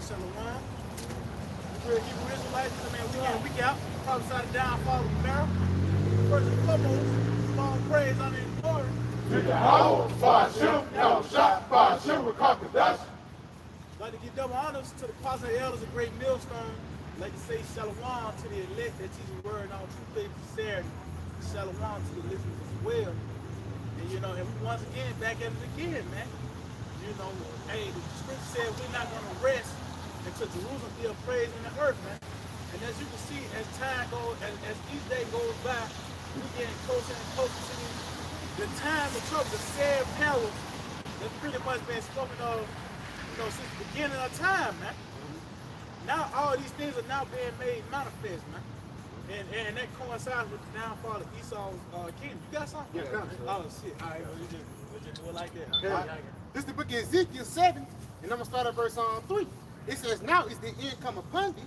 Shalom. We're Hebrew Israelites, week in, week out, prophesy the downfall of America. First and foremost, long praise, honor, and glory to Yahweh, Ba'ashem, Yahushua, Ba'ashem, Rakakadash. I'd like to give double honors to the apostles and elders of Great Millstone. I'd like to say Shalom to the elect that teach the word and all true faith and sincerity. Shalom to the listeners as well. And and we once again back at it again, man. Hey, the scripture said we're not going to rest until Jerusalem be a praise in the earth, man. And as you can see, as time goes, as each day goes by, we're getting closer and closer to the time of trouble, the sad perils that's pretty much been spoken of, since the beginning of time, man. Now all these things are now being made manifest, man. And that coincides with the downfall of Esau's kingdom. You got something? Yeah, oh shit. All right, we just do it like that. Okay. This is the book of Ezekiel 7, and I'm going to start at verse 3. It says, now is the end come upon thee,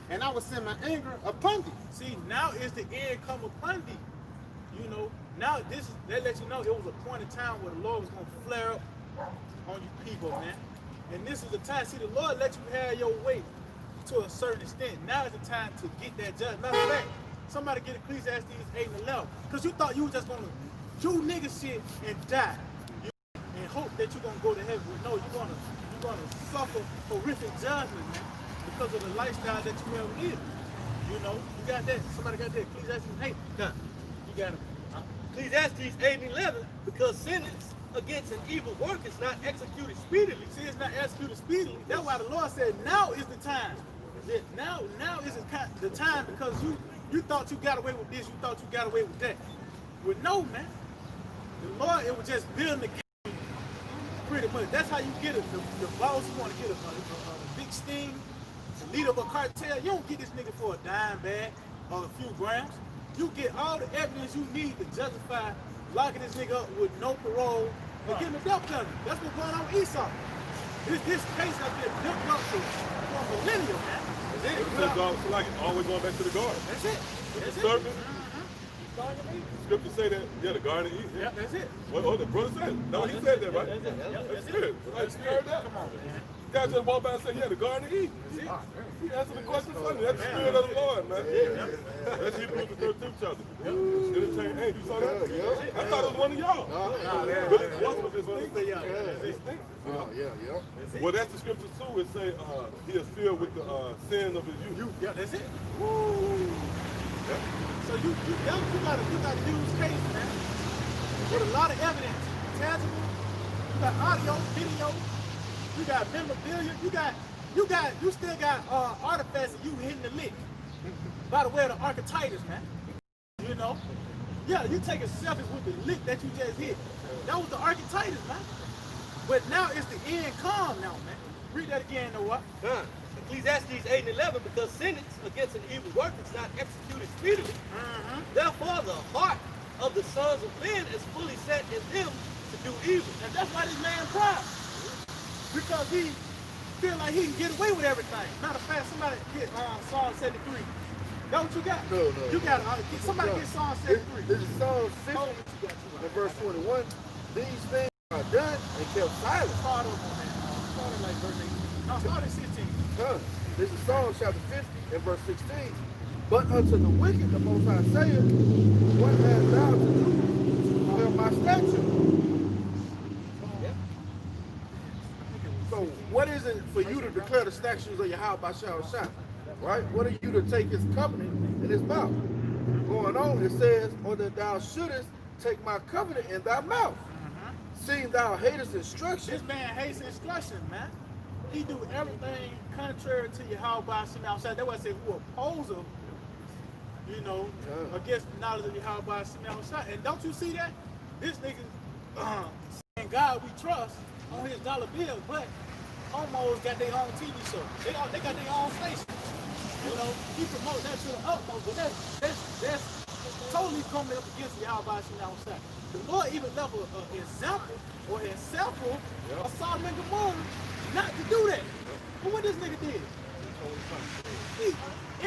and I will send my anger upon thee. See, now is the end come upon thee. Now that lets you know it was a point in time where the Lord was going to flare up on you people, man. And this is the time. See, the Lord let you have your way to a certain extent. Now is the time to get that judgment. Matter of fact, somebody get Ecclesiastes 8 and 11. Because you thought you were just going to do nigga shit and die. And hope that you're going to go to heaven. But no, you're going to suffer horrific judgment, man. Because of the lifestyle that you have lived. You got that. Somebody got that. Ecclesiastes 8. You got it. Ecclesiastes 8 and 11. Because sentence against an evil work is not executed speedily. See, it's not executed speedily. That's why the Lord said, now is the time. Now is the time, because you thought you got away with this, you thought you got away with that. Well, no, man. The Lord, it was just building the game pretty much. That's how you get it. The boss, you want to get a big sting, the leader of a cartel. You don't get this nigga for a dime bag or a few grams. You get all the evidence you need to justify locking this nigga up with no parole and getting the death penalty. That's what's going on with Esau. This case has been built up for millennia, man. So like always going back to the garden. That's it. That's serpent. Scripture say that, the garden of Eden. Yeah, that's it. What the brother said? No, he said that, right? That's good. Like, you heard that? Come on, man. God just walked by and said, the garden of Eden. He answered the question for me. That's the spirit of the Lord, man. That's Hebrews the 13th chapter. Hey, you saw that? I thought it was one of y'all. But it wasn't distinct. Well, that's the scripture too. It say he is filled with the sin of his youth. Yeah, that's it. Woo. So you gotta use case, man. With a lot of evidence, tangible. You got audio, video. You got memorabilia. You still got artifacts of you hitting the lick. By the way of the archetypes, man. Yeah, you taking selfies with the lick that you just hit. That was the archetypes, man. But now it's the end calm now, man. Read that again, what? Ecclesiastes 8 and 11, because sentence against an evil work is not executed speedily. Therefore, the heart of the sons of men is fully set in them to do evil. And that's why this man proud. Because he feel like he can get away with everything. Matter of fact, somebody get Psalm 73. That what you got? No. You got somebody get Psalm 73. This is Psalm 60 and verse 21. These things are done and kept silent. Start over, man. Start at like verse 18. No, start at 16. This is Psalm chapter 50 and verse 16. But unto the wicked the Most High saith, what hast thou to do to fulfill my statute? So what is it for you to declare the statutes of Yahweh by Yahushua? Right? What are you to take his covenant in his mouth? Going on, it says, or that thou shouldest take my covenant in thy mouth. Seeing thou hatest instruction. This man hates instruction, man. He do everything contrary to Yahweh by Shemel. That's why I say who oppose him, against the knowledge of Yahweh by Shemel. And don't you see that? This nigga saying God we trust on his dollar bill, but almost got their own TV show. They got their own station. He promotes that to the utmost, but that's totally coming up against Yahweh by Shemel. The Lord even left an example or an sample of Sodom and Gomorrah not to do that. But what this nigga did? It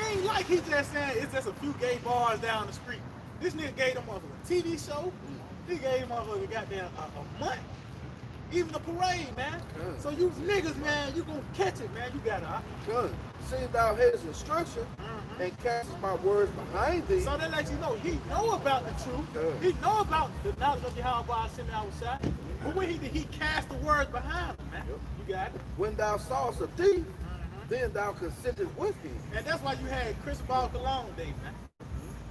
ain't like he just saying it's just a few gay bars down the street. This nigga gave them motherfucker a TV show. He gave them motherfucker goddamn a month. even the parade, man. So you niggas, man, you gonna catch it, man. You gotta. Good. See thou his instruction and cast my words behind thee. So that lets you know he know about the truth. He know about the knowledge of Yahweh I sent outside. But when he cast the words behind him, man. You got it. When thou sawest a thief, then thou consentest with him. And that's why you had Cristobal Colon Day, man.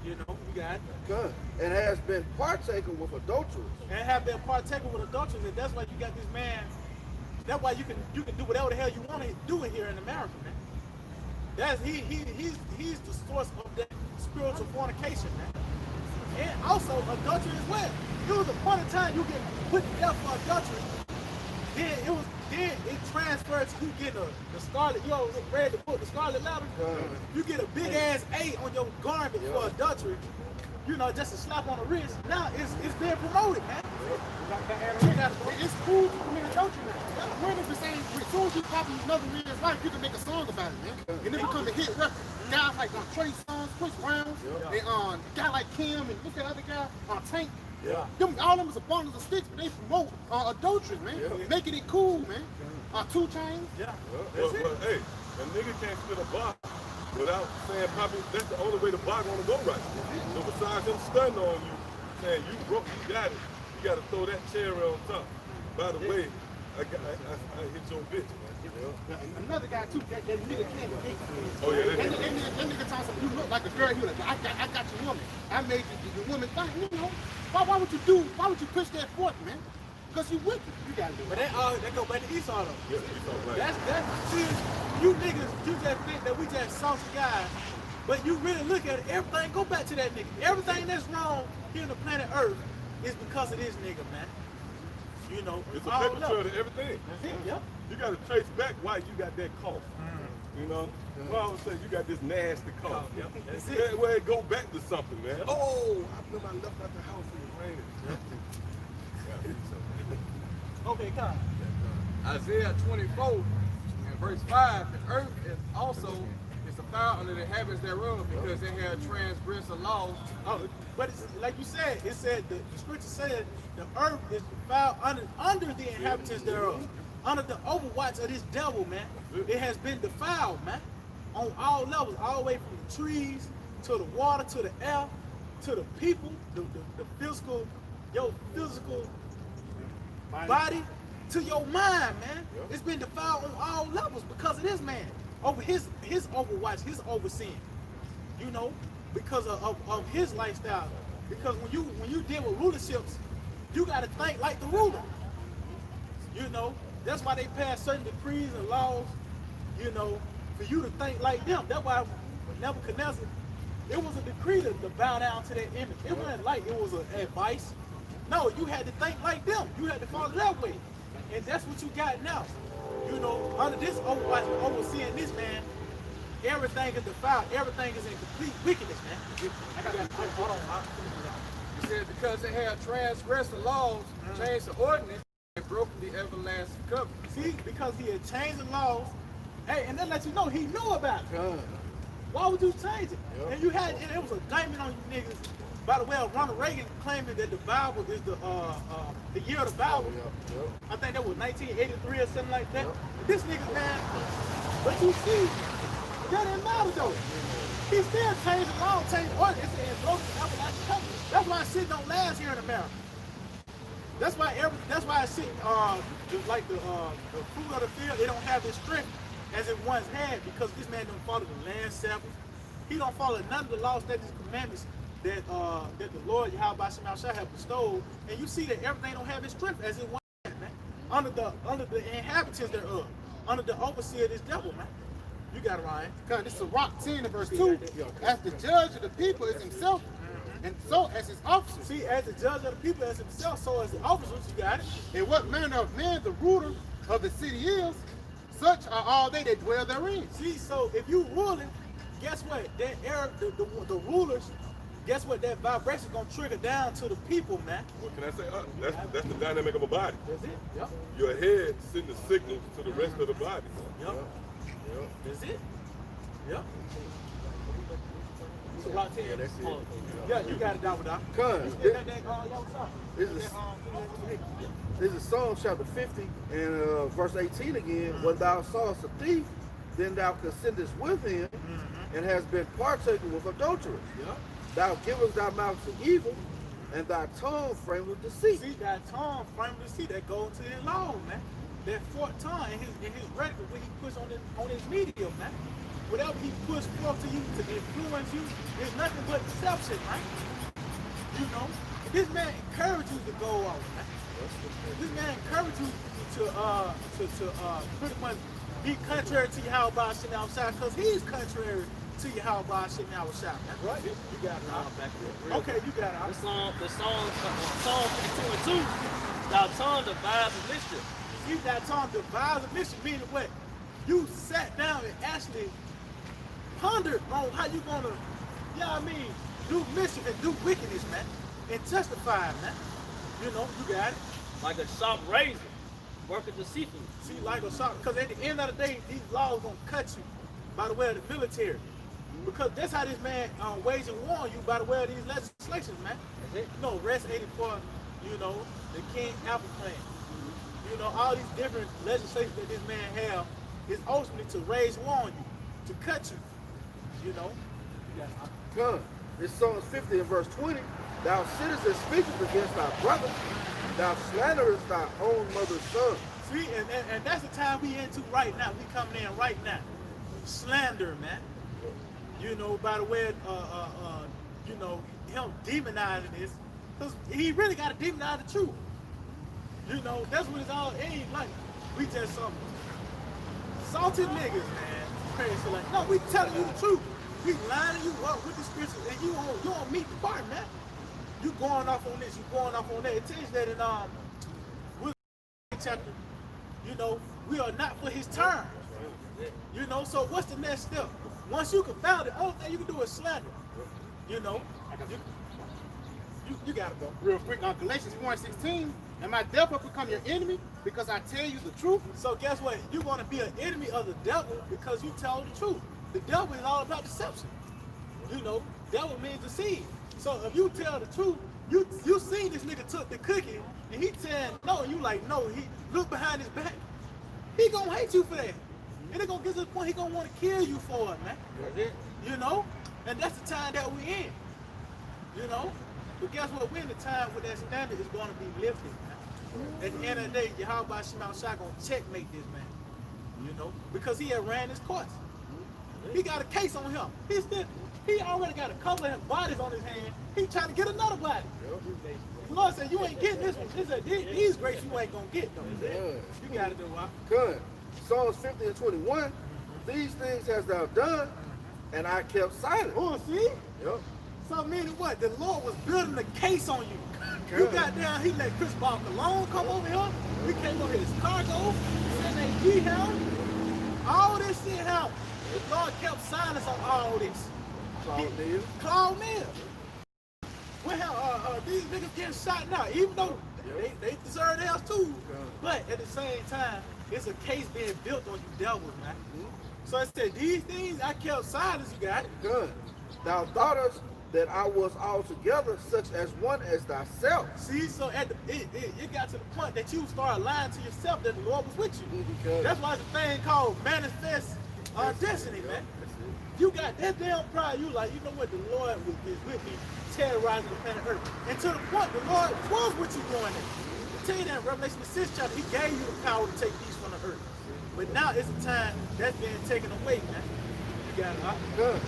You know, you got it. Good. And has been partaker with adulterers. And have been partaking with adulterers, and that's why you got this man. That's why you can do whatever the hell you want to do it here in America, man. That's he's the source of that spiritual fornication, man. And also adultery as well. It was a point in time you get put to death for adultery. Then it transfers to you getting the scarlet. You always read the book, the Scarlet Letter. You get a big ass A on your garment for adultery. You know, just a slap on the wrist. Now it's being promoted, man. It's cool to commit adultery now. Women be saying, as soon as you copy another man's life, you can make a song about it, man. And it becomes a hit record. Guys like Trey Songz, Chris Brown, and guy like Kim, and look at other guy, Tank. All them is a bundle of sticks, but they promote adultery, man. Making it cool, man. 2 Chainz. Well, hey, a nigga can't spit a bar without saying, Poppy, that's the only way the bar gonna go right. So besides him stunning on you, saying you broke, you got it, you gotta throw that cherry on top. By the way, I hit your bitch, man. Another guy too, that nigga can't hate. Oh yeah, that nigga talks about you look like a girl. He was like, I got your woman. I made the woman think. You know, why would you push that forth, man? Because you wicked. You gotta do it. But that go back to Esau though. Yeah, Esau, right. That's see, you niggas, you just think that we just saucy guys, but you really look at it, everything go back to that nigga. Everything that's wrong here on the planet Earth is because of this nigga, man. You know, It's a paper trail to everything. That's it, yep. You gotta trace back why you got that cough. You know? Well, I would say you got this nasty cough. That's it. Where it go back to something, man. Oh, I remember I left out the house and it raining. Okay, come. Isaiah 24 and verse 5, the earth is also is defiled under the habits thereof because they have transgressed the laws. Oh, but it's, like you said, it said the scripture said the earth is defiled under the inhabitants thereof, under the overwatch of this devil, man. It has been defiled, man, on all levels, all the way from the trees to the water to the air to the people, the physical, your physical body to your mind, man. It's been defiled on all levels because of this man, over his overwatch, his overseeing. You know, because of his lifestyle. Because when you deal with rulerships, you got to think like the ruler. You know, that's why they pass certain decrees and laws. You know, for you to think like them. That's why when Nebuchadnezzar, it was a decree to bow down to that image. It wasn't like it was an advice. No, you had to think like them. You had to follow that way. And that's what you got now. You know, under this overseeing this man, everything is defiled. Everything is in complete wickedness, man. Hold on. He said because they have transgressed the laws, changed the ordinance, and broken the everlasting covenant. See, because he had changed the laws. Hey, and that lets you know he knew about it. Why would you change it? And you had, and it was a diamond on you niggas. By the way, Ronald Reagan claiming that the Bible is the year of the Bible. I think that was 1983 or something like that. This nigga, man, but you see, that didn't matter though. He still changed the law, changed the ordinance, and broke the everlasting covenant. That's why shit don't last here in America. That's why shit, like the fruit of the field, it don't have the strength as it once had, because this man don't follow the land Sabbath. He don't follow none of the laws, statutes, commandments that the Lord Yahweh Shemashah have bestowed, and you see that everything don't have its strength as it once had, man. Under the inhabitants thereof, under the overseer of this devil, man. You got it, Ryan. Because this is Rock 10 and verse 2. As the judge of the people is himself, and so as his officers. See, as the judge of the people as himself, so as the officers, you got it. And what manner of man the ruler of the city is, such are all they that dwell therein. See, so if you ruling, guess what? That the rulers, guess what? That vibration gonna trigger down to the people, man. What can I say? That's the dynamic of a body. That's it. Yep. Your head sending the signals to the rest of the body. Yep. That's it. Yep. So about 10. Yeah, that's it. Yeah, you got it, Dr. Doc. Cuz, You still got that y'all song? this is this is Psalm chapter 50 and verse 18 again. When thou sawest a thief, then thou consentest with him, and hast been partaker with adulterers. Yeah. Thou givest thy mouth to evil, and thy tongue frame with deceit. See that tongue frame to see that goes to his law, man. That forked tongue in his record, what he puts on his media, man. Whatever he puts forth to you to influence you, is nothing but deception, man. You know, this man encourages you to go off, man. This man encourages you to pretty much be contrary to Yahweh sitting outside, because he's contrary to Yahweh sitting outside, man. Right. You got it. Huh? Back here. Okay, you got it. Psalm 52 and 2. Thou tongue devises mischief. See that tongue devise a mission, meaning what? You sat down and actually pondered on how you gonna, do mischief and do wickedness, man. And testify, man. You know, you got it. Like a sharp razor, working deceitfully. See, like a shot, because at the end of the day, these laws gonna cut you by the way of the military. Because that's how this man waging war on you, by the way of these legislations, man. You know, Rest 84, the King Apple Plan. You know, all these different legislations that this man have is ultimately to raise war on you, to cut you. You know? Come. This Psalms 50 and verse 20. Thou sittest and speakest against thy brother. Thou slanderest thy own mother's son. See, and that's the time we into right now. We coming in right now. Slander, man. You know, by the way, him demonizing this, because he really got to demonize the truth. You know, that's what it's all ain't like. We just some salty niggas, man. Crazy like, no, we telling you the truth. We lining you up with the scriptures, and you don't meet the part, man. You going off on this, you going off on that. It tells that in chapter, we are not for his term. You know, so what's the next step? Once you confound it, all thing you can do is slander. You know, you gotta go. Real quick, on Galatians 4:16, am I therefore become your enemy because I tell you the truth? So guess what? You're gonna be an enemy of the devil because you tell the truth. The devil is all about deception. You know, devil means deceive. So if you tell the truth, you seen this nigga took the cookie and he said no, and you like no, he look behind his back. He gonna hate you for that. And it gonna get to the point he gonna want to kill you for it, man. You know? And that's the time that we in. You know? But guess what? We're in the time where that standard is gonna be lifted, man. At the end of the day, Yahweh Shema Shai gonna checkmate this man. You know? Because he had ran his course. He got a case on him. He already got a couple of bodies on his hand. He trying to get another body. The Lord said, you ain't getting this one. He said, these grapes you ain't gonna get though. You gotta do what? Good. Psalms 50 and 21. These things hast thou done, and I kept silent. Oh, see? Yep. So meaning what? The Lord was building the case on you. You got down, he let Chris Ball Cologne come over here. We came over his cargo, SAG held. All this shit happened. The Lord kept silence on all this. Claude Neal. Well, these niggas getting shot now, even though they deserve theirs too. But at the same time, it's a case being built on you devils, man. So I said, these things I kept silence, you got it. Good. Thou thoughtest that I was altogether such as one as thyself. See, so at it got to the point that you started lying to yourself that the Lord was with you. That's why it's a thing called manifest destiny, man. You got that damn pride, you like, you know what, the Lord is with me, terrorizing the planet Earth. And to the point, the Lord was with you going there. I tell you that in Revelation the 6th chapter, he gave you the power to take peace from the earth. But now it's a time that's being taken away, man. You got it, huh? Good.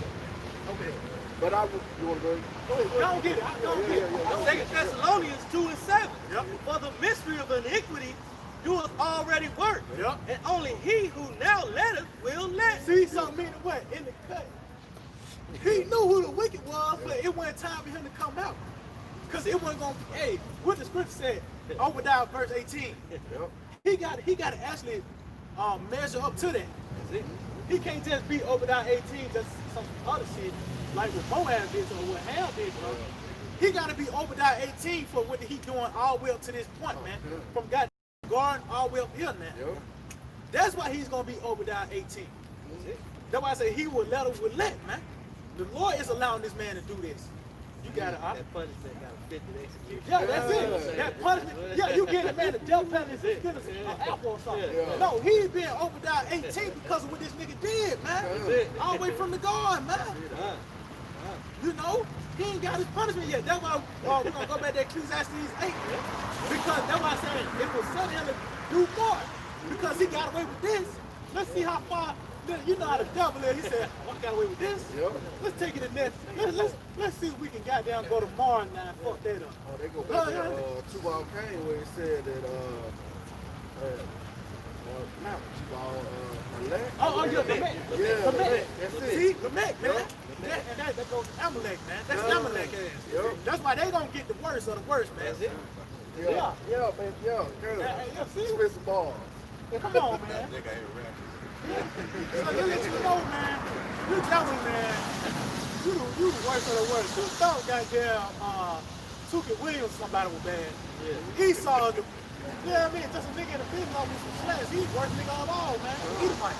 Okay. But I would, you want to go ahead? Go ahead. Don't get it. Don't get it. 2 Thessalonians 2 and 7. Yep. For the mystery of iniquity doeth already work. Yep. And only he who now letteth will let. See something meaning what? In the cut. He knew who the wicked was, but it wasn't time for him to come out. Because it wasn't going to be, hey, what the scripture said, Obadiah verse 18. Yep. He got to actually measure up to that. He can't just be Obadiah 18, just some other shit, like what Moab did or what Ham did, bro. He got to be Obadiah 18 for what he doing all the way up to this point, man. From God garden all the way up here, man. Yep. That's why he's going to be Obadiah 18. That's why I say he will let him will let, man. The Lord is allowing this man to do this. You got it. That punishment got to fit the execution. Yeah, that's it. That punishment. Yeah, you get a man a death penalty is getting an apple or something. No, he's been overdosed 18 because of what this nigga did, man. All the way from the guard, man. You know, he ain't got his punishment yet. That's why we're gonna go back to Ecclesiastes 8. Because that's why I said it was set him to do more. Because he got away with this. Let's see how far. You know how the devil is. He said, "I got away with this. Let's take it in there. Let's see if we can goddamn go to Mars now and fuck that up." Oh, they go back to Tubal Cain where he said that Mount Tubal Melech. Oh yeah, Lamech. Yeah, Lamech. that's it. See, Lamech, man. That goes to Amalek, man. That's Amalek ass. That's why they don't get the worst of the worst, man. That's it. Yeah, man, girl. See? Spit some balls. Come on, man. So they let you know, man. You tell me, man. You the worst of the worst. You thought goddamn Tukey Williams somebody was bad. He saw the, you know what I mean? Just a nigga in the business with some slats. He's the worst nigga of all, man. Edomite.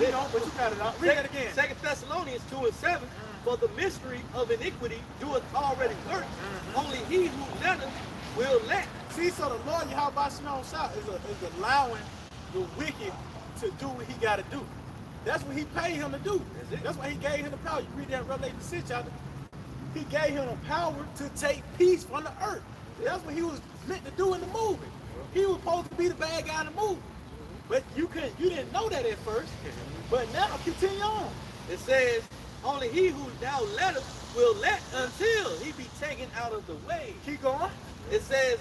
You know, but you got it out. Read it again. 2 Thessalonians 2:7. For the mystery of iniquity doeth already work. Only he who letteth will let. See, so the Lord Yahweh Shalom Shah is allowing the wicked to do what he got to do. That's what he paid him to do. That's why he gave him the power. You read that in Revelation 6 chapter. He gave him the power to take peace from the earth. That's what he was meant to do in the movie. He was supposed to be the bad guy in the movie. But you didn't know that at first. But now continue on. It says, only he who now letteth will let until he be taken out of the way. Keep going. It says,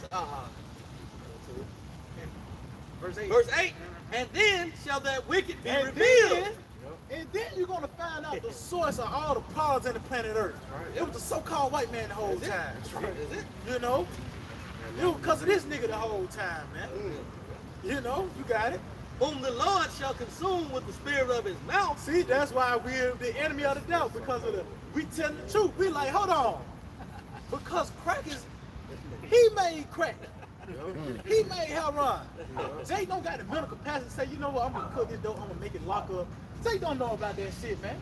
verse 8, and then shall that wicked be revealed. And then you're going to find out the source of all the problems in the planet Earth. It was the so-called white man the whole time. You know? It was because of this nigga the whole time, man. You know? You got it. Whom the Lord shall consume with the spirit of his mouth. See, that's why we're the enemy of the devil, because of we tell the truth. We like, hold on. Because crack is, he made crack. He made hell run. Jay don't got the mental capacity to say, you know what, I'm gonna cook this dope, I'm gonna make it lock up. Jay don't know about that shit, man.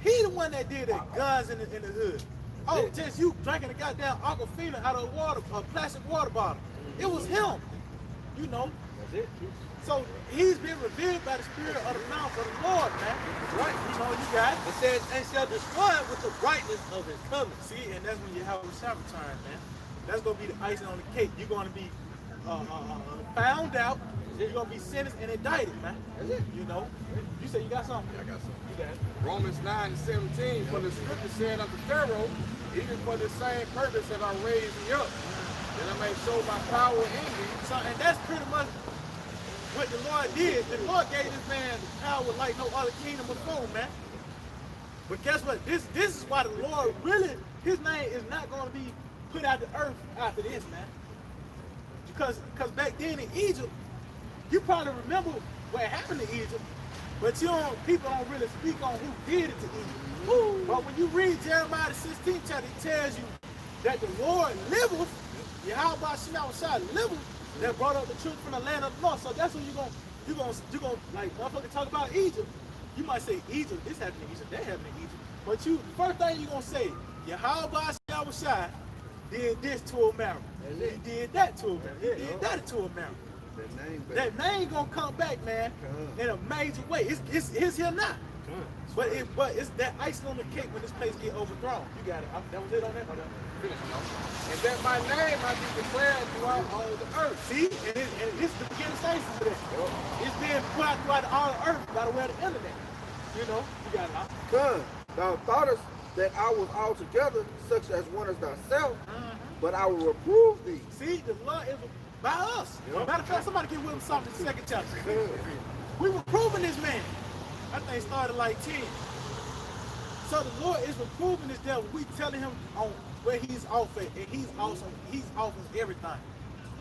He the one that did that, guns in the hood. Oh, just you drinking a goddamn Aquafina out of a plastic water bottle. It was him, you know. That's it. So he's been revealed by the spirit of the mouth of the Lord, man. Right. You know, you got it. It says, and shall destroy it with the brightness of his coming. See, and that's when you have a Sabbath return, man. That's gonna be the icing on the cake. You're gonna be found out. You're gonna be sentenced and indicted, man. That's it. You know. You say you got something? I got something. You got it. Romans 9:17, for the scripture said unto Pharaoh, even for the same purpose have I raised thee up, that I may show my power in thee. So, and that's pretty much what the Lord did. The Lord gave this man power like no other kingdom before, man. But guess what? This is why the Lord really, his name is not going to be put out the earth after this, man. Because back then in Egypt, you probably remember what happened to Egypt, but people don't really speak on who did it to Egypt. Woo. But when you read Jeremiah the 16th chapter, it tells you that the Lord liveth, Yahweh Shah liveth, that brought up the truth from the land of the north. So that's when you're gonna like motherfucker talk about Egypt. You might say Egypt, this happened in Egypt, that happened in Egypt. But first thing you're gonna say, Yahweh Shah did this to America. He did that to America. He did that to America. That name gonna come back, man, in a major way. It's here now. But it's that icing on the cake when this place get overthrown. You got it. That was it on that. And that my name might be declared throughout all the earth. See, and this is the beginning stages of that. It's being put out throughout all the earth by the way of the internet. You know, you got it. Son, thou thoughtest that I was altogether such as one as thyself, but I will reprove thee. See, the Lord is by us. Matter of fact, somebody get with him something in the second chapter. We were proving this man. That thing started like 10. So the Lord is reproving this devil. We telling him on where he's off at, and he's awesome. He's off of everything.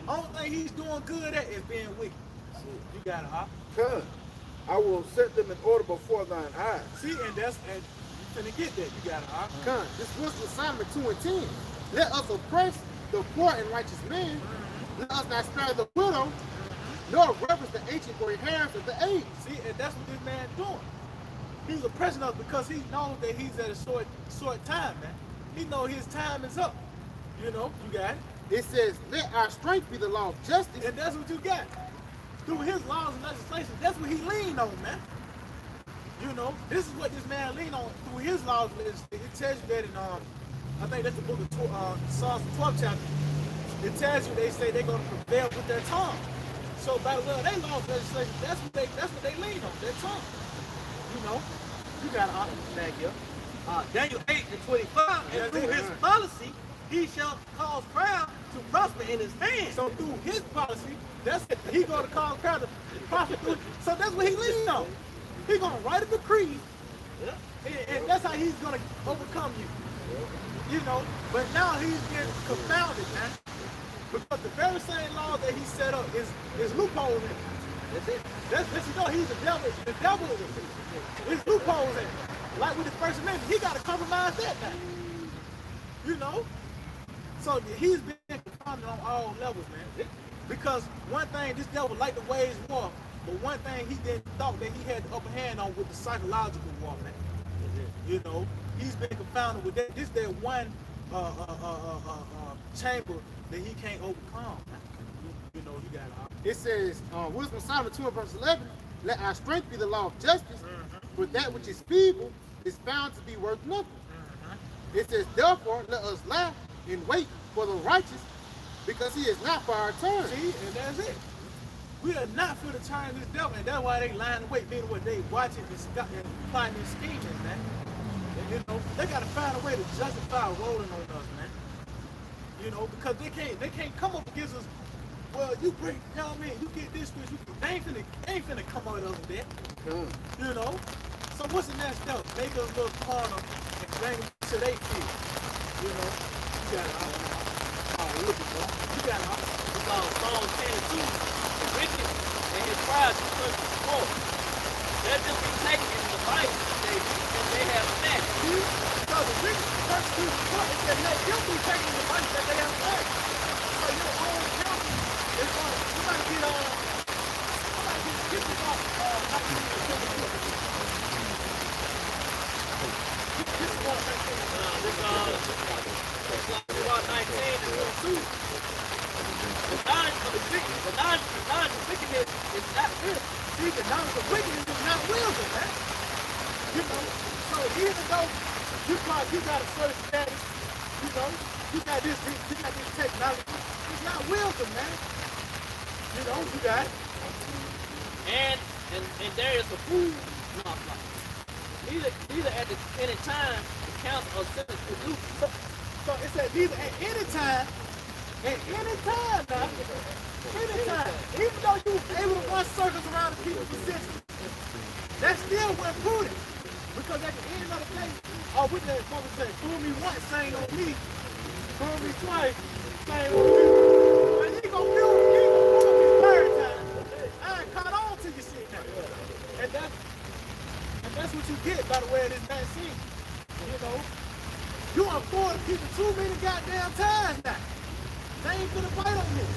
Only thing he's doing good at is being wicked. You got it, huh? Son, I will set them in order before thine eyes. See, and you finna get that. You got it, huh? Con, this was Psalm 2 and 10. Let us oppress the poor and righteous man. Let us not spare the widow, nor reverence the ancient gray hairs of the age. See, and that's what this man doing. He's oppressing us because he knows that he's at a short time, man. He knows his time is up. You know, you got it. It says, let our strength be the law of justice. And that's what you got. Through his laws and legislation, that's what he leaned on, man. You know, this is what this man leaned on through his laws and legislation. It tells you that in, I think that's the book of Psalms, the 12th chapter. It tells you they say they're going to prevail with their tongue. So by the way, they laws and legislation, that's what they lean on, their tongue. You know, you got to back here. Daniel 8:25, and through his policy, he shall cause crowd to prosper in his hand. So through his policy, that's it. He going to cause crowd to prosper through. So that's what he leaned on. He going to write a decree, and that's how he's going to overcome you. You know, but now he's getting confounded, man. Because the very same law that he set up is loopholes in it. That's it. That's you know, he's the devil. The devil is loopholes in it. Like with the First Amendment, he got to compromise that now. You know? So he's been confounded on all levels, man. Because one thing, this devil liked to wage war, but one thing he didn't thought that he had the upper hand on with the psychological war, man. You know, he's been confounded with that. This is that one chamber that he can't overcome, man. You know, he got it. It says, Wisdom Solomon 2 verse 11, let our strength be the law of justice, for that which is feeble is found to be worth nothing. It says, therefore, let us laugh and wait for the righteous, because he is not for our turn. See, and that's it. We are not for the turn of this devil, and that's why they lying in wait, meaning what they watching and applying these schemes, man. You know, they got to find a way to justify rolling on us, man. You know, because they can't come up against us. Well, you break, you know what I mean? You get this, they ain't finna come out of that. You know? So what's the next step? Make us a little corner and bring them to their feet. You know? You got it all. Oh, look at that. You got it all. It's all Psalms 10 and 2. The wicked and his pride to push the poor. They'll just be taken in the fight that they have snatched. Because the wicked persecute the poor, it said, let them be taken in the fight that they have snatched. So your own counsel is going to, somebody get this off, this is what I'm saying. This Rock 19 and 2. The knowledge of the wickedness is not real. See, the knowledge of wickedness is not wisdom, man. You know, so even though you got a certain status, you know, you got this technology, it's not wisdom, man. You know, you got it. And there is a fool not like. Neither at any time the council or sinners will do. So it said neither at any time now, anytime, even though you were able to run circles around the people for centuries, that still wasn't prudent. Because at the end of the day, with that woman said, fool me once, saying on me, fool me twice, saying on me. And you ain't gonna fool me third time. I ain't caught on to your shit now. And that's what you get by the way of this vaccine. You know, you afford people too many goddamn times now. They ain't finna fight on this.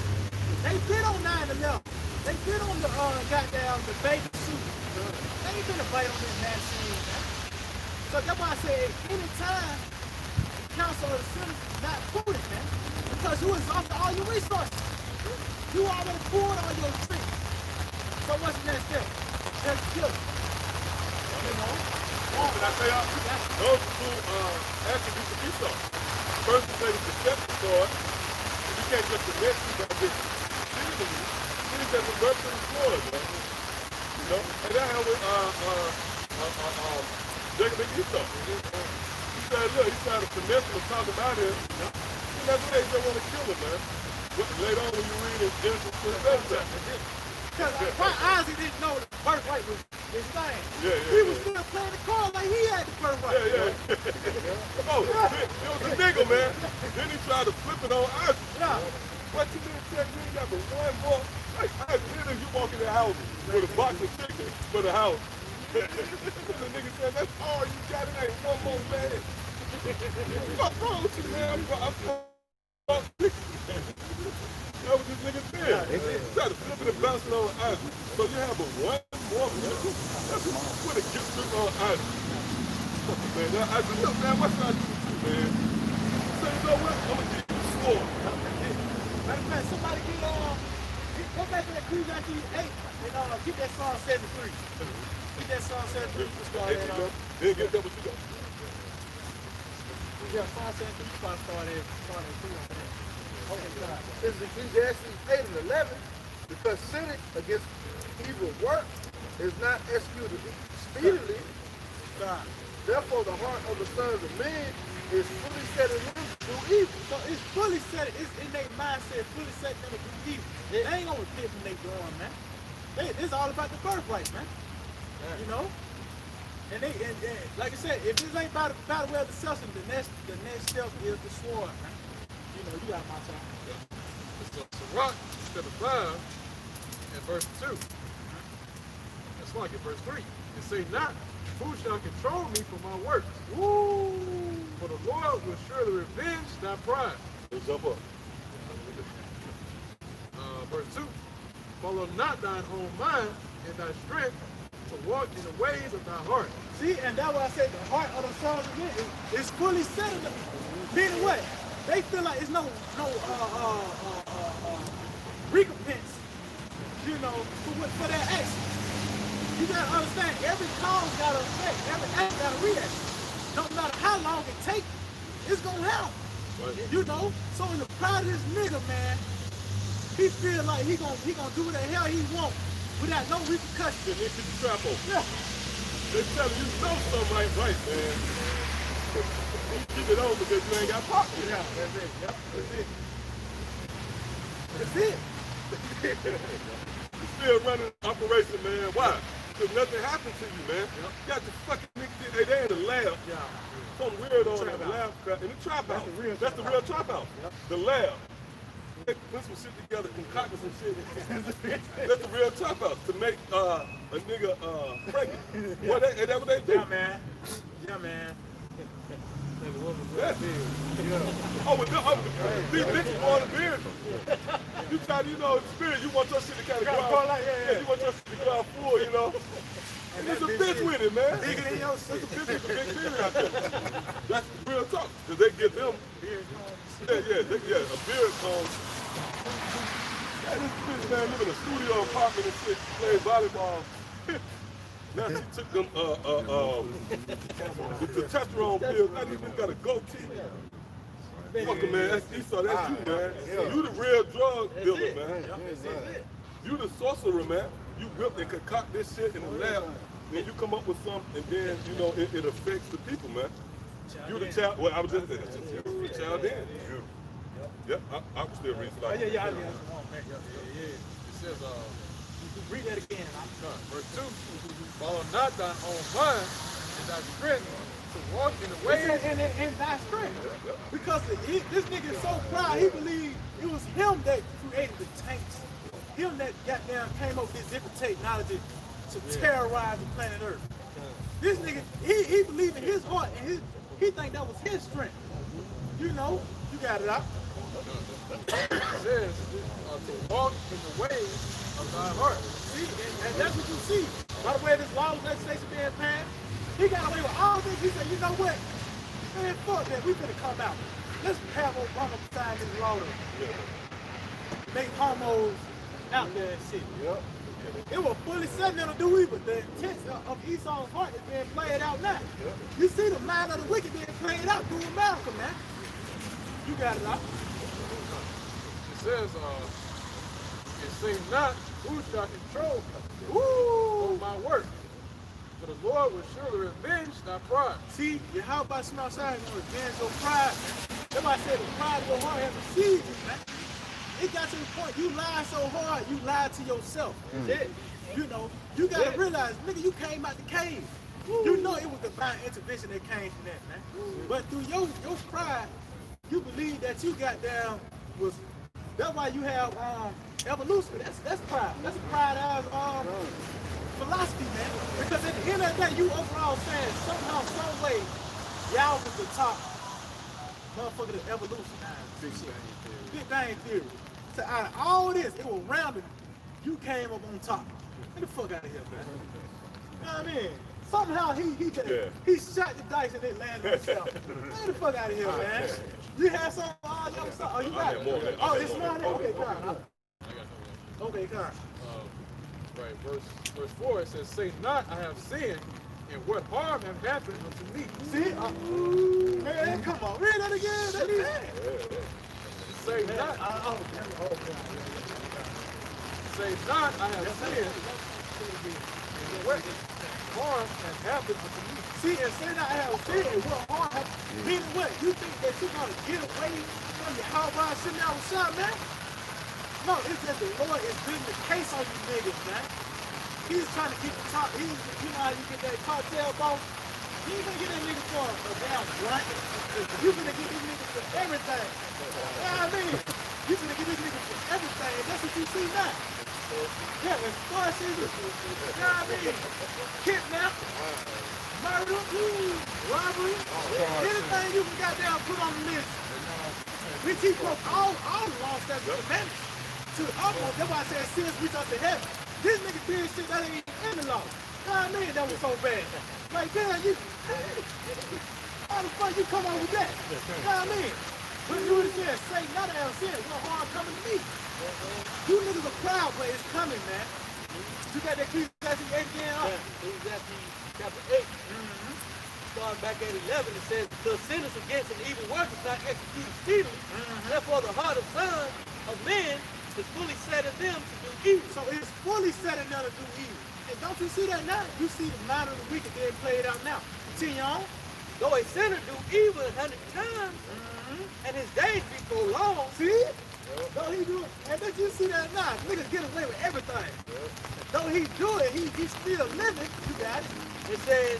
They been on 9/11. They been on the goddamn the baby suit. They ain't finna fight on this vaccine, man. So that's why I say any time the council of the citizens is not prudent, man. Because you exhausted all your resources. You already poured all your tricks. So what's the next step? Just kill it. You know? Can I say those two attributes of Esau. First, to say the deceptive sword. You can't just admit people have been cheating you. You just revert to the sword, man. You know? And that happened with Jacob and Esau. He said, look, he tried to finesse him and talk about him. And that's why they just want to kill him, man. Later on when you read in Genesis 27. Because Isaac didn't know the birthright was his thing. Yeah. He was still playing the card like he had the birthright. Yeah. Oh, it was a nigga, man. Then he tried to flip it on Isaac. Yeah. What you didn't tell me, you got but one more. Like, Isaac, you walk in the house with a box of chicken for the house. The nigga said, that's all you got. It ain't one more, man. What's wrong with you, man? That was this nigga did. He tried to flip it and bounce it on Isaac. So you have but one more nigga. With a gift of all honest. Man, I said, look, man, what should I do with you, man? I said, you know what? I'm gonna give you a sword. Matter of fact, somebody go back to that Ecclesiastes 8 and get that Psalm 73. Get that Psalm 73 to start Hey, at. then get that what you got. Yeah, Psalm 73 start at 3 on that. Okay, God. It's Ecclesiastes 8 and 11, because sinning against evil work is not executed speedily. God. Therefore, the heart of the sons of men is fully set in them to do evil. So it's fully set, it's in their mindset, fully set them to do evil. They ain't gonna repent when they doing, man. It's all about the birthright, man. You know? And like I said, if this ain't by the way of deception, the next step is the sword, man. You know, you got my time. Sirach, chapter 5, and verse 2. That's why I get verse 3. And say not, who shall control me for my works? Woo! For the Lord will surely revenge thy pride. Let's jump up. Verse 2. Follow not thine own mind and thy strength to walk in the ways of thy heart. See, and that's why I said the heart of the sons of men is fully set in them. Meaning what? They feel like it's no recompense, you know, for their actions. You gotta understand, every cause got an effect, every act got a reaction. No matter how long it takes, it's gonna happen. Right. You know? So in the pride of this nigga, man, he feel like he gonna do what the hell he want without no repercussions. Then they keep the trap open. Yeah. They tell you know something ain't right, man. You keep it on because you ain't got pockets. Yeah, that's it. Yep, that's it. That's it. You still running the operation, man. Why? Because nothing happened to you, man. You got the fucking niggas, they in the lab. Yeah. Some weirdo in the lab, in the trap house. That's the real trap house. The lab. They put some shit together, concocted some shit. That's the real trap house to make a nigga pregnant. Well, that's what they do. Yeah, man. Yeah, man. That's it. Oh, but these bitches want to beard. You try to, you know, spirit, you want your shit to kind of go out. Yeah, you want your shit to go out full, you know. And there's a bitch with it, man. Bigger than your There's shit. a bitch with a big beard out there. That's real talk. Because they give them, a beard cone. Yeah, this bitch, man, live in a studio apartment and shit, plays volleyball. Now she took them, the testosterone pills. Now this bitch got a goatee. Fucker, man, that's Esau, that's you, man. You the real drug dealer, man. You the sorcerer, man. You whip and concoct this shit in the lab, then you come up with something, and then, you know, it affects the people, man. You the child, well, I was just there. You the child then. Yep, I was still reading like Yeah. It says, Read that again. verse 2, follow not thine own mind and thy strength to walk in the ways. And thy strength. Because this nigga is so proud, he believed it was him that created the tanks. Him that goddamn came up with this different technology to terrorize the planet Earth. This nigga, he believed in his heart, and he think that was his strength. You know, you got it out. It says, to walk in the ways of thy heart. See, and that's what you see. By the way, this law legislation being passed, he got away with all this. He said, you know what? Man, fuck that. We finna come out. Let's have Obama sign this law to make homos out there and shit. Yep. It was fully set there to do evil. The intent of Esau's heart is being played out now. You see the mind of the wicked being played out through America, man. You got it out. It says, it say not, who shall control me Woo! for my work? For the Lord will surely revenge thy pride. See, how about some outside gonna revenge your pride, man? That's why I said the pride of your heart has deceived you, man. It got to the point you lied so hard, you lied to yourself. You know, you gotta realize, nigga, you came out the cave. You know it was divine intervention that came from that, man. But through your pride, you believe that you got down was. That's why you have evolution. That's pride. That's pride as philosophy, man. Because at the end of the day, you overall saying somehow, some way, y'all was the top motherfucker to evolution. Big Bang Theory. So out of all this, it was random. You came up on top. Get the fuck out of here, man. You know what I mean? somehow he shot the dice and it landed on himself. Get the fuck out of here, man. You have some, oh, you got it. Oh, it's not it? Okay, come. Okay, come. Right, verse 4, it says, say not, I have sinned, and what harm have happened unto me. See? Man, come on. Read that again. That's it. Say not, say not, I have sinned, and what harm has happened unto me. See, and say that I have sinned, what harm have meaning what? You think that you're going to get away from your how about sitting out with shot, man? No, it's just the Lord is building the case on you niggas, man. He's trying to get the top. You know how you get that cartel boss? You ain't gonna get that nigga for a damn blunt. You gonna get these niggas for everything. You know what I mean? You gonna get these niggas for everything. That's what you see now. Yeah, extortion. You know what I mean? Kidnap, murder, robbery, anything you can goddamn put on the list. We keep up all the laws that we manage. To almost, that's why I said sins reach up to heaven. This nigga did shit that ain't in the law. You know what I mean? That was so bad. Like, damn, you, how the fuck you come on with that? You know what I mean? But you would have said, say not have sin, no harm coming to me. You niggas are proud, but it's coming, man. You got that Ecclesiastes 8 again, huh? Ecclesiastes chapter 8. Starting back at 11, it says, the sinners against an evil work is not executed speedily. Therefore, the heart of sons of men is fully set in them to do evil. So it's fully set in them to do evil. And don't you see that now? You see the mind of the wicked being played out now. Continue on. Though a sinner do evil 100 times, and his days be prolonged. See? Though he do it, and don't you see that now? Niggas get away with everything. Though he do it, he's still living. You got it. It says,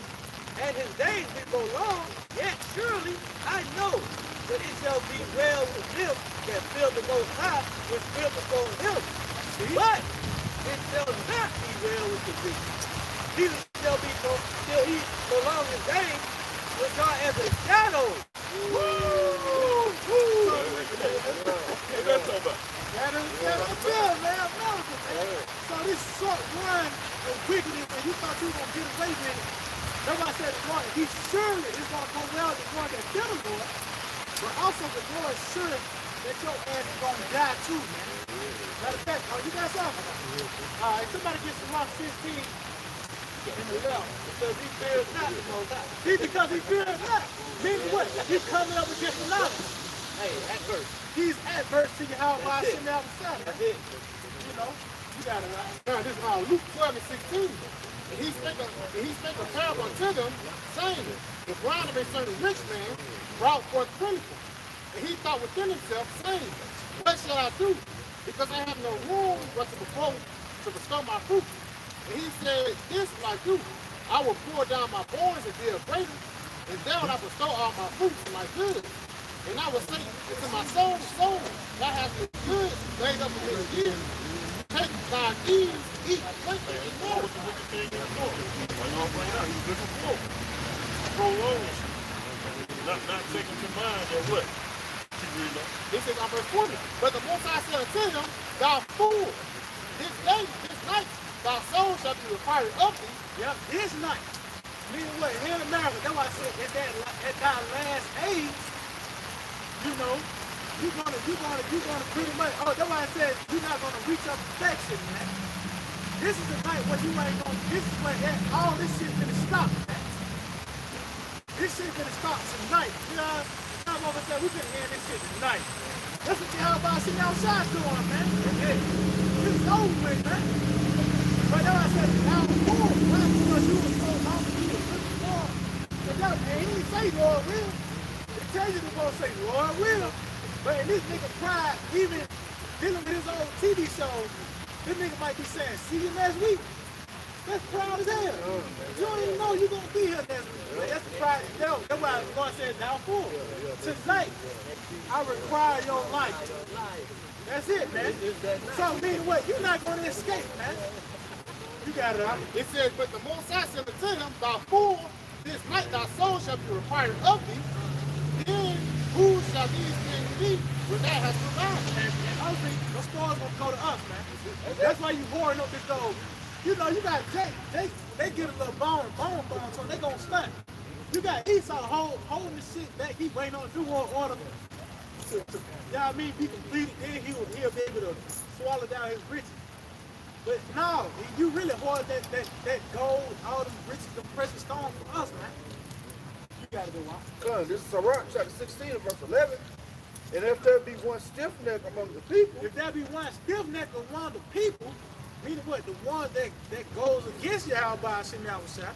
and his days be prolonged, yet surely I know that it shall be well with them that fear the Most High, which fear before him. But it shall not be well with the wicked. Neither shall be till he prolong his days, which are as a shadow. What's that talking about? So this short run of wickedness, and you thought you were going to get away with it. Nobody said the Lord, he surely is going to go well with the one that killed the Lord, but also the Lord is sure that your ass is going to die too, man. Matter of fact, you got something? All right, somebody get some Mark 15 in the left. Because he fears not the Most High. See, because he fears not. Meaning what? He's coming up against the knowledge. Hey, adverse. He's adverse to you how by sitting out the sun. That's it. You know, you got it right. Now, this is Luke 12 and 16. And he spake a parable unto them, saying, the ground of a certain rich man brought forth plentiful. And he thought within himself, saying, what shall I do? Because I have no room but to bestow my fruit. And he said, this will I do. I will pour down my barns and build greater, and there will I bestow all my fruits and my goods. And I will say to my soul, thou hast the goods laid up for many years. Take thine ease, eat, drink, and eat more. What's the wicked thing in the Lord? Why y'all bring out? He's looking for prolong. Not taking to mind or what? Keep reading on. This is on verse 40. But the Most High said unto him, thou fool, this night, thy soul shall be required of thee. Yep, this night. Meaning what? Here in America, that's why I said at that last age, you know, you're gonna pretty much, that's why I said you're not gonna reach up perfection, man. This is the night where you ain't gonna, this is when all this shit gonna stop, man. This shit gonna stop tonight. You know, I'm gonna say we can end this shit tonight. That's what the hell about sitting outside doing, man. This is over with, man. But that's why I said now four, right? Because you was so long, you was looking for. And he didn't say Lord will. It tells you to go say Lord will. But in this nigga pride, even dealing with his old TV shows, this nigga might be saying, see you next week. That's proud as hell. You don't even know you're going to be here next week. But that's the pride. That's why the Lord said, now fool. Tonight, I require your life. That's it, man. So, meaning what? You're not going to escape, man. You got it out. It says, but the Most High said unto him, thou fool, this night thy soul shall be required of thee. Then who shall these things be when thou hast provided? And honestly, those stars gonna go to us, man. That's why you whoring up this gold. you know, you got they get a little bone, so they gonna stunt. You got Esau holding the shit back. He waiting on New World Order to you know what I mean, be completed. Then he'll be able to swallow down his riches. But no, you really hoard that gold, all them riches, the precious stones for us, man. You gotta do what? Son, this is Sirach chapter 16, verse 11. And if there be one stiff neck among the people, If there be one stiff neck among the people, meaning what? The one that goes against Yahweh Hashem Yahushua.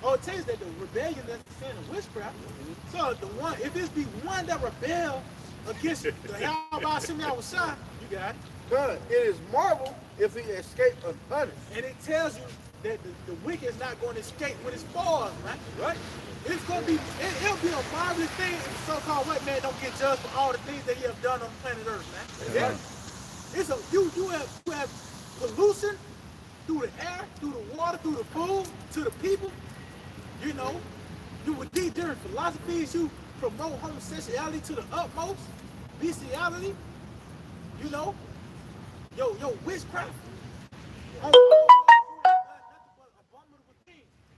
Oh, it tells that the rebellion that's the sin of witchcraft. So the one, if this be one that rebel against the Yahweh Hashem Yahushua, you got it. son, it is marvel if he escape unpunished. And it tells you that the wicked is not going to escape when it falls, man. Right? It's going to be, it'll be a marvelous thing if the so-called white man don't get judged for all the things that he have done on planet Earth, man. Yeah. It's a, you have pollution through the air, through the water, through the food, to the people. You know, you would deep different philosophies, you promote homosexuality to the utmost, bestiality, you know, yo, witchcraft.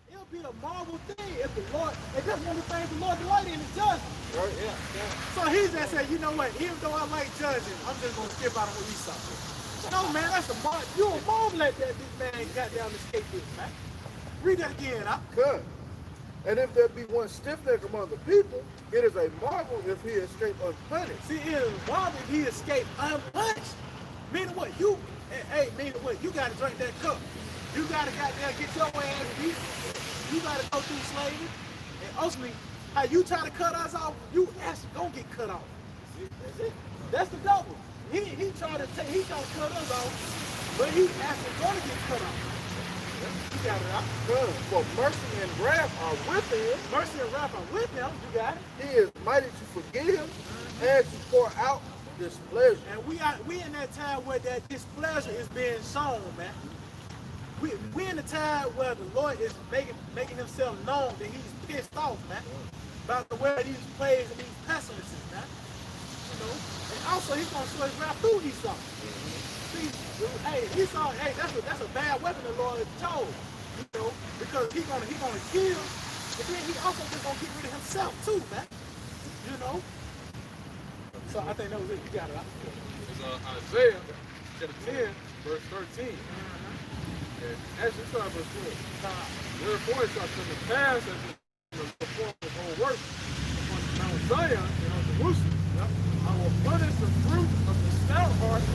It'll be a marvel thing if the Lord, and that's one of the things the Lord delighted in is judging. Right? Yeah. So he's just saying, you know what, even though I like judging, I'm just going to skip out on what Esau did. No, man, that's a marvel. You a marvel at that this man got down to escape this, man. Read that again, huh? Good. And if there be one stiff neck among the people, it is a marvel if he escape unpunished. See, it is a marvel if he escaped unpunished. Meaning what? Meaning what? You got to drink that cup. You got to goddamn get your ass beat. You got to go through slavery. And ultimately, how you try to cut us off, you actually gonna get cut off. See, that's it. That's the devil. He tried to cut us off, but he actually gonna get cut off. You got it out. Good. For mercy and wrath are with him. Mercy and wrath are with him. You got it. He is mighty to forgive and to pour out displeasure. And we in that time where that displeasure is being shown, man. We in the time where the Lord is making himself known that he's pissed off, man, about the way these plagues and these pestilences, man. You know, and also he's gonna show his wrath through Esau. See, hey, Esau, hey, that's a bad weapon the Lord chose, you know, because he's gonna kill, but then he also just gonna get rid of himself too, man. You know. So I think that was it. You got it. It's Isaiah chapter 10, verse 13. And actually, it's not verse 12. Therefore, it shall come to pass as the perform his whole work upon Mount Zion and on Jerusalem. I will punish the fruit of the stout heart, the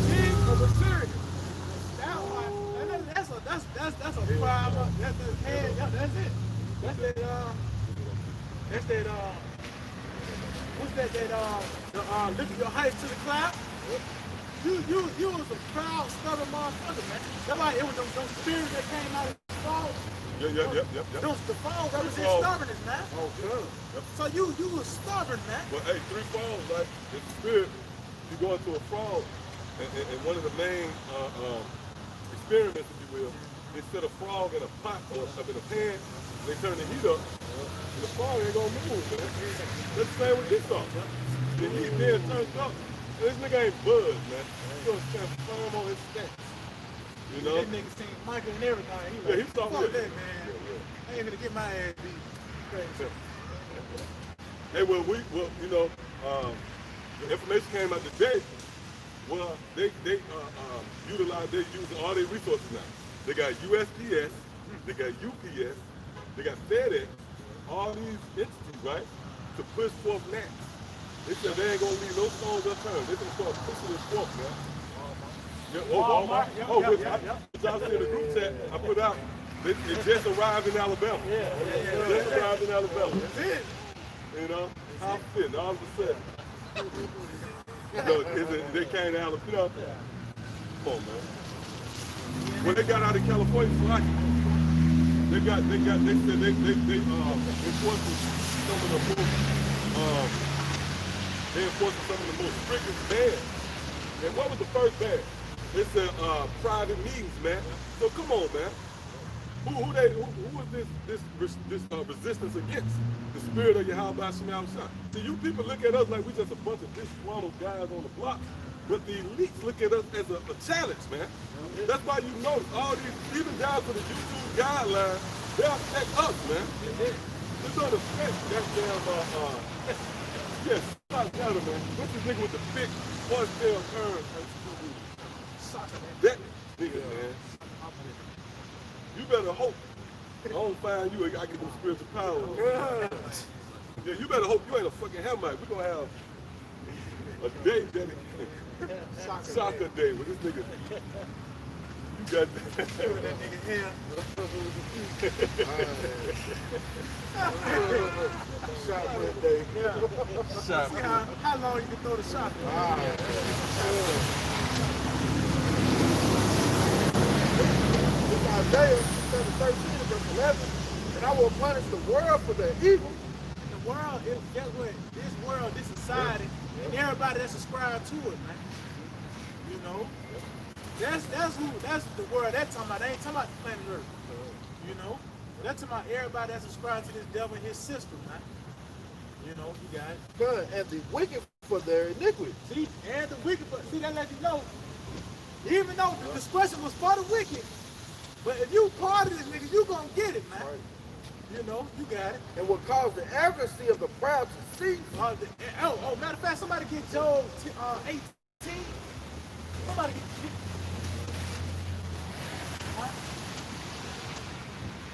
king of Assyria. Stout heart. That's a problem. That's the head. Yeah, that's it. That's that. What's that? Lifting your heights to the cloud. You was a proud, stubborn motherfucker, man. That's why it was those spirits that came out of the fall. Yep. The fall represent stubbornness, man. Oh, good. Yep. So you was stubborn, man. Well, hey, 3 falls, right? In the spirit, you go into a fall, and one of the main experiments, if you will, they set a frog in a pot or up in a pan, and they turn the heat up, and the frog ain't gonna move, man. That's the same with this stuff. The heat then turns up, and this nigga ain't buzzed, man. He's gonna stand firm on his stance. You know? That nigga seen Michael and everything. He Yeah, like, he thought fuck that. that, man. I ain't gonna get my ass beat. Crazy. Hey, well, you know, the information came out today. Well, they utilize, they using all their resources now. They got USPS, they got UPS, they got FedEx, all these entities, right, to push forth NATS. They said they ain't gonna leave no stones unturned. They're gonna start pushing this forth, man. Yeah, Walmart. Y'all see in the group chat I put out. It just arrived in Alabama. Just arrived in Alabama. That's it. You know, how fit, all of a sudden. They came to Alabama, you know. Come on, man. When they got out of California, they said they enforced some of the most strictest bans. And what was the first ban? They said private meetings, man. So come on, man. Who is this resistance against? The spirit of Yahweh Shemel Shah. See, you people look at us like we just a bunch of disgruntled guys on the block. But the elites look at us as a challenge, man. That's why you notice all these, even down to the YouTube guidelines, they'll check us, man. It's on the fence, goddamn, yes, stop down, man. What's this nigga with the big horse-tail turn? That nigga, man. You better hope I don't find you, I get them spiritual powers. Yeah, you better hope you ain't a fucking Hamite. We're gonna have a day dedicated. Soccer day with this nigga. You got that nigga here. Shotgun day. See how long you can throw the shot. It's Isaiah 13, verse 11. And I will punish the world for their evil. The world, guess what? This world, this society, and everybody that's subscribed to it, man. You know? That's the world that's talking about. They ain't talking about the planet Earth. You know? That's talking about everybody that's subscribed to this devil and his system, man. You know, you got it. God, and the wicked for their iniquity. See, and the wicked, see, that let you know, even though the discretion was for the wicked, but if you part of this nigga, you gonna get it, man. Right. You know, you got it. And will cause the arrogancy of the proud to cease. Matter of fact, somebody get Job 18. Somebody get.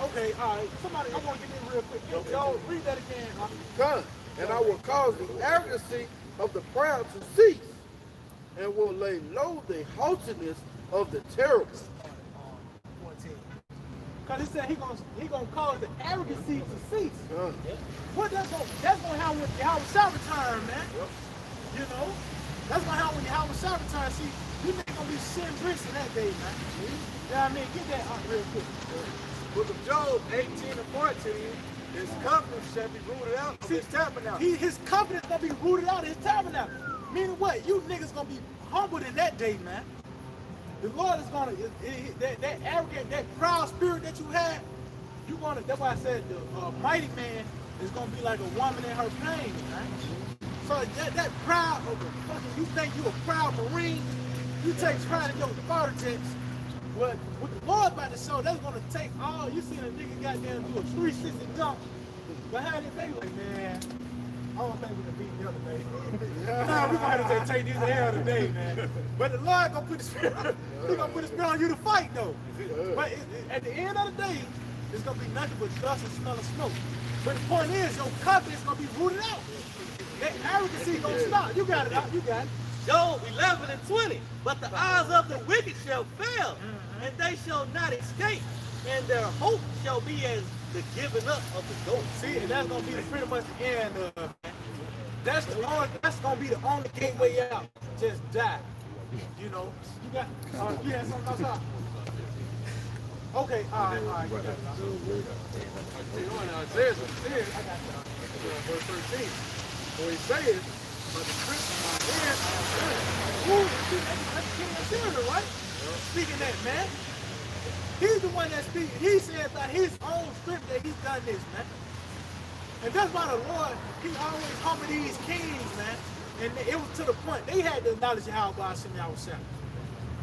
Okay, all right. Somebody, I want to get in real quick. Get Job, read that again. God, and I will cause the arrogancy of the proud to cease, and will lay low the haughtiness of the terrible. 14. Because he said he gonna cause the arrogancy to cease. What that's gonna happen when Yahweh shall return, man. You know? That's gonna happen when Yahweh shall return. See, you niggas gonna be shitting bricks in that day, man. You know what I mean? Get that out real quick. Book of Job 18 and 14, his covenant shall be rooted out of his tabernacle. His covenant gonna be rooted out of his tabernacle. Meaning what? You niggas gonna be humbled in that day, man. The Lord is gonna, that arrogant, that proud spirit that you had, you gonna, that's why I said the mighty man is gonna be like a woman in her pain, man. So that proud, you think you a proud Marine, you take pride in your fighter jets. What the Lord about to show, that's gonna take all, you seen a nigga goddamn do a 360 jump behind his face, like, man, I don't think we can beat the other day. Nah, we gonna have to take these hell today, man. But the Lord gonna put the spirit, he gonna put the spirit on you to fight, though. But at the end of the day, it's gonna be nothing but dust and smell of smoke. But the point is, your confidence gonna be rooted out. That arrogancy gonna stop. You got it out, you got it. Job 11 and 20. But the eyes of the wicked shall fail, and they shall not escape, and their hope shall be as the giving up of the ghost. See, and that's gonna be pretty much the end of that's gonna be the only gateway out. Just die. You know. You got you had something else out. Okay, all right. You got it. Isaiah 10, verse 13. Where he says, but the That's King Assyria, right? Speaking that, man. He's the one that speaks. He said by his own script that he's done this, man. And that's why the Lord, he always humbled these kings, man. And it was to the point, they had to acknowledge how God sent out Shah.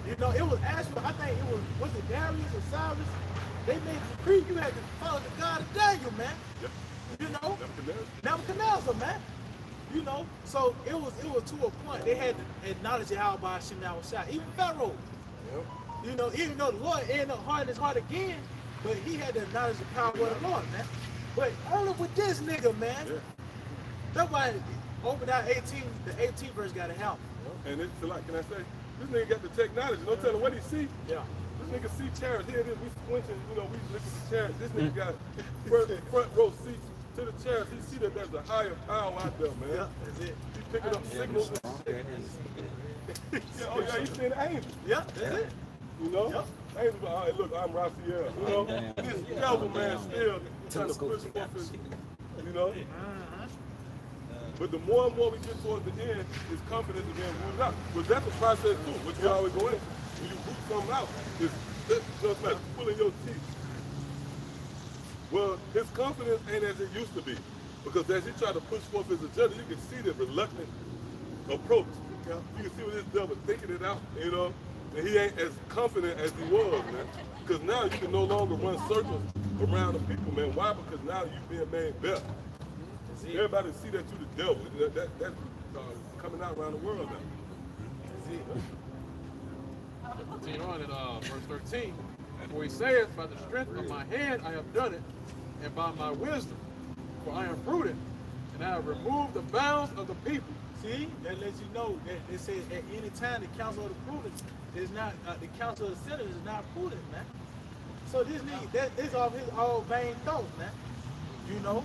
You know, it was actually, I think it was it Darius or Cyrus? They made the decree, you had to follow the God of Daniel, man. Yep. You know? Nebuchadnezzar. Man. You know, so it was to a point they had to acknowledge how by Hashem now was shot. Even Pharaoh. Yep. You know, even though the Lord ended up hardening his heart again, but he had to acknowledge the power of the Lord, man. But only with this nigga, man. Yeah. That's why over that 18, the 18th verse got to help. And it's like, can I say, this nigga got the technology. Don't tell him what he see. Yeah. This nigga see chariots. Here it is. We squinting, you know, we look at the chariots. This nigga got front row seats to the chariots. He see that there's a higher power out there, man. Yeah, that's it. He's picking up signals. Yeah, oh yeah, he's seeing angels. Yeah, that's it. You know? Yep. Angels, all right, look, I'm Raphael. You know? This devil man still trying to push forth his, you know? But the more and more we get towards the end, his confidence is being rooted out. But that's a process too, which we always go into. When you root something out, it's just like pulling your teeth. Well, his confidence ain't as it used to be. Because as he tried to push forth his agenda, you can see the reluctant approach You can see what this devil thinking it out, you know, and he ain't as confident as he was, man. Because now you can no longer run circles around the people, man. Why? Because now you being made better. Everybody see that you the devil. That's coming out around the world now. Continue on in verse 13. For he saith, by the strength of my hand I have done it, and by my wisdom, for I am prudent, and I have removed the bounds of the people. See, that lets you know that it says at any time the counsel of the prudent is not, the counsel of the sinners is not prudent, man. So this is all his all vain thoughts, man. You know?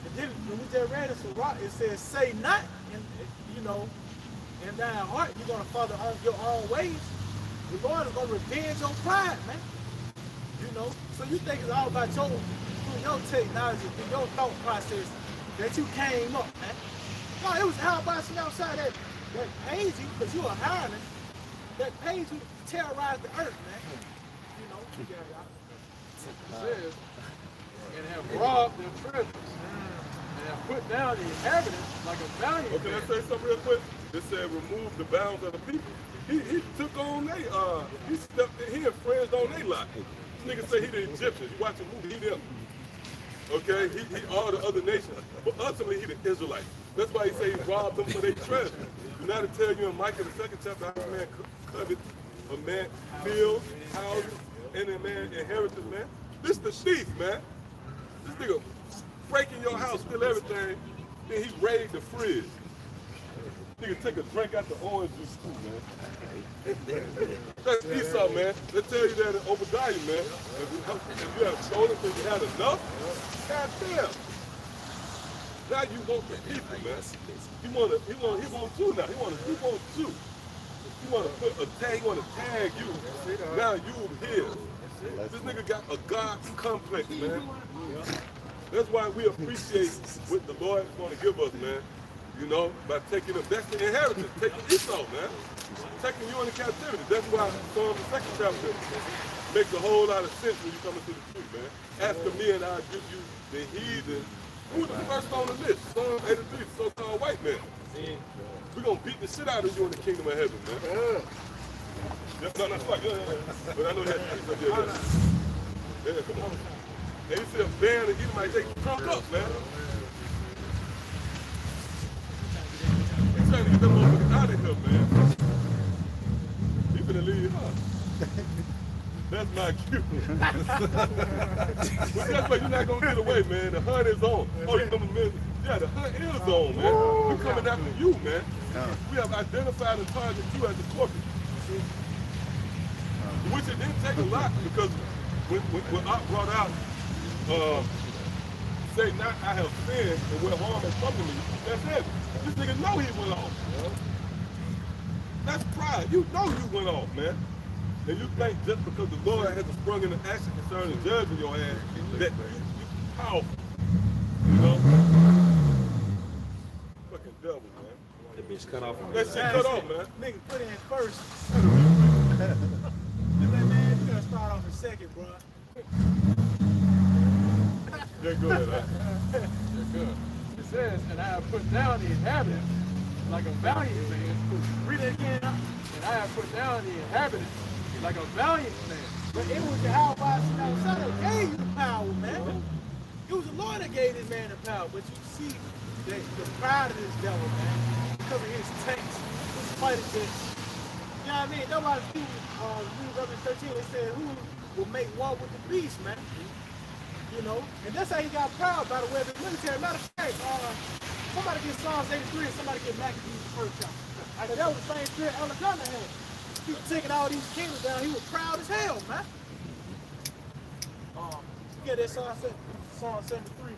And then when we just read it, it says, say not, and you know, in thine heart you're going to follow your own ways. The Lord is going to revenge your pride, man. You know? So you think it's all about your technology, your thought process that you came up, man. No, it was how about some outside that paid you, because you a hireling, that paid you to terrorize the earth, man. You know? It says, and have robbed their treasures, and have put down the inhabitants like a valiant Okay, let's say something real quick. It said remove the bounds of the people. He took on he stepped in, he infringed on their lot. This nigga say he the Egyptians. You watch a movie, he them. Okay, he all the other nations, but ultimately he the Israelites. That's why he say he robbed them for their treasure. And now to tell you in Micah the 2nd chapter how a man covet a man fields, houses, and a man inheritance, man. This the thief, man. This nigga breaking your house, steal everything, then he raid the fridge. Nigga take a drink out the orange juice too, man. That's Esau, man. They tell you that in Obadiah, man. If you have stolen because you had enough, goddamn. Now you want the people, man. He want you now. He want you. He want to put a tag. He want to tag you. Now you here. This nigga got a God complex, man. That's why we appreciate what the Lord is going to give us, man. You know, by taking the best inheritance, taking Esau, man. Taking you into captivity. That's why Psalm the 2nd chapter makes a whole lot of sense when you come into the truth, man. Ask of me and I'll give you the heathen. Who's the first on the list? Psalm 83, the so-called white man. We're going to beat the shit out of you in the kingdom of heaven, man. No, that's right. But I know you had to do something. Yeah, come on. And you see a band of Edomites, they drunk up, man. He's trying to get them motherfuckers out of here, man. He finna leave, huh? That's not cute. But guess what? You're not gonna get away, man. The hunt is on. Oh, you know, man. Yeah, the hunt is on, man. We're coming after you, man. We have identified and targeted you as the corporate. Which it didn't take a lot because when I brought out, say not I have sinned and where harm has come to me, that's it. This nigga know he went off. That's pride. You know you went off, man. And you think just because the Lord hasn't sprung into action concerning judging your ass, that you powerful. You know? Fucking devil, man. That bitch cut off. That shit cut off, man. Nigga put in first. Man, you gotta start off in second, bro. Yeah, go ahead, huh? They're good. It says, and I have put down the inhabitants like a valiant man. Read it again. And I have put down the inhabitants like a valiant man. But it was the Son that gave you the power, man. It was the Lord that gave this man the power. But you see that the pride of this devil, man, because of his tanks, his fighter jets. You know what I mean? Nobody read Revelation 13, it said, who will make war with the beast, man? You know? And that's how he got proud, by the way, of the military. Matter of fact, somebody get Psalms 83 and somebody get Maccabees the first chapter. Like, that was the same spirit Alexander had. He was taking all these kingdoms down. He was proud as hell, man. You get that Psalm 73.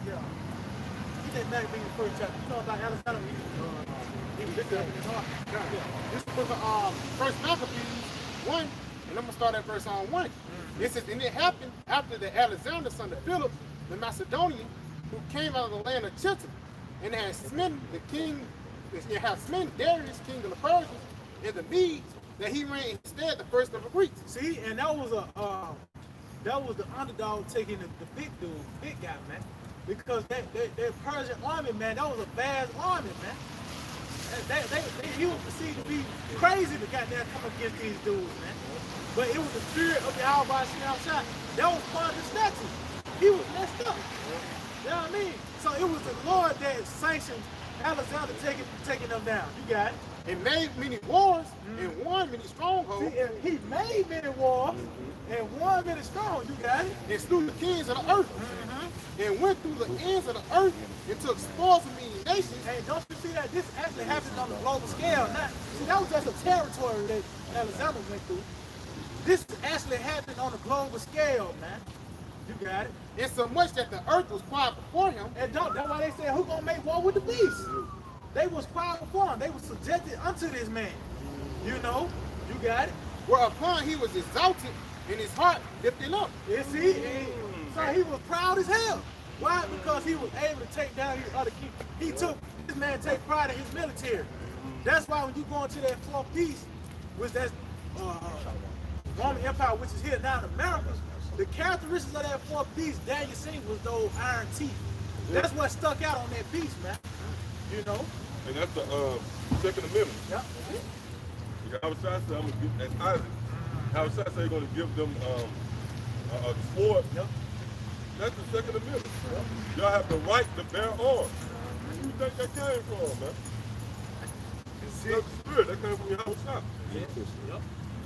Yeah. He did Maccabees the first chapter. You know about Alexander? He was this up in his heart. Yeah. This book of First Maccabees 1, and I'm gonna start at verse 1. It says, and it happened after the Alexander, son of Philip, the Macedonian, who came out of the land of Chittim, and had smitten the king, and had smitten Darius, king of the Persians, and the Medes, that he reigned instead the first of the Greeks. See, and that was the underdog taking the big dude, big guy, man. Because that Persian army, man, that was a vast army, man. he was perceived to be crazy to goddamn come against these dudes, man. But it was the spirit of Yahweh Shah. That was part of the statue. He was messed up. You know what I mean? So it was the Lord that sanctioned Alexander taking them down. You got it? And made many wars and won many strongholds. See, and he made many wars and won many strong. You got it? And slew the kings of the earth. And went through the ends of the earth and took spoils from many nations. And don't you see that this actually happened on a global scale? Not, see, that was just a territory that Alexander went through. This actually happened on a global scale, man. You got it? And so much that the earth was quiet before him. And that's why they said, who gonna make war with the beast? They was quiet before him. They was subjected unto this man. You know? You got it? Whereupon he was exalted in his heart lifted up. You see? So he was proud as hell. Why? Because he was able to take down his other king. This man take pride in his military. That's why when you go into that fourth beast, which that's Roman Empire, which is here now in America, the characteristics of that fourth beast, Daniel seen, was those iron teeth. That's what stuck out on that beast, man. You know? And that's the Second Amendment. Yep. Howard Shah said, I'm gonna give, as Isaac, Howard Shah said he's gonna give them a sword. Yep. That's the Second Amendment. Y'all have the right to bear arms. Where do you think that came from, man? That's the spirit. That came from your Howard Shah. Yep.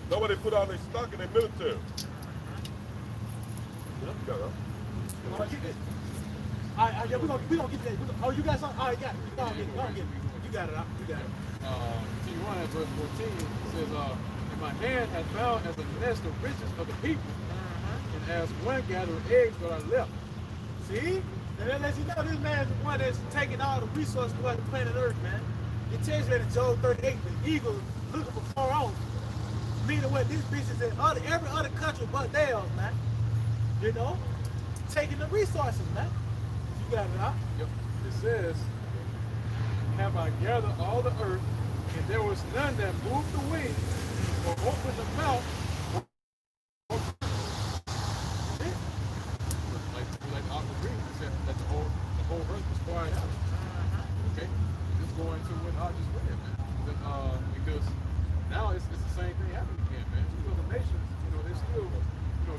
Nobody put all their stock in their military. Yep. You got it, huh? Yeah, we gonna get that. Oh, you got something? All right, got it. Go on, get it. You got it, you got it. T1 at verse 14 says, and my hand hath found as a nest of riches of the people, and as one gathering eggs that are left. See? And that lets you know this man's the one that's taking all the resources throughout the planet Earth, man. It tells you that in Job 38, the eagle looking for Pharaoh. Meaning what these bitches in every other country but theirs, man. You know? Taking the resources, man. You got it, huh? Yep. It says, have I gathered all the earth, and there was none that moved the wings, or opened the mouth, like the Aqua Green said that the whole earth was quiet out. Okay? Just go into what I just read, man. Because now it's the same thing happening again, man. These other nations, they still,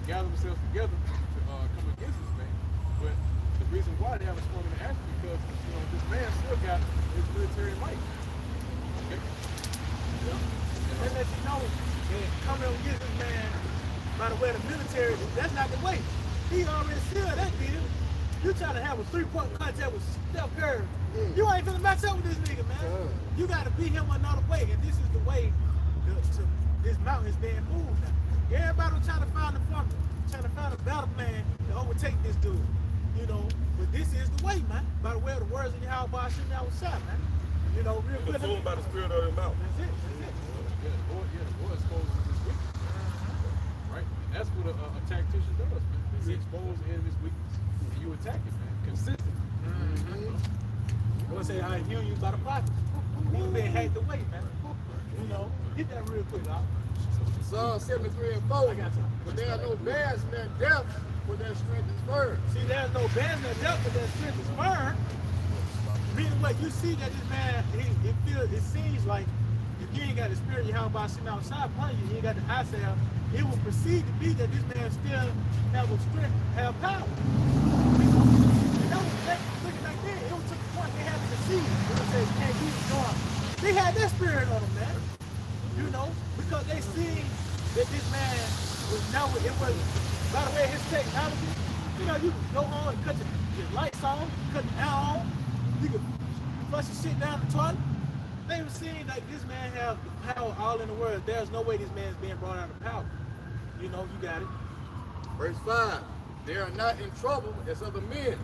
gather themselves together to come against this thing. But the reason why they haven't spoken to action because, this man still got his military might. Okay? Yeah. That lets you know that coming up against this man by the way of the military, that's not the way. He already sealed that deal. You trying to have a 3-point contact with Steph Curry. You ain't finna match up with this nigga, man. You gotta beat him another way, and this is the way this mountain is being moved now. Everybody was trying to find the formula, trying to find a battle plan to overtake this dude. But this is the way, man. By the way of the words of Yahweh Shah was shot, man. Real quick. Consumed by the spirit of your mouth. That's it. Yeah, the boy exposes his weakness. Right? And that's what a tactician does, man. He exposes the enemy's weakness, and you attack it, man, consistently. I want to say how he healed you by the prophets. He was being hacked away, man. Get that real quick, dog. Psalm 73 and 4. I got you. But there are no bears in their depth, for their strength is firm. See, there's no bands that dealt with that strength is firm. Meaning what you see that this man, it seems like if you ain't got the spirit of Yahweh sitting outside upon you, you ain't got the eye salve, it will proceed to be that this man still have a strength, have power. And that was looking like that. It was to the point they had to deceive. They said, can't use the door. They had that spirit on them, man. Because they seen that this man was never, it was, by the way, his technology, you can go on and cut your lights on, cut the air on, you can flush your shit down the toilet. They were seeing like this man have the power all in the world. There's no way this man's being brought out of power. You got it. Verse 5. They are not in trouble as other men,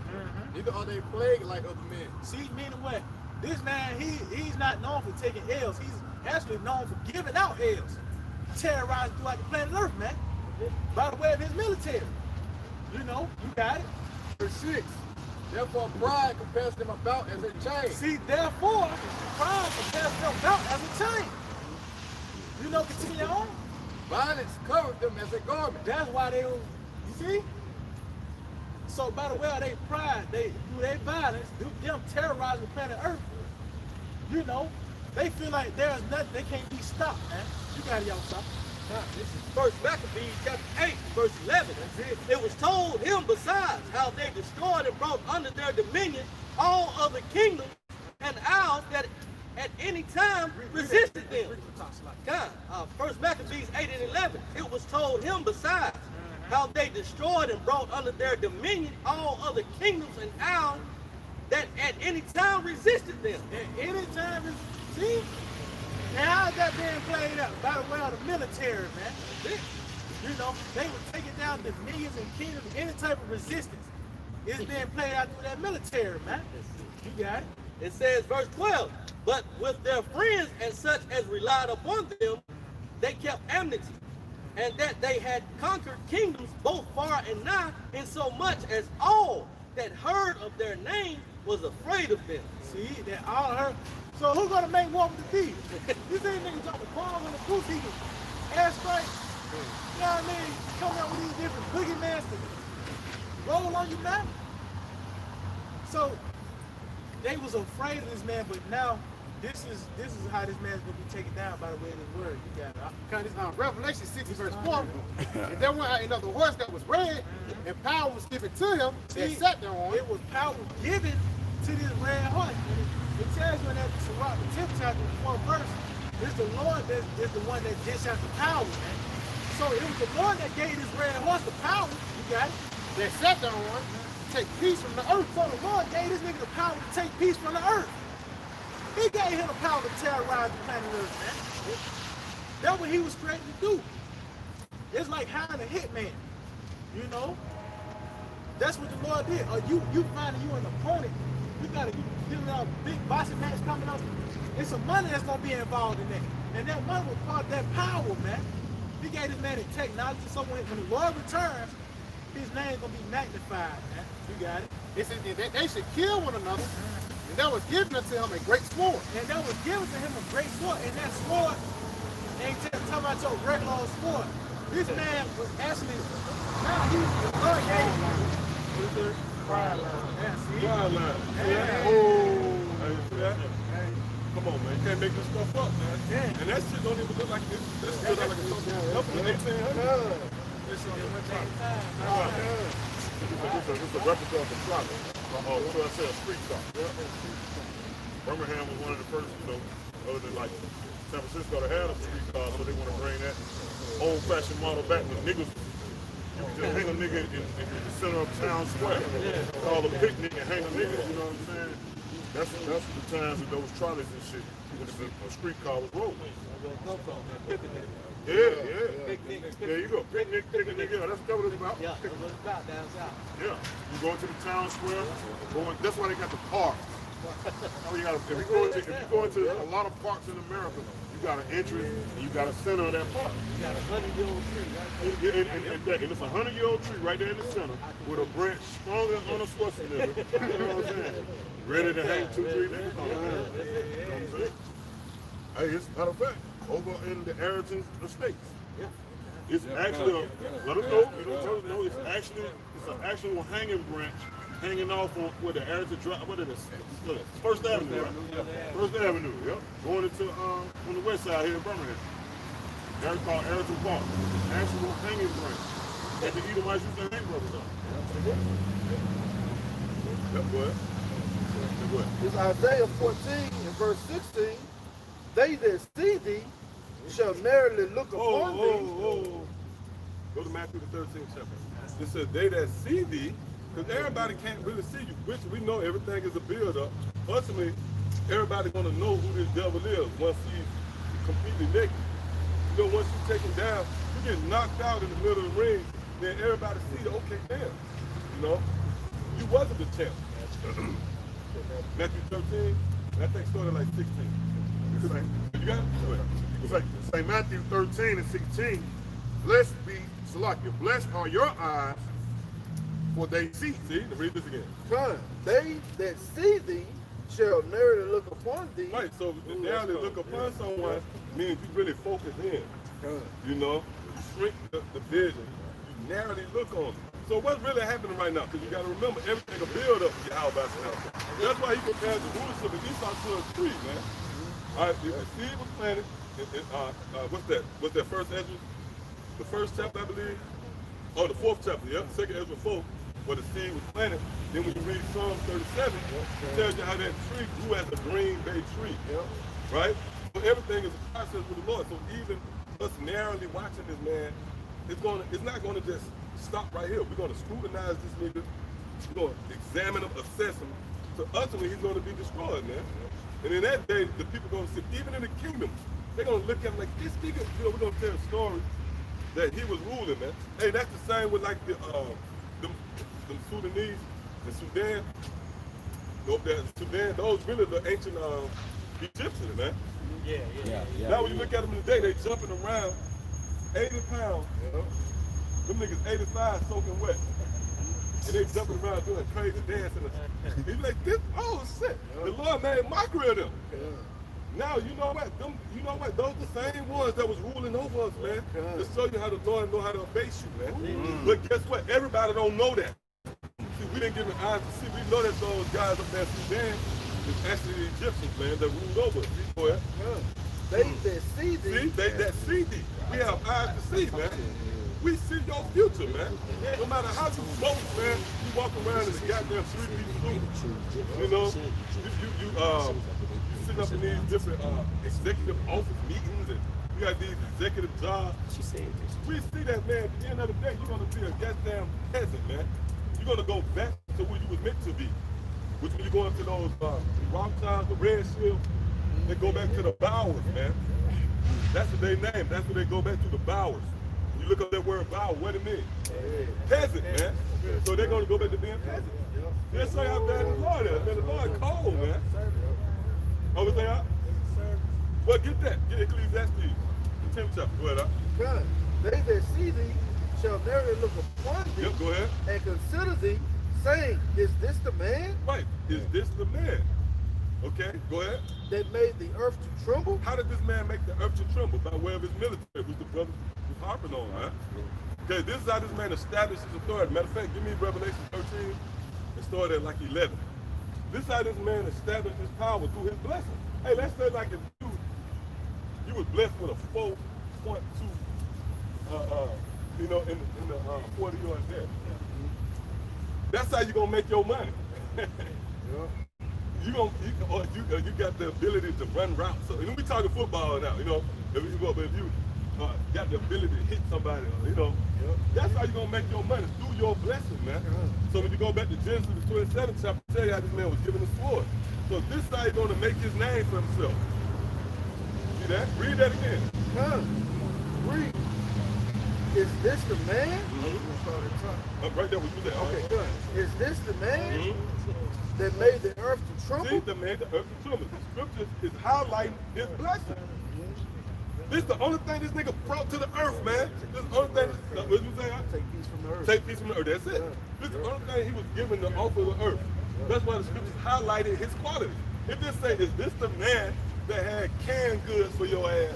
neither are they plagued like other men. See, meaning what? This man, he's not known for taking L's. He's actually known for giving out L's. Terrorizing throughout the planet Earth, man. By the way of his military. You got it. Verse 6. Therefore pride compares them about as a chain. See, therefore, pride compares them about as a chain. Continue on. Violence covered them as a garment. That's why they don't, you see? So by the way of their pride, through their violence, them terrorizing the planet Earth, They feel like there's nothing, they can't be stopped, man. You got it, y'all stop. This is First Maccabees chapter 8, verse 11. It was told him besides how they destroyed and brought under their dominion all other kingdoms and ours that at any time resisted them. God, First Maccabees 8 and 11. It was told him besides how they destroyed and brought under their dominion all other kingdoms and ours that at any time resisted them. At any time, see? Now, how's that being played out? By the way of the military, man. You know, they were taking down the millions and kingdoms, any type of resistance. It's being played out through that military, man. You got it. It says, verse 12, but with their friends and such as relied upon them, they kept amnesty, and that they had conquered kingdoms both far and nigh, insomuch as all that heard of their name was afraid of them. See, they all heard. So who's gonna make war with the thieves? These ain't niggas dropping bombs on the booth, he can airstrike. You know what I mean? Coming out with these different boogeymans to roll on you, man. So they was afraid of this man, but now this is how this man's gonna be taken down by the way of his word. You got it. Because Revelation 6 verse 4, and there went in other words that was read, and power was given to him, and See, sat there on it. it was power given to this red horse. It tells you in that Sirach, the 10th chapter, the 4th verse, it's the Lord that is the one that dished out the power, man. So it was the Lord that gave this red horse the power. You got it? That sat there on it, take peace from the earth. So the Lord gave this nigga the power to take peace from the earth. He gave him the power to terrorize the planet Earth, man. That's what he was created to do. It's like hiring a hitman, you know? That's what the Lord did. Or you finding you an opponent, you dealing out big boxing match coming up. It's some money that's gonna be involved in that. And that money was part of that power, man. He gave this man the technology, so when the Lord returns, his name's gonna be magnified, man. You got it. They said that they should kill one another, and that was given unto him a great sword. And that was given to him a great sword. And that sword ain't just talking about your regular old sword. This man was actually, now the Lord gave him. Fire line. Yeah, see? Fire line. Yeah. Oh. Hey, see that? Come on, man. You can't make this stuff up, man. Yeah. And that shit don't even look like this. That shit look like a couple of 1800. It's a replica of the clock. So I said a street car. Birmingham was one of the first, other than like San Francisco to have a street car, so they want to bring that old-fashioned model back with niggas. You can just hang a nigga in the center of town square. Call a picnic and hang a nigga, you know what I'm saying? That's the times with those trolleys and shit when a street car was rolling. Yeah. There you go. Picnic. Yeah, that's what it's about. Yeah, that's what it's about down south. Yeah. You go into the town square. That's why they got the parks. If you go into a lot of parks in America, you got an entrance and you got a center of that park. You got a 100-year-old tree, right? And it's a 100-year-old tree right there in the center with a branch strong as Arnold Schwarzenegger. You know what I'm saying? Ready to hang 2-3 niggas. You know what I'm saying? Hey, it's matter of fact, over in the Arrington Estates. It's actually let us know, it's an actual hanging branch hanging off on where the Arrington Drive, what is this? First Avenue, right? First Avenue, yep. Going into on the west side here in Birmingham. That's called Arrington Park. Actual hanging branch that the Edomites used to hang brothers on. That's what? It's Isaiah 14 and verse 16. They that see thee shall narrowly look upon thee. Go to Matthew the 13th chapter. It says, they that see thee, because everybody can't really see you, which we know everything is a build-up. Ultimately, everybody's going to know who this devil is once he's completely naked. You know, once you take him down, you get knocked out in the middle of the ring, then everybody see, okay, damn. You know, you wasn't the champ. Matthew 13, that thing started like 16. You got it? It's like St. Matthew 13 and 16. Blessed are your eyes, for they see. See, read this again. Son, they that see thee shall narrowly look upon thee. Right, so now they look upon someone means you really focus in. You know, you shrink the vision, you narrowly look on them. So what's really happening right now? Because you got to remember, everything will build up to Yahweh. That's why he compares the rulership of Esau to a tree, man. All right, the seed was planted. What's that first Ezra? The first chapter, I believe. Oh, the fourth chapter, yeah. Second Ezra 4, where the seed was planted. Then when you read Psalm 37, it tells you how that tree grew as a green bay tree. Right? So everything is a process with the Lord. So even us narrowly watching this man, it's not gonna just stop right here. We're gonna scrutinize this nigga. We're gonna examine him, assess him. So ultimately he's gonna be destroyed, man. And in that day, the people gonna see, even in the kingdom, they're gonna look at him like this nigga, we're gonna tell a story that he was ruling, man. Hey, that's the same with like them Sudanese, the Sudan, those really the ancient Egyptians, man. Yeah. Now when you look at them today, they jumping around 80 pounds. Them niggas 85 soaking wet. And they jumping around doing crazy dancing. He's like, this, oh shit. The Lord made mockery of them. Now you know what? Those the same ones that was ruling over us, man. To show you how the Lord know how to abase you, man. But guess what? Everybody don't know that. See, we didn't give an eyes to see. We know that those guys up there in Sudan is actually the Egyptians, man, that ruled over us. Go ahead. They that see thee. See, they that see thee. We have eyes to see, man. We see your future, man. No matter how you vote, man, you walk around in the goddamn 3D suit. You know, you sitting up in these different executive office meetings, and you got these executive jobs. We see that, man. At the end of the day, you're gonna be a goddamn peasant, man. You're gonna go back to where you was meant to be. Which when you go into those Rothschilds, the Red Shield, they go back to the Bowers, man. That's what they name. That's what they go back to, the Bowers. When you look up that word Bower, what it means? Peasant, man. So they're gonna go back to being peasant. That's how bad the Lord is, man. The Lord cold, man. Oh, say out? Well, get that. Get Ecclesiastes, the 10th chapter. Go ahead, God, they that see thee shall narrowly look upon thee. Yep, go ahead. And consider thee, saying, is this the man? Right. Is this the man? Okay, go ahead. That made the earth to tremble? How did this man make the earth to tremble? By way of his military, which the brother was harping on, right? Okay, this is how this man established his authority. Matter of fact, give me Revelation 13 and start at like 11. This is how this man established his power through his blessing. Hey, let's say like if you was blessed with a 4.2, in the 40-yard dash. That's how you gonna make your money. You got the ability to run routes. So we talking football now, you know. If you got the ability to hit somebody, you know, that's how you gonna make your money, through your blessing, man. So when you go back to Genesis 27 chapter, tell you how this man was given a sword. So this is how he's gonna make his name for himself. See that? Read that again. Read. Is this the man? Right there, what you said. Okay, good. Is this the man that made the earth to tremble? See, the man, the earth to tremble. The scripture is highlighting his blessing. This is the only thing this nigga brought to the earth, man. This is the only thing, what you say? Take peace from the earth. Take peace from the earth, that's it. This is the only thing he was given to offer the earth. That's why the scriptures highlighted his quality. It just say, is this the man that had canned goods for your ass?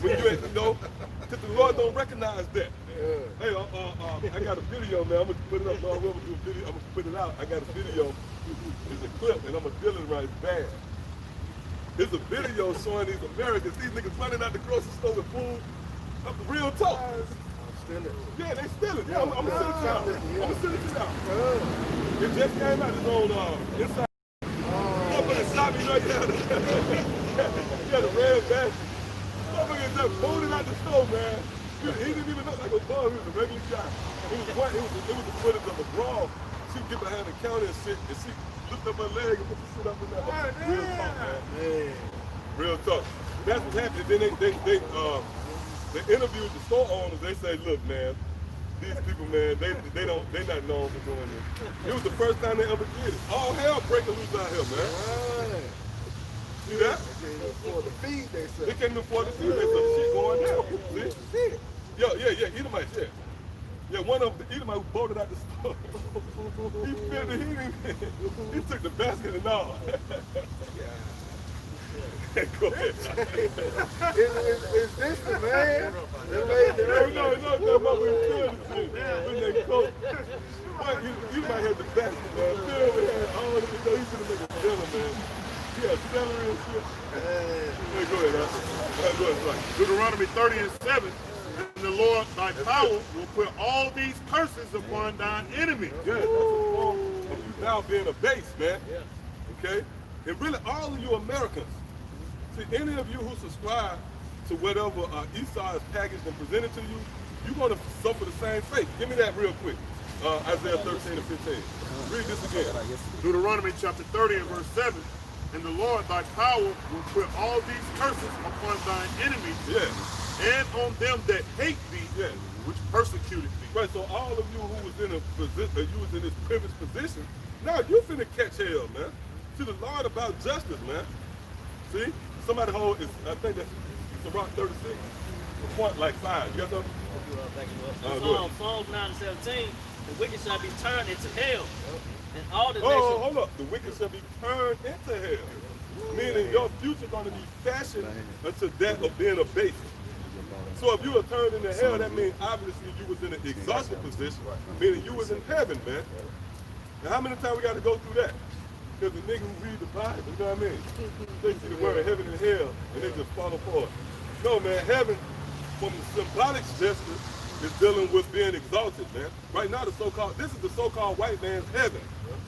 When you know, because the Lord don't recognize that. Hey, I got a video, man. I'm gonna put it up. No, I'm gonna do a video. I'm gonna put it out. I got a video. It's a clip, and I'm gonna deal it right. It's bad. It's a video showing these Americans, these niggas running out the grocery store with food. Real talk. Yeah, they steal it. Yeah, I'm gonna send it to y'all. I'm gonna send it to y'all. It just came out. It's on inside. Motherfucker shot me right there. He had a red bag. Motherfucker just pulled it out the store, man. He didn't even look like a bum. He was a regular guy. It was the footage of a brawl. She get behind the counter and shit, and she lift up her leg and put the shit up in there. Real talk, man. Real talk. That's what happened. Then they interviewed the store owners. They say, look, man, these people, man, they not known for doing this. It was the first time they ever did it. All hell breaking loose out here, man. Right. See that? They can't afford the feed, they said. They can't even afford to see that some shit going down. See? Yeah, Edomites, yeah. Yeah, one of the Edomites who bolted out the store. He filled it, he took the basket and all. Go ahead. Is this the man that made the earth? No, that's what we filled it to. When they coat. You might have the basket, man. Filled it, all of it, he should have made a dinner, man. Yeah, celery and shit. Hey, go ahead, go ahead, sorry. Deuteronomy 30:7. And the Lord thy power will put all these curses upon thine enemy. Yeah, that's a form of you now being a base, man. Okay? And really, all of you Americans, see, any of you who subscribe to whatever Esau is packaged and presented to you, you're going to suffer the same fate. Give me that real quick. Isaiah 13 and 15. Read this again. Deuteronomy chapter 30 and verse 7. And the Lord thy power will put all these curses upon thine enemies, and on them that hate thee, which persecuted thee. Right, so all of you who was in a position, you was in this privileged position, now you finna catch hell, man. See, the Lord about justice, man. See, somebody hold, I think that's Sirach 36, a point like 5. You got something? Psalms 9 and 17, the wicked shall be turned into hell. And all the Oh, nations... hold up. The wicked shall be turned into hell. Meaning your future going to be fashioned unto that of being a base. So if you are turned into hell, that means obviously you was in an exalted position, meaning you was in heaven, man. Now how many times we got to go through that? Because the nigga who read the Bible, you know what I mean? They see the word heaven and hell, and they just fall apart. No, man, heaven, from the symbolic gesture, is dealing with being exalted, man. Right now, this is the so-called white man's heaven,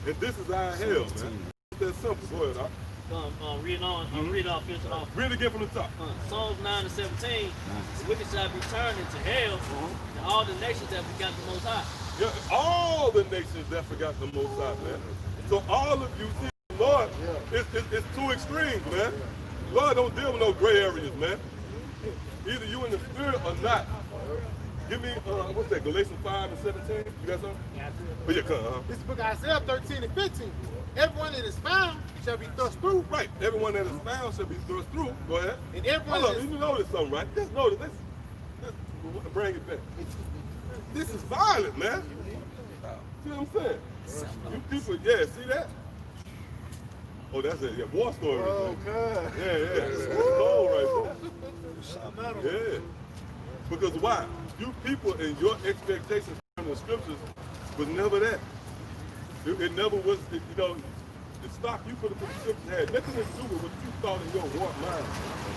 and this is our hell, man. It's that simple. Go ahead, Doc. Read on, read off, finish it off. Read again from the top. Psalms 9 and 17, the wicked shall be turned into hell, and all the nations that forgot the Most High. Yeah, all the nations that forgot the Most High, man. So all of you, see, Lord, it's two extremes, man. Lord don't deal with no gray areas, man. Either you in the spirit or not. Give me, what's that, Galatians 5 and 17? You got something? Yeah. Oh, yeah, come, This is the book of Isaiah 13 and 15. Everyone that is found shall be thrust through. Right, everyone that is found shall be thrust through. Go ahead. And everyone Hold that up, is... you notice something, right? Just notice this. Bring it back. This is violent, man. See what I'm saying? You people, yeah, see that? Oh, that's a war story. Oh, God. Yeah, it's cold right there. Yeah. Because why? You people and your expectations from the scriptures was never that. It never was, you know, the stock you put into the scriptures had nothing to do with what you thought in your warped mind.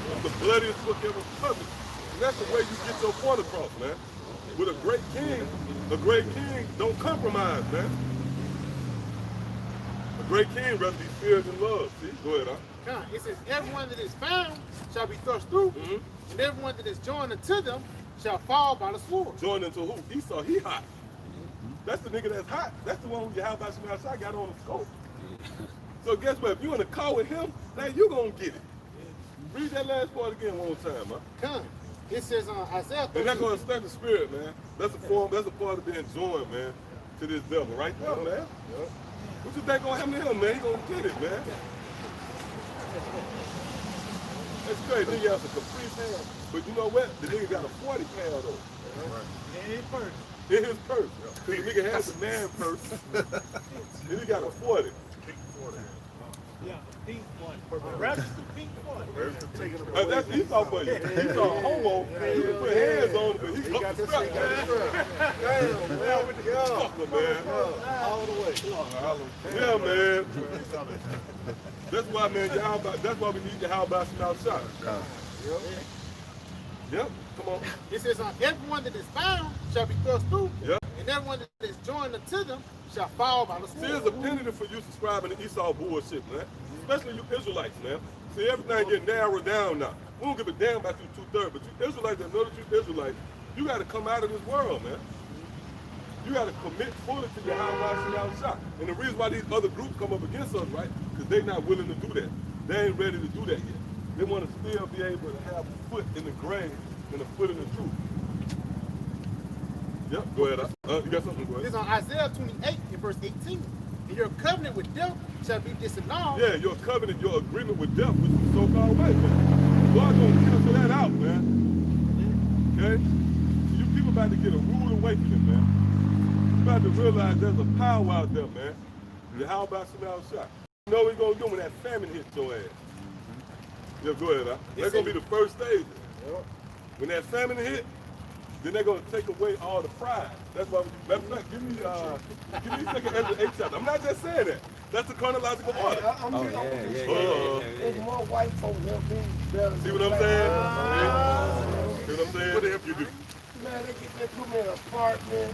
It was the bloodiest book ever published. And that's the way you get your point across, man. With a great king don't compromise, man. A great king rather be feared than loved. See? Go ahead, huh? It says, everyone that is found shall be thrust through, and everyone that is joined unto them shall fall by the sword. Joined into who? Esau, he hot. That's the nigga that's hot. That's the one who Yahweh Shemashah got on the scope. So guess what? If you in a car with him, now you gonna get it. Read that last part again one more time, huh? Come. It says Isaiah 13. And that's gonna stand the spirit, man. That's a form, that's a part of being joined, man, to this devil right there, man. What you think gonna happen to him, man? He gonna get it, man. That's crazy. Then you have a caprice hand. But you know what? The nigga got a 40 pound though. In his purse. In his purse. Cause the nigga has a man purse. Then he got a 40. Yeah, pink one. Register pink one. That's Esau for you. Esau a homo. You can put hands on him, but he got this thing. Damn, man, with the Fucker, man. all the way. Yeah, man. That's why, man, that's why we need Yahweh Shemashah. Yep, come on. It says everyone that is found shall be thrust through, Yep. and everyone that is joined unto them shall fall by the See, sword. there's a penalty for you subscribing to Esau bullshit, man. Especially you Israelites, man. See, everything getting narrowed down now. We don't give a damn about you two-thirds, but you Israelites that know that you Israelites, you got to come out of this world, man. You got to commit fully to Yahweh Shemashah. And the reason why these other groups come up against us, right, because they're not willing to do that. They ain't ready to do that yet. They want to still be able to have a foot in the grave and a foot in the truth. Yep, go ahead. You got something? Go ahead. This is on Isaiah 28 in verse 18. And your covenant with them shall be disannulled. Yeah, your covenant, your agreement with death, which is so-called white man. God gonna cancel that out, man. Okay? You people about to get a rude awakening, man. You about to realize there's a power out there, man. How about Shemashah? You know what we're gonna do when that famine hits your ass? Yeah, go ahead, huh? That's gonna be the first stage. When that famine hit, then they're gonna take away all the pride. That's why. Matter of fact, give me 2nd Ezra 8 chapter. I'm not just saying that. That's the chronological order. There's more white folks help me better. See what I'm saying? See what I'm saying? What the help you do? Man, they put me in an apartment,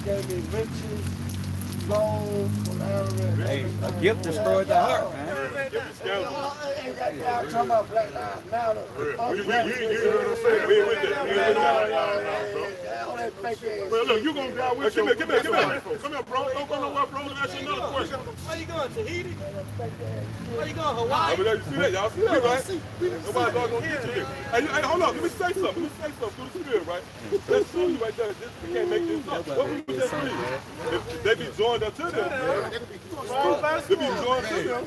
gave me riches, loans, whatever. Hey, a gift destroyed the heart, man. Ain't got y'all talking about Black Lives Matter. You heard us say we ain't with that. We ain't with that. All that fake ass. Well, look, you gonna die with Come your... here, come here, come here. Come here, bro. Don't go nowhere, bro. Let me ask you another question. Where you going, Tahiti? Where you going, I Hawaii? mean, you see that? Y'all see that, right? Nobody's gonna get you there. Hey, hold on. Let me say something. Through the spirit, right? Let's show you right there. We can't make this up. What would you just read? If they be joined up to them, they be joined to them.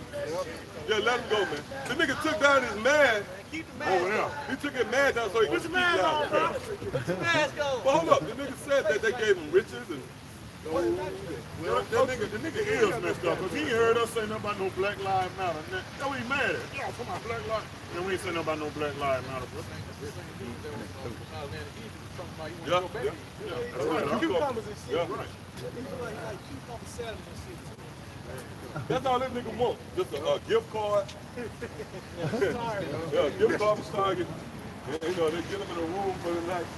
Yeah, let him go, man. The nigga took down his man. Keep the mask on. He took his man down so he could keep down. Put your mask on. But hold up, the nigga said that they gave him riches and. Well, the nigga is messed up because he ain't heard us say nothing about no Black Lives Matter. That's what he mad at. Y'all talking about Black Lives. And we ain't saying nothing about no Black Lives Matter, bro. Yeah. That's right. Cucumbers and shit. Yeah. Right. He's like cucumber salad and shit too. That's all this nigga want. Just a gift card. Yeah, a gift card for Target. And, you know, they get him in a room for the night.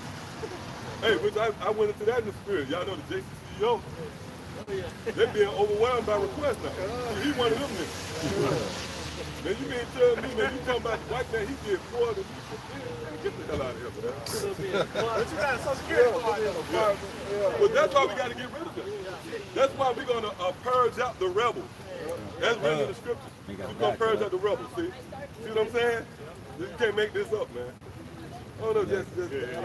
Hey, which I went into that in the spirit. Y'all know the JCCEO. They're being overwhelmed by requests now. He one of them niggas. Man, you mean tell me, man, you talking about the white man, he did more than you. Get the hell out of here, man. But you got a social security card. Well, that's why we got to get rid of them. That's why we're going to purge out the rebels. That's written in the scriptures. We're going to purge out the rebels, see? See what I'm saying? You can't make this up, man. Oh, no, just go ahead.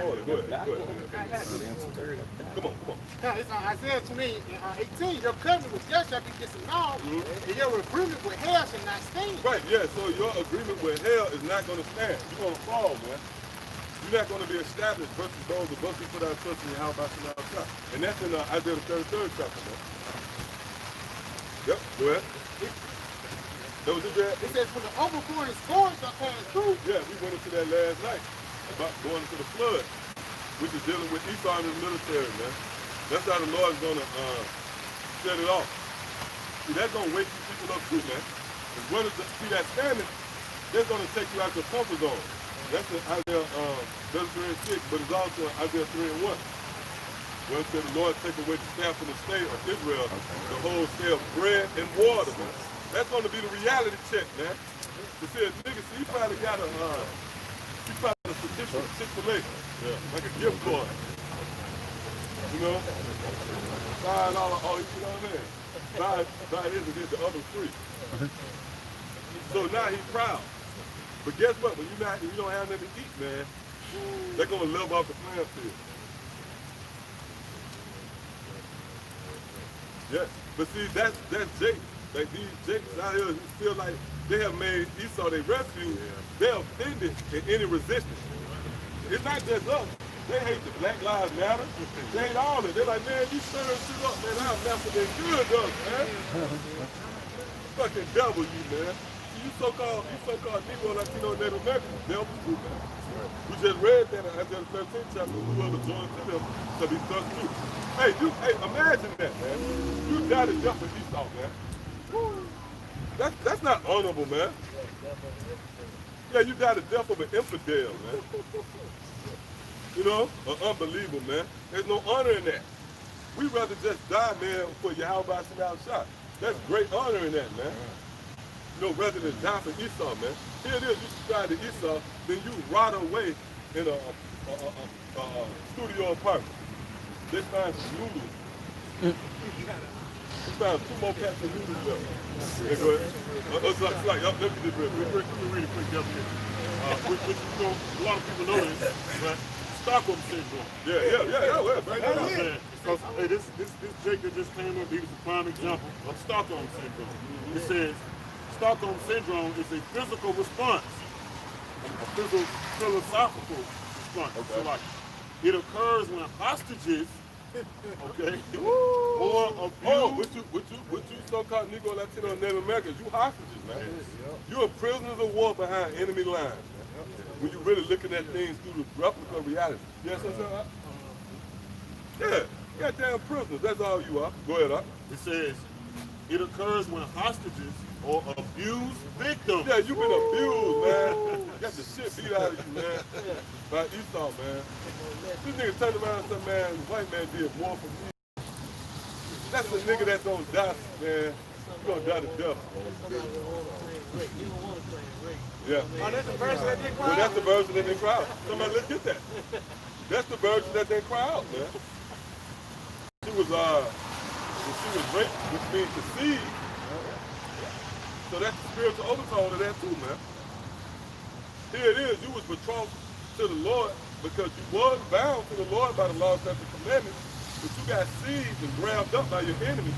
Come on. It's Isaiah 28:18. Your covenant with death shall be disannulled, and your agreement with hell shall not stand. Right, yeah, so your agreement with hell is not going to stand. You're going to fall, man. You're not going to be established versus those of us who put our trust in Yahweh Shem Shah. And that's in Isaiah the 33rd chapter, man. Yep, go ahead. That was it, Brad? It says, for the overflowing storm shall pass through. Yeah, we went into that last night about going into the flood, which is dealing with Esau and his military, man. That's how the Lord's going to set it off. See, that's going to wake you people up too, man. As well as see that standing, that's going to take you out your comfort zone. That's in Isaiah 33 and 6, but it's also in Isaiah 3 and 1. Where it said the Lord take away the staff from the state of Israel, the whole stay of bread and water, man. That's going to be the reality check, man. To see a nigga, see, he probably got a petition of Chick-fil-A, like a gift card. You know? $5, you know what I mean? Buy his and get the other free. So now he's proud. But guess what? When you don't have nothing to eat, man, they're gonna live off the playing field. Yes. But see, that's Jake. Like these Jakes out here who feel like they have made Esau their refuge, they're offended in any resistance. It's not just us. They hate the Black Lives Matter. They hate all of it. They're like, man, you stirring shit up, man. Our master been good to us, man. Fucking devil, you, man. You so-called Negro, Latino, Native Americans, devils too, man. We just read that in Isaiah 13th chapter. Whoever joins to them shall be thrust through. Hey, imagine that, man. You died to death for Esau, man. That's not honorable, man. Yeah, you died to death of an infidel, man. You know, an unbeliever, man. There's no honor in that. We'd rather just die, man, for Yahweh Shem Shah. That's great honor in that, man. You know, rather than die for Esau, man. Here it is, you subscribe to Esau, then you rot away in a studio apartment. They find some noodles. We found 2 more packs of noodles left. Yeah, go ahead. It's like, let me just read it. Let me read a quick definition. Which, you know, a lot of people know this, but Stockholm syndrome. Yeah. Bring that up. Because hey, this Jake that just came up, he was a prime example of Stockholm syndrome. It says Stockholm syndrome is a physical response, a philosophical response. Okay. So like, it occurs when hostages, okay, or abuse. What you so-called Negro, Latino, and Native Americans, you hostages, man. You're prisoners of war behind enemy lines, man. When you're really looking at things through the replica reality. Yes, sir? Yeah, goddamn prisoners, that's all you are. Go ahead, It says, It occurs when hostages or abused victims. Yeah, you been abused, man. Got the shit beat out of you, man. By Esau, man. This nigga turned around and said, man, the white man did more for me. That's the nigga that's gonna die, man. He's gonna die to death. Yeah. Oh, that's the version that they cry Well, out? that's the version that they cry out. Somebody, let's get that. That's the version that they cry out, man. She was raped, which means conceived. So that's the spiritual overtone of that too, man. Here it is, you was betrothed to the Lord because you was bound to the Lord by the law, statutes, and commandments, but you got seized and grabbed up by your enemy.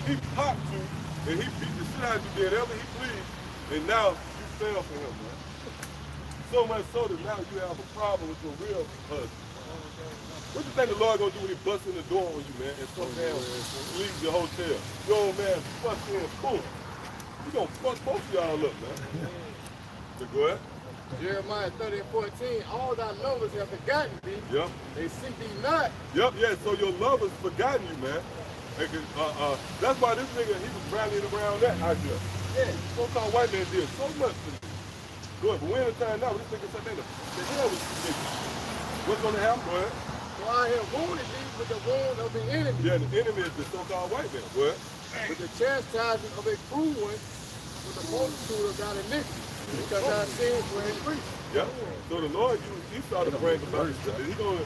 He popped you and he beat the shit out of you, did whatever he pleased, and now you fell for him, man. So much so that now you have a problem with your real husband. What you think the Lord gonna do when he busts in the door on you, man, and come down and leave your hotel? Your old man bust in, boom. You gonna fuck both of y'all up, man. So go ahead. Jeremiah 30:14, all thy lovers have forgotten thee. Yep. They seek thee not. Yep, yeah, so your lover's forgotten you, man. And, that's why this nigga, he was rallying around that idea. Yeah, so-called white man did so much to me. Go ahead, but we're in a time now where this nigga said, man, the hell with this nigga? What's gonna happen, go ahead? So I have wounded thee with the wound of the enemy. Yeah, the enemy is the so-called white man, go ahead. With the chastisement of a cruel one, with the multitude of thy iniquity, because thy sins were increased. Yeah. So the Lord used Esau to bring about this. He's gonna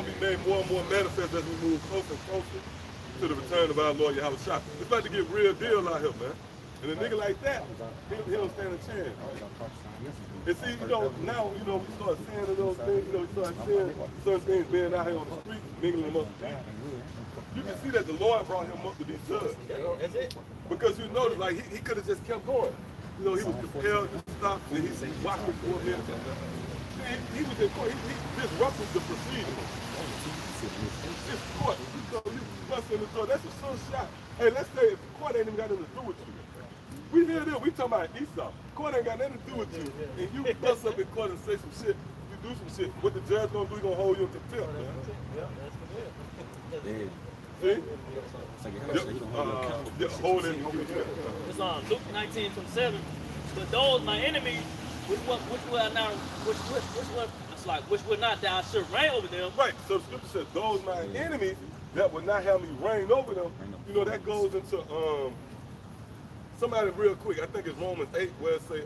be made more and more manifest as we move closer and closer to the return of our Lord Yahweh Shah. It's about to get real deal out here, man. And a nigga like that, he don't stand a chance. And see, now, we start seeing those things, we start seeing certain things being out here on the street, mingling them up with people. You can see that the Lord brought him up to be judged. That's it. Because you notice, like, he could have just kept going. He was compelled to stop, and he watched it for a minute. He was in court. He disrupted the proceedings. It's court. You bust in the door. That's a sure shot. Hey, let's say if the court ain't even got nothing to do with you. We hear this. We talking about Esau. Court ain't got nothing to do with you. And you bust up in court and say some shit. You do some shit. What the judge gonna do? He gonna hold you in contempt, man. See? Hold it. It's on Luke 19:27. But those my enemies, which would not die should reign over them. Right. So the scripture says, those my enemies that would not have me reign over them. That goes into somebody real quick. I think it's Romans 8 where it say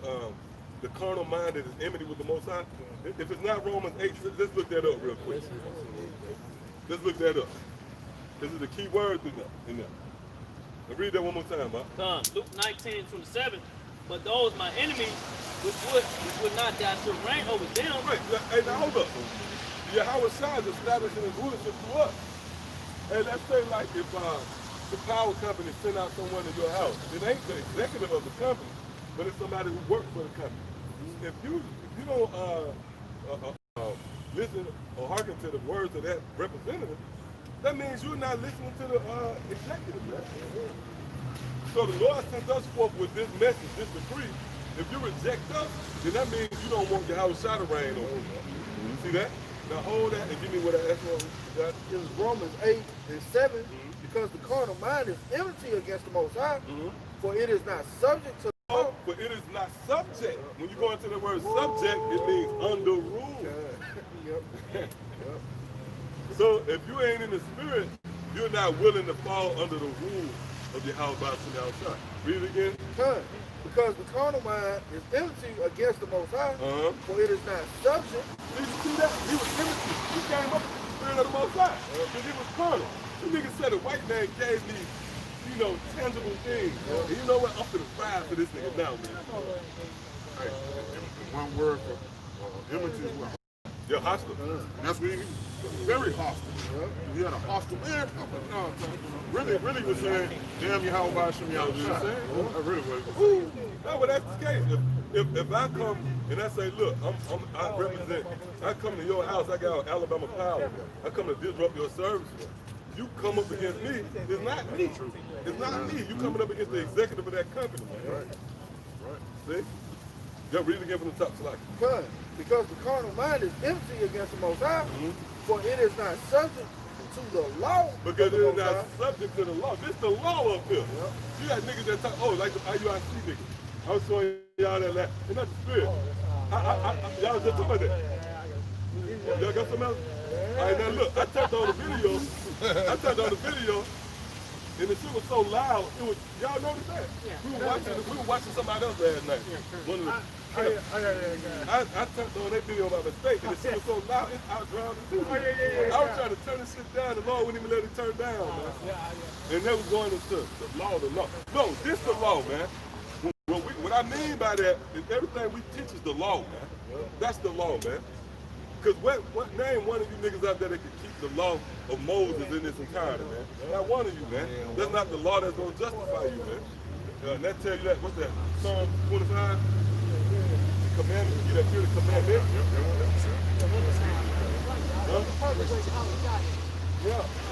the carnal mind is enmity with the Most High. If it's not Romans 8, let's look that up real quick. Let's look that up. This is the key word in there. And read that one more time, Bob. Luke 19:27. But those my enemies, which would not die should reign over them. Right. Hey, now hold up. Yahweh Shah is establishing his rulership through us. Hey, let's say like if the power company send out someone to your house, it ain't the executive of the company, but it's somebody who works for the company. If you don't listen or hearken to the words of that representative, that means you're not listening to the executive. Man. So the Lord sent us forth with this message, this decree. If you reject us, then that means you don't want Yahweh Shah to reign over you. See that? Now hold that and give me what I asked for. It's Romans 8:7, because the carnal mind is enmity against the Most High, for it is not subject to the law. But it is not subject. When you go into the word subject, it means under rule. Yep. So if you ain't in the spirit, you're not willing to fall under the rule of Yahweh Ba'al Shah. Read it again. Because the carnal mind is enmity against the Most High, for it is not subject. Did you see that? He was enmity. He came up with the spirit of the Most High. Because he was carnal. The nigga said a white man gave me, tangible things. And you know what? I'm finna fire for this nigga now, man. Hey, one word for enmity is what? You're hostile. And that's what he was very hostile. He had a hostile man. Really was saying, damn you, how about you? I really was. No, but that's the case. If I come and I say, look, I represent, I come to your house, I got Alabama power, I come to disrupt your services. You come up against me, it's not me. It's not me. You coming up against the executive of that company. Right. See? Just read it again from the top, like. Because the carnal mind is enmity against the Most High, for it is not subject to the law. Because it is not subject to the law. This is the law up here. You got niggas that talk, oh, like the IUIC niggas. I was showing y'all that last, and that's the spirit. Y'all was just talking about that. Y'all got something else? All right, now look, I turned on the video, and the shit was so loud, it was, y'all noticed that? We were watching somebody else last night. One of the, I turned on that video by mistake, and the shit was so loud, it outdrowned the TV. I was trying to turn this shit down, the Lord wouldn't even let it turn down, man. And that was going into the law. No, this the law, man. What I mean by that is everything we teach is the law, man. That's the law, man. Because name one of you niggas out there that can keep the law of Moses in its entirety, man. Not one of you, man. That's not the law that's going to justify you, man. And that tell you that, what's that, Psalm 25? The commandment, you that fear the commandment? Yeah.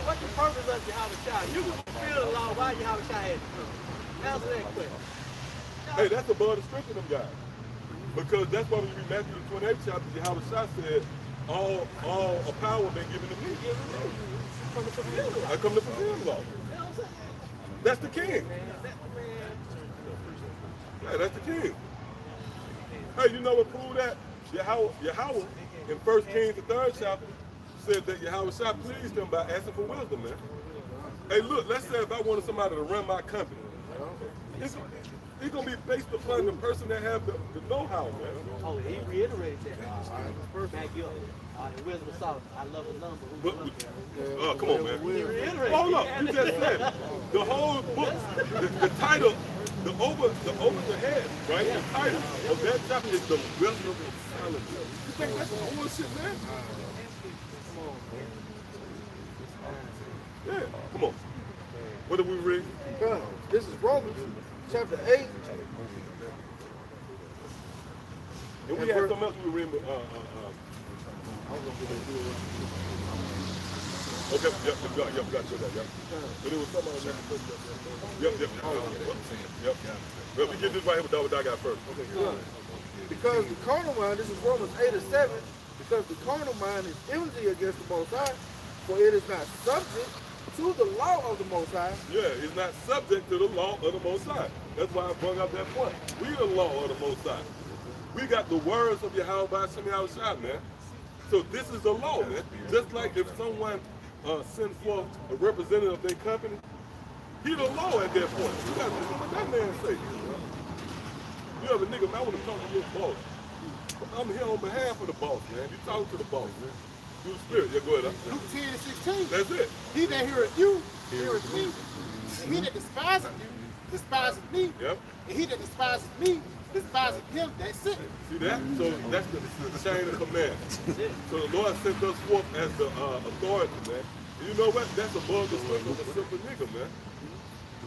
What's the purpose of Yahweh Shai? You can fulfill the law. Why Yahweh Shai had to come? Answer that question. Hey, that's above the strength of them guys. Because that's why when you read Matthew the 28th chapter, Yahweh Shai said, all power been given to me. I come to fulfill the law. That's the king. Yeah, that's the king. Hey, you know what proved that? Yahweh in 1 Kings the 3rd chapter said that Yahweh Shai pleased him by asking for wisdom, man. Hey, look, let's say if I wanted somebody to run my company, it's going to be based upon the person that have the know-how, man. Oh, he reiterated that. Back you up. The wisdom of Solomon. I love the number. Come on, man. He reiterated. Hold up, you just said it. The whole book, the title, the over the head, right? The title of that chapter is the wisdom of Solomon. You think that's bullshit, man? Yeah, come on. What did we read? This is Romans chapter 8. And we had something else we read. Okay, yep, got you that, yep. But it was something else. Yep. Well, we get this right here with what I got first. Okay, good. Because the carnal mind, this is Romans 8:7, because the carnal mind is enmity against the Most High, for it is not subject to the law of the Most High. Yeah, it's not subject to the law of the Most High. That's why I brought up that point. We the law of the Most High. We got the words of Yahweh by Shem Yahushua, man. So this is the law, man. Just like if someone sends forth a representative of their company, he the law at that point. You got to listen to what that man say. You have a nigga, man, I want to talk to your boss. I'm here on behalf of the boss, man. You talk to the boss, man. Through the spirit. Yeah, go ahead. Luke 10:16. That's it. He that heareth you, heareth me. And he that despiseth you, despiseth me. Yep. And he that despiseth me, despiseth him that sent me. See that? So that's the chain of command. So the Lord sent us forth as the authority, man. And you know what? That's above the strength of a simple nigga, man.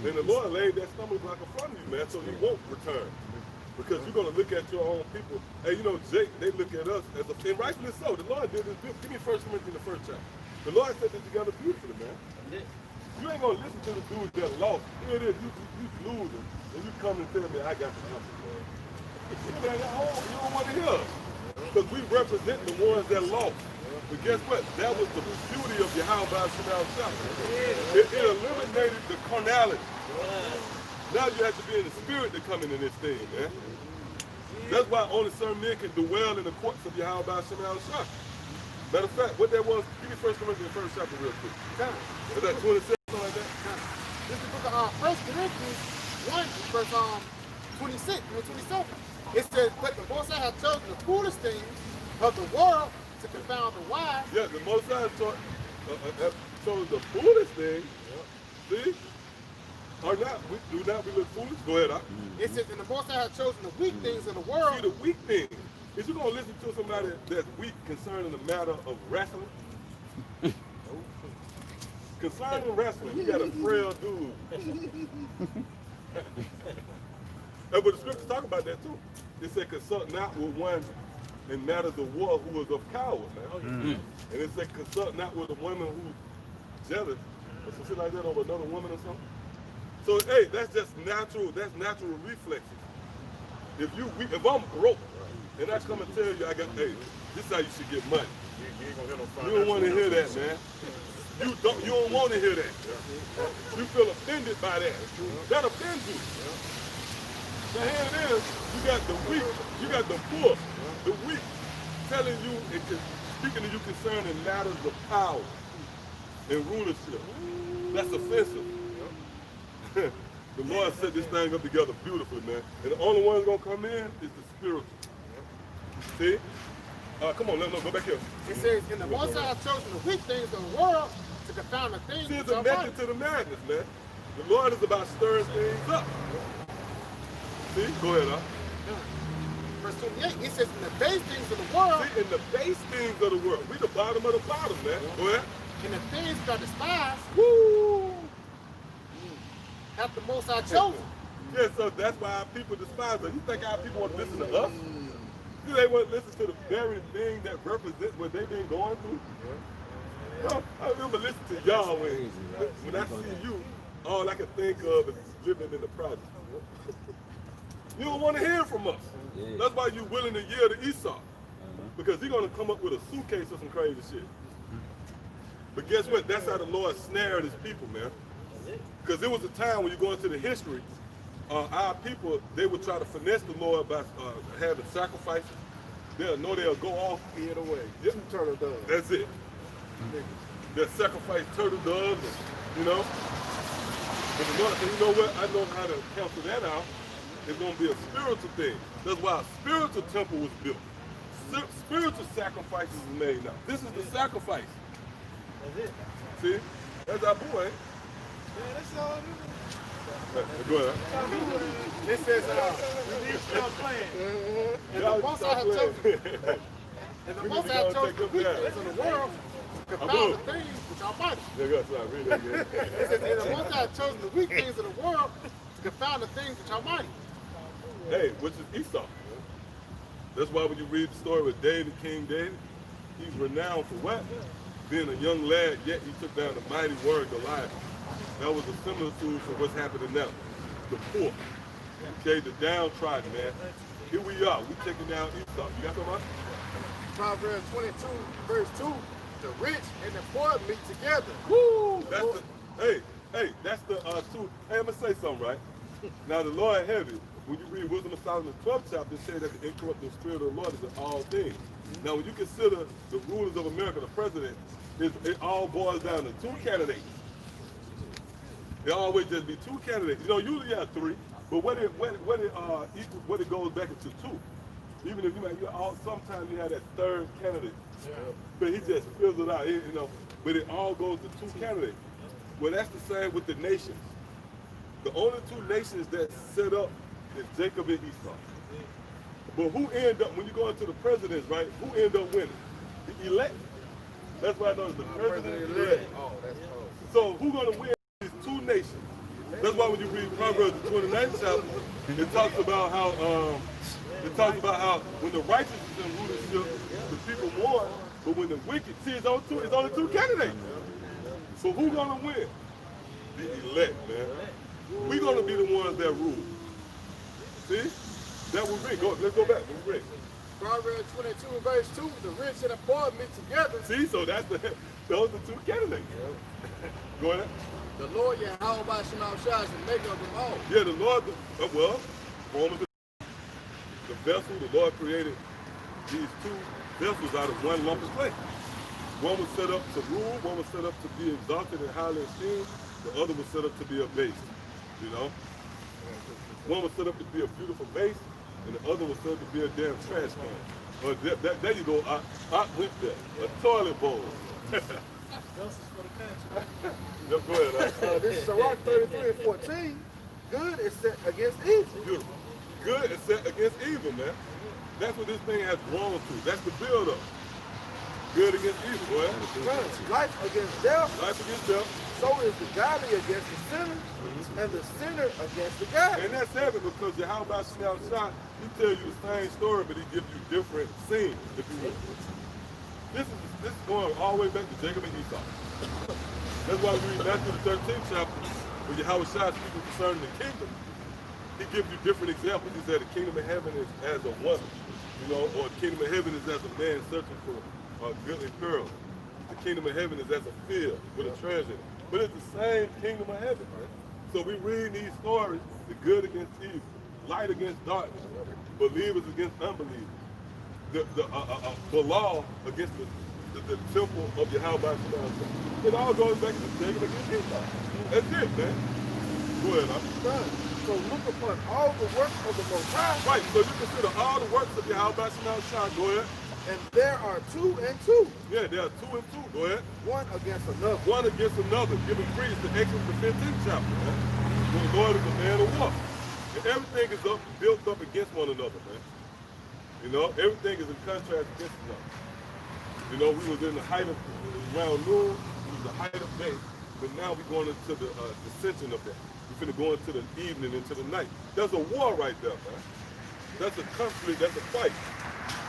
And the Lord laid that stumbling block in front of you, man, so you won't return. Because you're going to look at your own people. Hey, you know, Jake, they look at us as a, and rightfully so. The Lord did this. Give me 1 Corinthians, the 1st chapter. The Lord set this together beautifully, man. You ain't going to listen to the dudes that lost. Here it is, you losing, and you come and tell me I got the answer, man. You don't want to hear us. Because we represent the ones that lost. But guess what? That was the beauty of Yahweh by Shemel Shah. It eliminated the carnality. Now you have to be in the spirit to come into this thing, man. That's why only certain men can dwell in the courts of Yahweh by Shemel Shah. Matter of fact, what that was, give me 1 Corinthians 1st chapter real quick. Is that 27, something like that? This is the book of 1 Corinthians 1, verse 26 and 27. It says, but the Most High hath chosen the foolish things of the world to confound the wise. Yeah, the Most High chose the foolish thing. See? Or not, we look foolish? Go ahead, It says, and the Most High hath chosen the weak things of the world. See, the weak thing. Is you going to listen to somebody that's weak concerning the matter of wrestling? Concerning wrestling, you got a frail dude. And but the scriptures talk about that too. It said, consult not with one in matters of war who is of coward, man. And it said, consult not with a woman who's jealous or some shit like that over another woman or something. So, hey, that's just natural, that's natural reflexes. If I'm broke, and I come and tell you, hey, this is how you should get money. You don't want to hear that, man. You don't want to hear that. You feel offended by that. That offends you. Now here it is, you got the weak, you got the poor, the weak telling you and speaking to you concerning matters of power and rulership. That's offensive. The Lord set this thing up together beautifully, man. And the only one that's gonna come in is the spiritual. See? Come on, go back here. It says, in the Most High chosen the weak things of the world to confound the things See, it's which a are method mighty. to the madness, man. The Lord is about stirring things up. See? Go ahead, huh? Verse 28, it says, in the base things of the world, See, in the base things of the world. We the bottom of the bottom, man. Go ahead. and the things that are despised, Woo! hath the Most High chosen. Yeah, so that's why our people despise us. You think our people want to listen to us? Do they want to listen to the very thing that represents what they've been going through? Well, I remember listening to y'all when I see you, all I can think of is living in the project. You don't want to hear from us. That's why you're willing to yield to Esau. Because he's going to come up with a suitcase of some crazy shit. But guess what? That's how the Lord snared his people, man. Because there was a time when you go into the history, our people, they would try to finesse the Lord by having sacrifices. They'll know they'll go off. Get away. Yep. 2 turtle doves. That's it. They'll sacrifice turtle doves, and, you know. But the Lord said, you know what? I know how to cancel that out. It's going to be a spiritual thing. That's why a spiritual temple was built. Spiritual sacrifices is made now. This is the sacrifice. That's it. See? That's our boy. Yeah, that's all. Go ahead. It says, We need to stop playing. and Y'all the Most stop High playing. chosen, and the We Most need to High go chosen take the them weak down. things of the world to confound Abu. the things which are mighty. Yeah, go ahead. Read that again. It says, and the Most High chosen the weak things of the world to confound the things which are mighty. Hey, which is Esau. That's why when you read the story with David, King David, he's renowned for what? Being a young lad, yet he took down the mighty warrior Goliath. That was a similitude for what's happening now. The poor, okay, the downtrodden, man. Here we are, we taking down Esau. You got something? Proverbs 22, verse 2. The rich and the poor meet together. Woo! That's the, hey, that's the two. Hey, I'm gonna say something, right? Now the Lord have it. When you read Wisdom of Solomon 12th chapter, it says that the incorruptible spirit of the Lord is in all things. Now when you consider the rulers of America, the president, it all boils down to 2 candidates. It always just be 2 candidates. You know, usually you have 3, but when it goes back into 2. Even if sometimes you have that 3rd candidate. Yeah. But he just fills it out, you know. But it all goes to 2 candidates. Well, that's the same with the nations. The only 2 nations that set up is Jacob and Esau. But who end up, when you go into the presidents, right, who end up winning? The elect. That's why I know it's the president-elect. Oh, that's close. So who's going to win these 2 nations? That's why when you read Proverbs the 29th chapter, it talks about how when the righteous is in rulership, the people won. But when the wicked, see, it's only 2 candidates. So who's going to win? The elect, man. We're going to be the ones that rule. See? That was Rick. Let's go back. Let's Rick. Proverbs 22, verse 2. The rich and the poor meet together. See, so those are 2 candidates. Go ahead. The Lord Yahweh by Shema Shai is the maker of them all. Yeah, the Lord, Romans, the vessel, the Lord created these 2 vessels out of one lump of clay. One was set up to rule, one was set up to be exalted and highly esteemed, the other was set up to be abased, you know? One was set up to be a beautiful vase, and the other was set up to be a damn trash can. Or there you go, I went there, a toilet bowl. Go ahead. This is Sirach 33 and 14. Good is set against evil. Beautiful. Good is set against evil, man. That's what this thing has grown to. That's the build-up. Good against evil, boy. Life against death. Life against death. So is the godly against the sinner, and the sinner against the godly. And that's heavy because Yahweh Shema Shai, he tell you the same story, but he gives you different scenes, if you will. This is going all the way back to Jacob and Esau. That's why we read Matthew the 13th chapter, when Yahweh Shai speaks concerning the kingdom. He gives you different examples. He said the kingdom of heaven is as a woman, you know, or the kingdom of heaven is as a man searching for a goodly pearl. the kingdom of heaven is as a field with a treasure in it. But it's the same kingdom of heaven, man. So we read these stories, the good against evil, light against darkness, believers against unbelievers, the law against the temple of Yahweh. It all goes back to Jacob against Esau. That's it, man. Go ahead, I'm done. So look upon all the works of the Most High. Right, so you consider all the works of Yahweh. Go ahead. And there are 2 and 2. Yeah, there are 2 and 2. Go ahead. One against another. One against another, giving credence to Exodus the 15th chapter, man. When the Lord is a man of war. And everything is built up against one another, man. You know, everything is in contrast against one another. You know, we was in the height of, around noon, it was the height of day, but now we're going into the descension of that. We're finna go into the evening, into the night. There's a war right there, man. That's a conflict, that's a fight.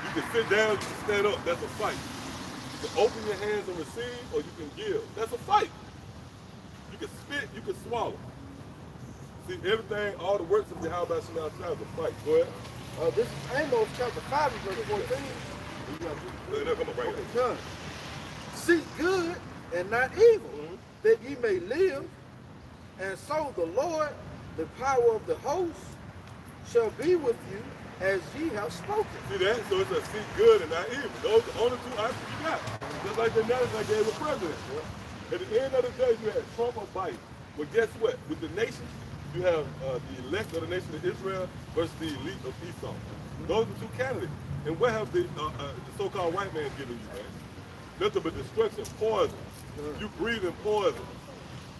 You can sit down, you can stand up, that's a fight. You can open your hands and receive, or you can give. That's a fight. You can spit, you can swallow. See, everything, all the works of Yahweh is a fight. Go ahead. This is Amos chapter 5 and verse 14. Come on, right Okay, done. Seek good and not evil, that ye may live, and so the Lord, the power of the host, shall be with you as ye have spoken. See that? So it's a seek good and not evil. Those are the only 2 options you got. Just like the analysis I gave the president. At the end of the day, you had Trump or Biden. Well, guess what? With the nations, you have the elect of the nation of Israel versus the elite of Esau. Those are 2 candidates. And what have the so-called white man given you, man? Nothing but destruction, poison. You breathing poison.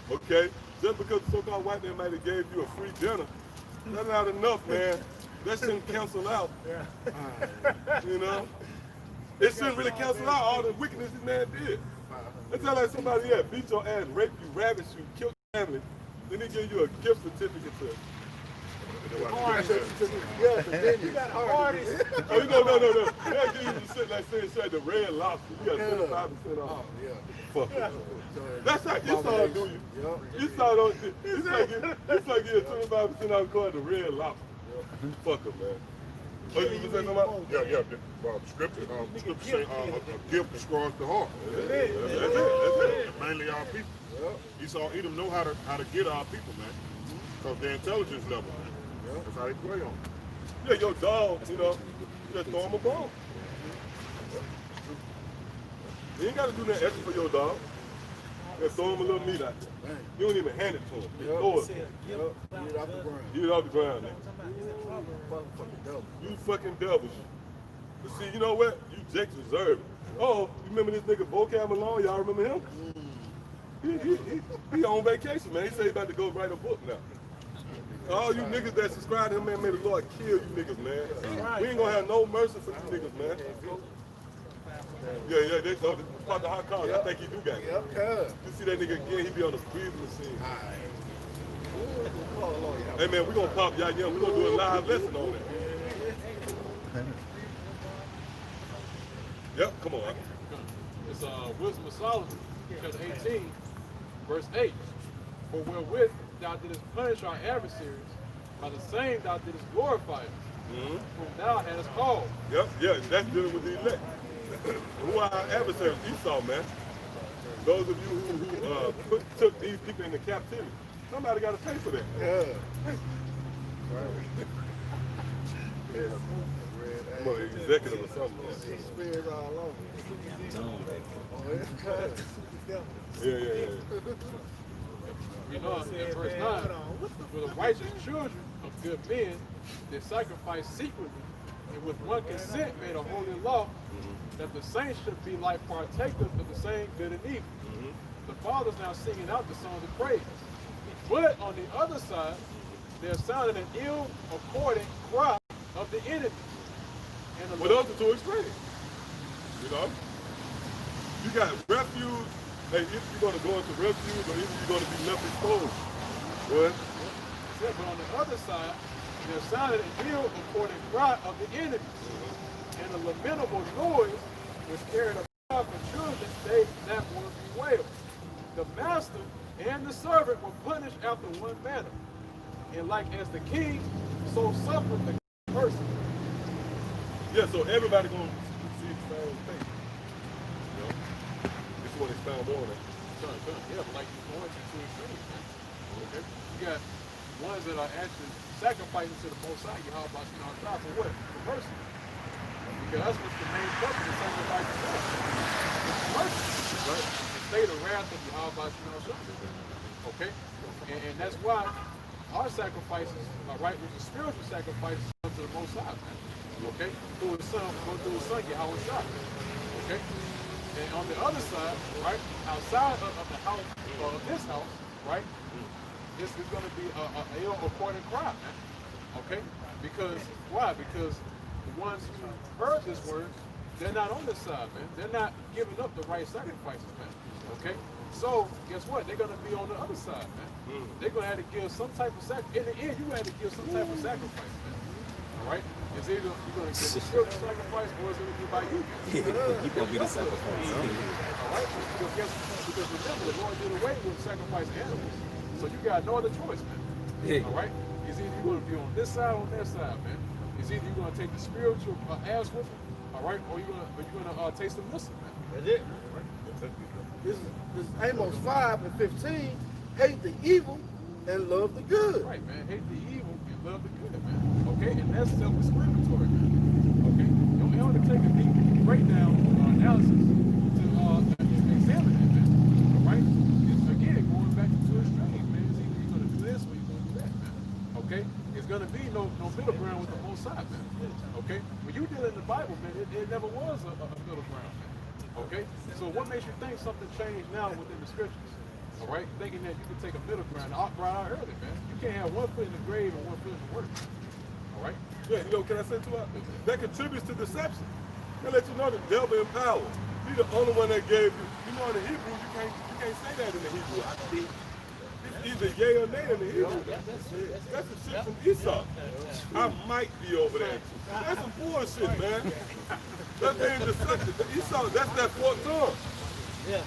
Okay? Just because the so-called white man might have gave you a free dinner, that's not enough, man. That shouldn't cancel out. You know? It shouldn't really cancel out all the wickedness this man did. It's not like somebody beat your ass, raped you, ravished you, killed your family, then he give you a gift certificate to Yes, and then you got artists. Oh, no. They'll give you the shit like saying the red lobster. You got 25% off. Oh, yeah. Fuck it. That's how you saw it, do you? Yep. You saw those. It's like you 25% off called the red lobster. Fuck it, man. Oh, you was saying something about? Yeah. Scripture say a gift destroys the heart. That's it. Mainly our people. Esau, Edom know how to get our people, man. Because their intelligence level, man. That's how they play on. Yeah, your dog, you know, you just throw him a bone. You ain't got to do nothing extra for your dog. Just throw him a little meat out there. You don't even hand it to him. Just throw it. Get it off the ground. Get it off the ground, nigga. You fucking devils. But see, you know what? You Jakes deserve it. Oh, you remember this nigga Vocab Malone? Y'all remember him? He on vacation, man. He said he about to go write a book now. All you niggas that subscribe to him, man, may the Lord kill you niggas, man. We ain't gonna have no mercy for you niggas, man. Yeah, they talk about the hot cars. I think he do got it. You see that nigga again, he be on the breathing machine. Hey man, we gonna pop y'all young. We gonna do a live lesson on that. Yep, come on. It's Wisdom of Solomon, chapter 18, verse 8. For wherewith thou didst punish our adversaries, by the same thou didst glorify us, whom thou hadst called. Yep, yeah, that's dealing with the elect. Who are our adversaries? Esau, man. Those of you who took these people into captivity. Somebody got to pay for that. I'm an executive or something. Spears all over. Yeah. You know, in verse 9, for the righteous children of good men, they sacrifice secretly, and with one consent made a holy law, that the saints should be like partakers of the same good and evil. The fathers now singing out the songs of praise. But on the other side, there sounded an ill-according cry of the enemy. And Well, those are two extremes. You know? You got refuge. Hey, if you're going to go into refuge or if you're going to be left exposed. What? But on the other side, there sounded an ill-according cry of the enemy. And a lamentable noise was carried about for children that were bewailed. The master and the servant were punished after one manner. And like as the king, so suffered the person. Yeah, so everybody going to see the same thing. You know? You found more on that. Yeah, but like you're going to two extremes, man. Okay? You got ones that are actually sacrificing to the Most High, Yahweh Shah for what? For mercy. Because that's what's the main purpose of sacrificing yourself. It's mercy. Right? To stay the wrath of Yahweh Shah. Okay? And that's why our sacrifices are right with the spiritual sacrifices unto the Most High, man. Okay? Through his son, Yahweh Shah. Okay? And on the other side, right, outside of the house, of this house, right, this is going to be a ill according cry, man. Okay? Because, why? Because the ones who heard this word, they're not on this side, man. They're not giving up the right sacrifices, man. Okay? So, guess what? They're going to be on the other side, man. They're going to have to give some type of sacrifice. In the end, you have to give some type of sacrifice, man. All right? It's either you're going to give a spiritual sacrifice or it's going to be by you. You're going to be the sacrifice. All right? Because remember, the Lord did away with sacrificing animals. So you got no other choice, man. All right? It's either you're going to be on this side or on that side, man. It's either you're going to take the spiritual ass with you, all right, or you're going to taste the missile, man. That's it. This is Amos 5 and 15. Hate the evil and love the good. Right, man. Hate the evil and love the good, man. Okay? And that's self-explanatory, man. Okay? You don't have to take a deep breakdown or analysis to examine it, man. All right? It's, again, going back to extreme, man. It's either you're going to do this or you're going to do that, man. Okay? It's going to be no middle ground with the Most High, man. Okay? When you deal in the Bible, man, it never was a middle ground, man. Okay? So what makes you think something changed now within the scriptures? All right? Thinking that you can take a middle ground. I heard it, man. You can't have one foot in the grave and one foot in the work. All right? Yeah, you know, can I say to that? That contributes to deception. They let you know the devil in power. He's the only one that gave you. You know, in the Hebrew, you can't say that in the Hebrew. It's either yay or nay in the Hebrew. That's the shit from Esau. I might be over there. That's some bullshit, man. That's being deceptive. Esau, that's that forked tongue. Yeah.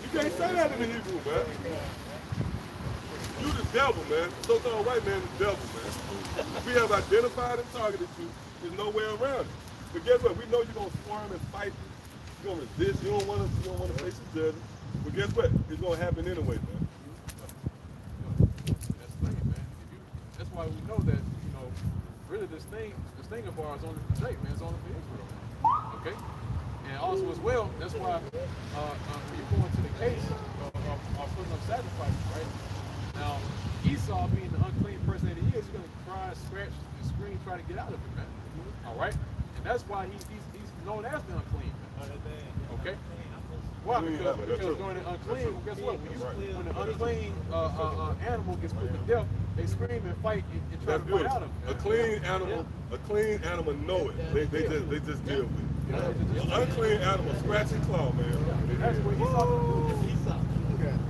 You can't say that in the Hebrew, man. You the devil, man. So-called white man is the devil, man. We have identified and targeted you. There's no way around it. But guess what? We know you're gonna squirm and fight. You're gonna resist. You don't want to face the judgment. But guess what? It's gonna happen anyway, man. That's right, man. That's why we know that, you know, really this thing of ours only for Jake, man. It's only for Israel. Okay? And also as well, that's why when you go into the case of putting up sacrifices, right? Now, Esau being the unclean person that he is, he's going to cry, scratch, and scream, try to get out of it, man. All right? And that's why he's known as the unclean, man. Okay? Why? Because during the unclean, well, guess what? When the unclean animal gets put to death, they scream and fight and try to fight out of it. A clean animal know it. They just deal with it. An unclean animal, scratch and claw, man. That's what Esau do. He's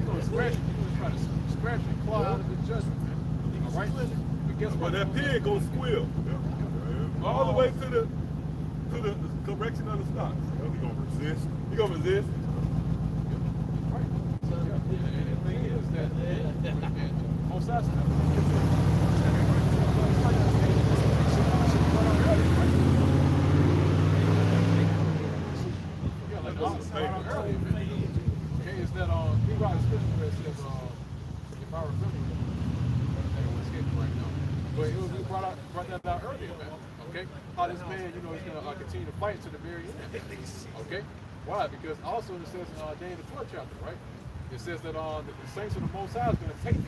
going to scratch it. He's going to try to scratch and claw out of the judgment, man. All right? But guess what? That pig gonna squeal all the way to the correction of the stocks. He gonna resist. He gonna resist. Right. And the thing is that most of okay, is that he brought a scripture where it says, if I remember, it's escaping right now. But we brought that out earlier, man. Okay? How this man, you know, he's gonna continue to fight to the very end. Okay? Why? Because also it says in Daniel the 12th chapter, right? It says that the saints of the Most High is gonna take the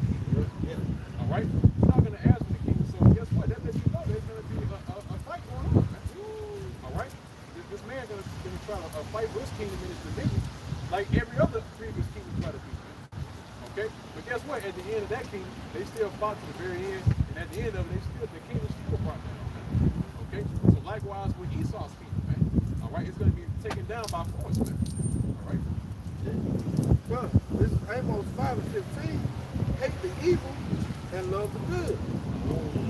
kingdom. All right? We're not gonna ask for the kingdom, so guess what? That lets you know there's gonna be a fight going on, man. All right? This man gonna try to fight for his kingdom and his dominion, like every other previous kingdom tried to do, man. Okay? But guess what? At the end of that kingdom, they still fought to the very end, and at the end of it, the kingdom still brought down, man. Okay? So likewise with Esau's kingdom, man. All right? It's gonna be taken down by force, man. All right? Well, this is Amos 5 and 15. Hate the evil and love the good,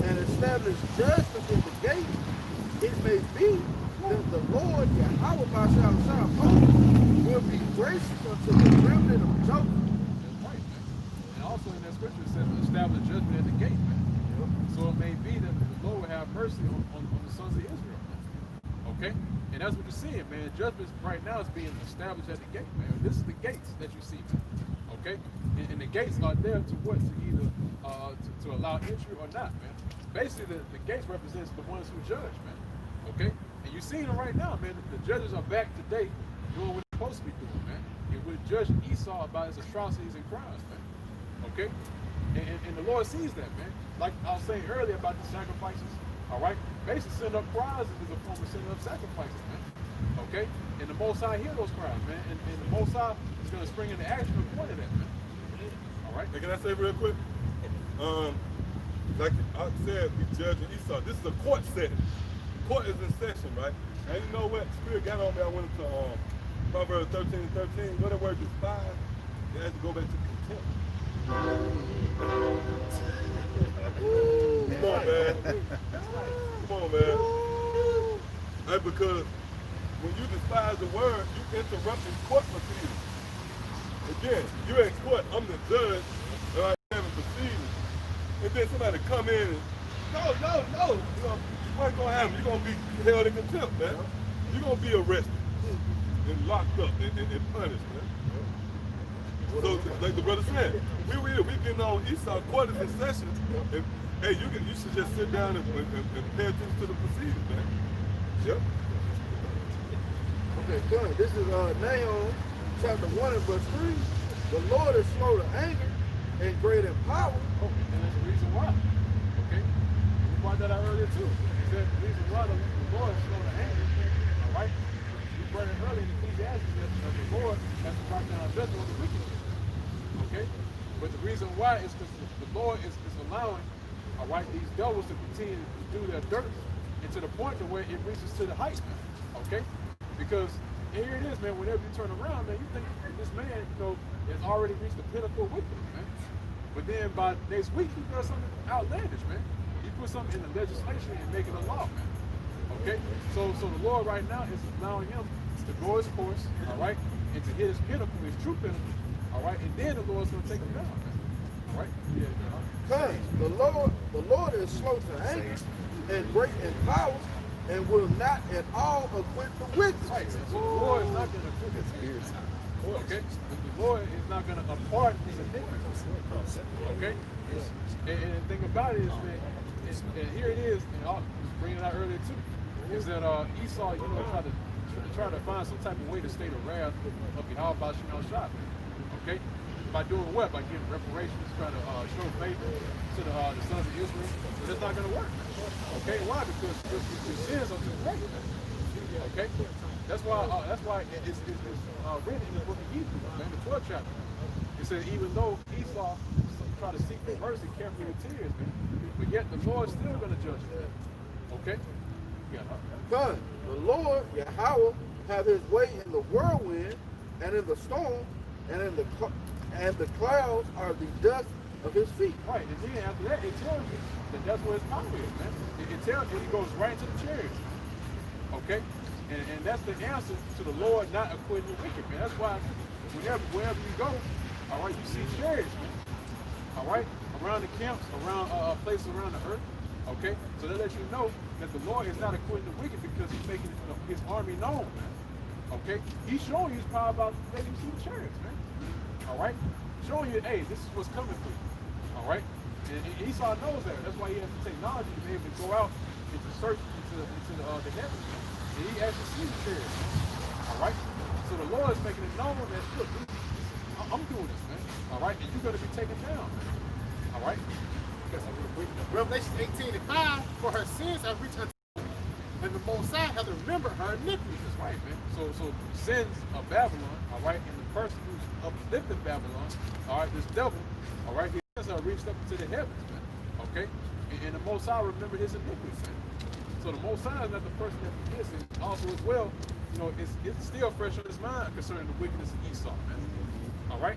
and establish judgment in the gate. It may be that the Lord Yahweh will be gracious unto the remnant of Joseph. That's right, man. And also in that scripture it says establish judgment at the gate, man. So it may be that the Lord will have mercy on the sons of Israel, man. Okay? And that's what you're seeing, man. Judgment right now is being established at the gate, man. This is the gates that you see, man. Okay? And the gates are there to what? To either to allow entry or not, man. Basically, the gates represents the ones who judge, man. Okay? And you're seeing it right now, man. The judges are back today doing what they're supposed to be doing, man. And we're judging Esau about his atrocities and crimes, man. Okay? And the Lord sees that, man. Like I was saying earlier about the sacrifices, all right? Basically, sending up cries is a form of sending up sacrifices, man. Okay? And the Most High hear those cries, man. And the Most High is going to spring into action according to that, man. All right? Hey, can I say real quick? Like I said, we judging Esau. This is a court setting. Court is in session, right? And you know what? Spirit got on me. I went into Proverbs 13:13. What the word despise? You have to go back to contempt. Come on, man. Come on, man. Hey, because when you despise the word, you interrupting court proceedings. Again, you're in court. I'm the judge, and I having proceedings. And then somebody come in and, no. You know, what's going to happen? You're going to be held in contempt, man. You're going to be arrested and locked up and punished, man. So, like the brother said, we getting on Esau, court is in session. And, hey, you should just sit down and pay attention to the proceedings, man. Yep. Okay, good. This is Nahum chapter 1 and verse 3. The Lord is slow to anger and great in power. Oh, and that's the reason why. Okay? We brought that out earlier too. He said the reason why the Lord is slow to anger. All right? We brought it earlier in Ecclesiastes that the Lord has to write down judgment on the wicked. Okay? But the reason why is because the Lord is allowing, all right, these devils to continue to do their dirt, and to the point to where it reaches to the height, man. Okay? Because here it is, man, whenever you turn around, man, you think this man, you know, has already reached the pinnacle of wickedness, man. But then by next week, he does something outlandish, man. He puts something in the legislation and make it a law, man. Okay? So the Lord right now is allowing him to go his course, all right, and to hit his pinnacle, his true pinnacle, all right, and then the Lord's going to take him down, man. All right? Yeah. Because the Lord is slow to anger and great in power and will not at all acquit the wicked. Right. So the Lord is not going to acquit his spirit. Okay? The Lord is not going to pardon his iniquities. Okay? And the thing about it is, man, and here it is, and I was bringing it out earlier too, is that Esau, you know, try to find some type of way to stay the wrath of Yahweh Shah, okay? By doing what? By giving reparations, trying to show favor to the sons of Israel. But that's not going to work, okay? Why? Because your sins are too great, okay? That's why it's written in the book of Hebrews, man, the 12th chapter. It says, even though Esau tried to seek for mercy, carefully with tears, man, but yet the Lord's still going to judge him, okay? Son, the Lord, Yahweh, have his way in the whirlwind and in the storm, and the clouds are the dust of his feet. Right, and then after that, it tells you that that's where his power is, man. It tells you, it goes right into the chariots, okay? And that's the answer to the Lord not acquitting the wicked, man. That's why wherever you go, all right, you see chariots, man. All right, around the camps, around places around the earth, okay? So that lets you know that the Lord is not acquitting the wicked because he's making his army known, man. Okay? He's showing you his power about letting you see the chariots, man. All right? Showing you, hey, this is what's coming for you. All right? And Esau knows that. That's why he has the technology to be able to go out and to search into the heavens. And he actually sees the chariots, man. All right? So the Lord is making it known that, look, I'm doing this, man. All right? And you're going to be taken down, man. All right? Revelation 18:5, for her sins have reached unto her, and the Most High has remembered her iniquities. That's right, man. So sins of Babylon, all right, and the person who's uplifted Babylon, all right, this devil, all right, his sins are reached up into the heavens, man. Okay? And the Most High remembered his iniquities, man. So the Most High is not the person that forgets, and also as well, you know, it's still fresh on his mind concerning the wickedness of Esau, man. All right?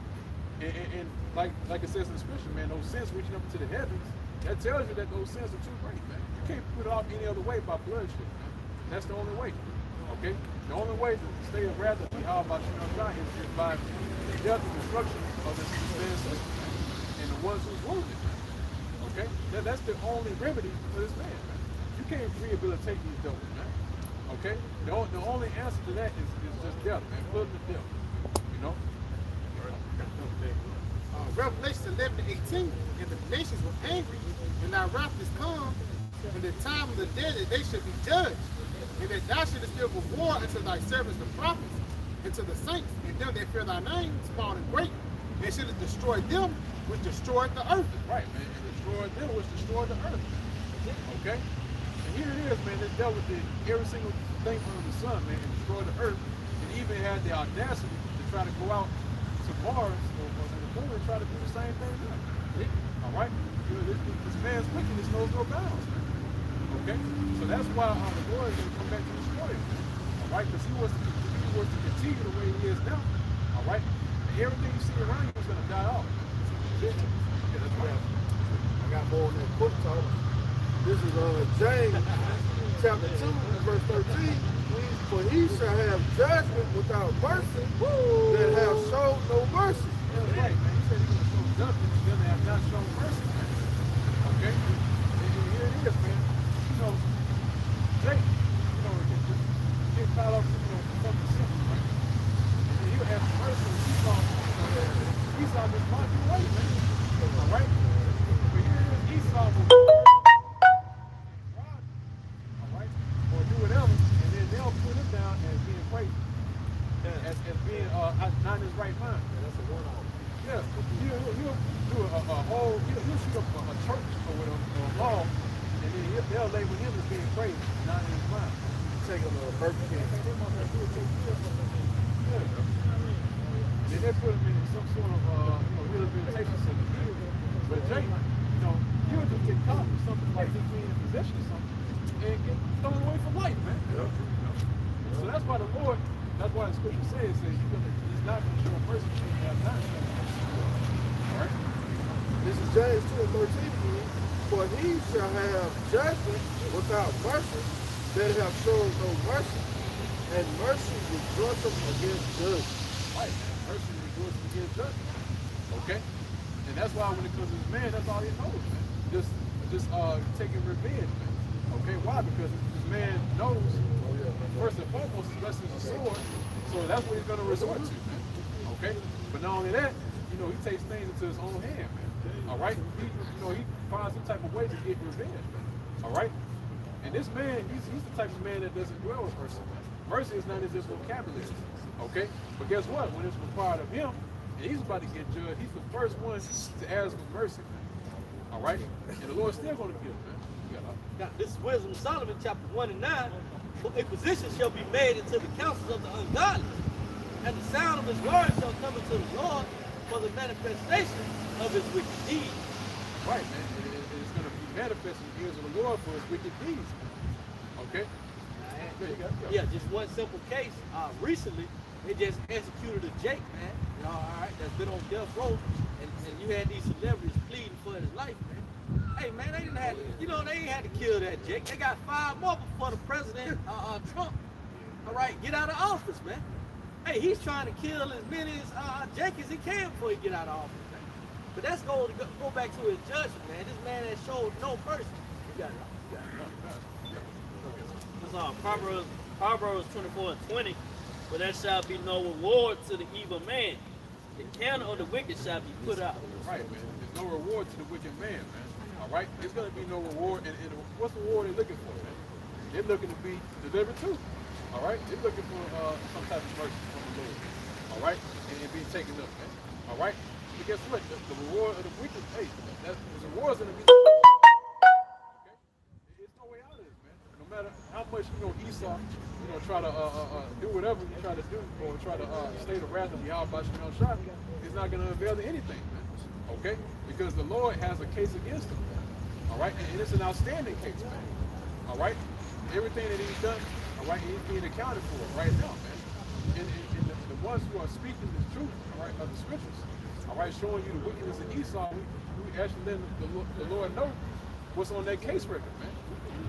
And like it says in the scripture, man, those sins reaching up into the heavens, that tells you that those sins are too great, man. You can't put it off any other way by bloodshed, man. That's the only way. Okay? The only way to stay the wrath of Yahweh is by the death and destruction of this man's system, man. And the ones who's wounded, man. Okay? That's the only remedy for this man, man. You can't rehabilitate these devils, man. Okay? The only answer to that is just death, man. Put him to death. You know? Revelation 11:18, and the nations were angry, and thy wrath is come, and the time of the dead that they should be judged, and that thou shouldest give reward unto thy servants the prophets, and to the saints, and them that fear thy name, small and great, and shouldest destroy them which destroyed the earth. Right, man. And destroyed them, which destroyed the earth. Okay? And here it is, man. They dealt with every single thing under the sun, man, and destroyed the earth, and even had the audacity to try to go out to Mars or to the moon and try to do the same thing now. All right? You know, this man's wickedness knows no bounds, man. Okay? So that's why the Lord is going to come back to destroy it. All right? Because he was to continue the way he is now. All right? And everything you see around you is going to die off. Yeah, that's right. I got more on that book talk. This is James chapter 2, verse 13. For he shall have judgment without mercy that have shown no mercy. That's right, man. He said he's going to show judgment to them that have not shown mercy, man. Okay? And here it is, man. You know, Jake, you know, just get caught up, you know, something simple, right? And then he'll have mercy when Esau just marched away, man. All right? But here it is, Esau will all right? Or do whatever, and then they'll put him down as being crazy. As being not in his right mind. Yeah, that's a one-off. Yeah, he'll do a whole, he'll shoot up a church or whatever, or a law, and then they'll label him as being crazy, not in his mind. Take him to a Burger King. Yeah. Then they put him in some sort of rehabilitation center. But Jake, you know, he'll just get caught with something like just being in possession of something and get thrown away for life, man. Yeah. So that's why the Lord, that's why the scripture says he's not going to show mercy to him that not shown mercy. All right? This is James 2 and 13. For he shall have judgment without mercy that have shown no mercy, and mercy rejoiceth against judgment. Right, man. Mercy rejoiceth against judgment. Okay? And that's why when it comes to this man, that's all he knows, man. Just taking revenge, man. Okay, why? Because this man knows, first and foremost, his blessing is a sword, so that's what he's going to resort to, man. Okay? But not only that, you know, he takes things into his own hand, man. All right? He finds some type of way to get revenge, man. All right? And this man, he's the type of man that doesn't dwell with mercy. Mercy is not in his vocabulary. Okay? But guess what? When it's required of him, and he's about to get judged, he's the first one to ask for mercy, man. All right? And the Lord's still going to give, man. Now, this is Wisdom of Solomon, chapter 1 and 9. For a physician shall be made into the counsels of the ungodly, and the sound of his words shall come into the Lord for the manifestation of his wicked deeds. Right, man. It's going to be manifest in the ears of the Lord for his wicked deeds. Okay? Yeah, just one simple case. Recently, they just executed a Jake, man. You know, all right, that's been on death row, and you had these celebrities pleading for his life, man. Hey, man, they didn't have, they ain't had to kill that Jake. They got 5 more before the president, Trump. All right, get out of office, man. Hey, he's trying to kill as many Jake as he can before he get out of office, man. But that's go back to his judgment, man. This man has showed no mercy. You got it. Proverbs 24:20, but there shall be no reward to the evil man. The candle of the wicked shall be put out. Right, man. There's no reward to the wicked man, man. All right? There's going to be no reward. And what's the reward they're looking for, man? They're looking to be delivered too. All right? They're looking for some type of mercy from the Lord. All right? And being taken up, man. All right? But guess what? The reward of the wicked, hey, the reward's going to be... Okay? There's no way out of this, man. No matter how much, Esau, try to do whatever you try to do, or try to stay the wrath of Yahweh Shemel Shah, it's not going to avail to anything, man. Okay? Because the Lord has a case against him. All right? And it's an outstanding case, man. All right? Everything that he's done, all right, he's being accounted for right now, man. And the ones who are speaking the truth, all right, of the scriptures, all right, showing you the wickedness of Esau, we actually let the Lord know what's on that case record, man.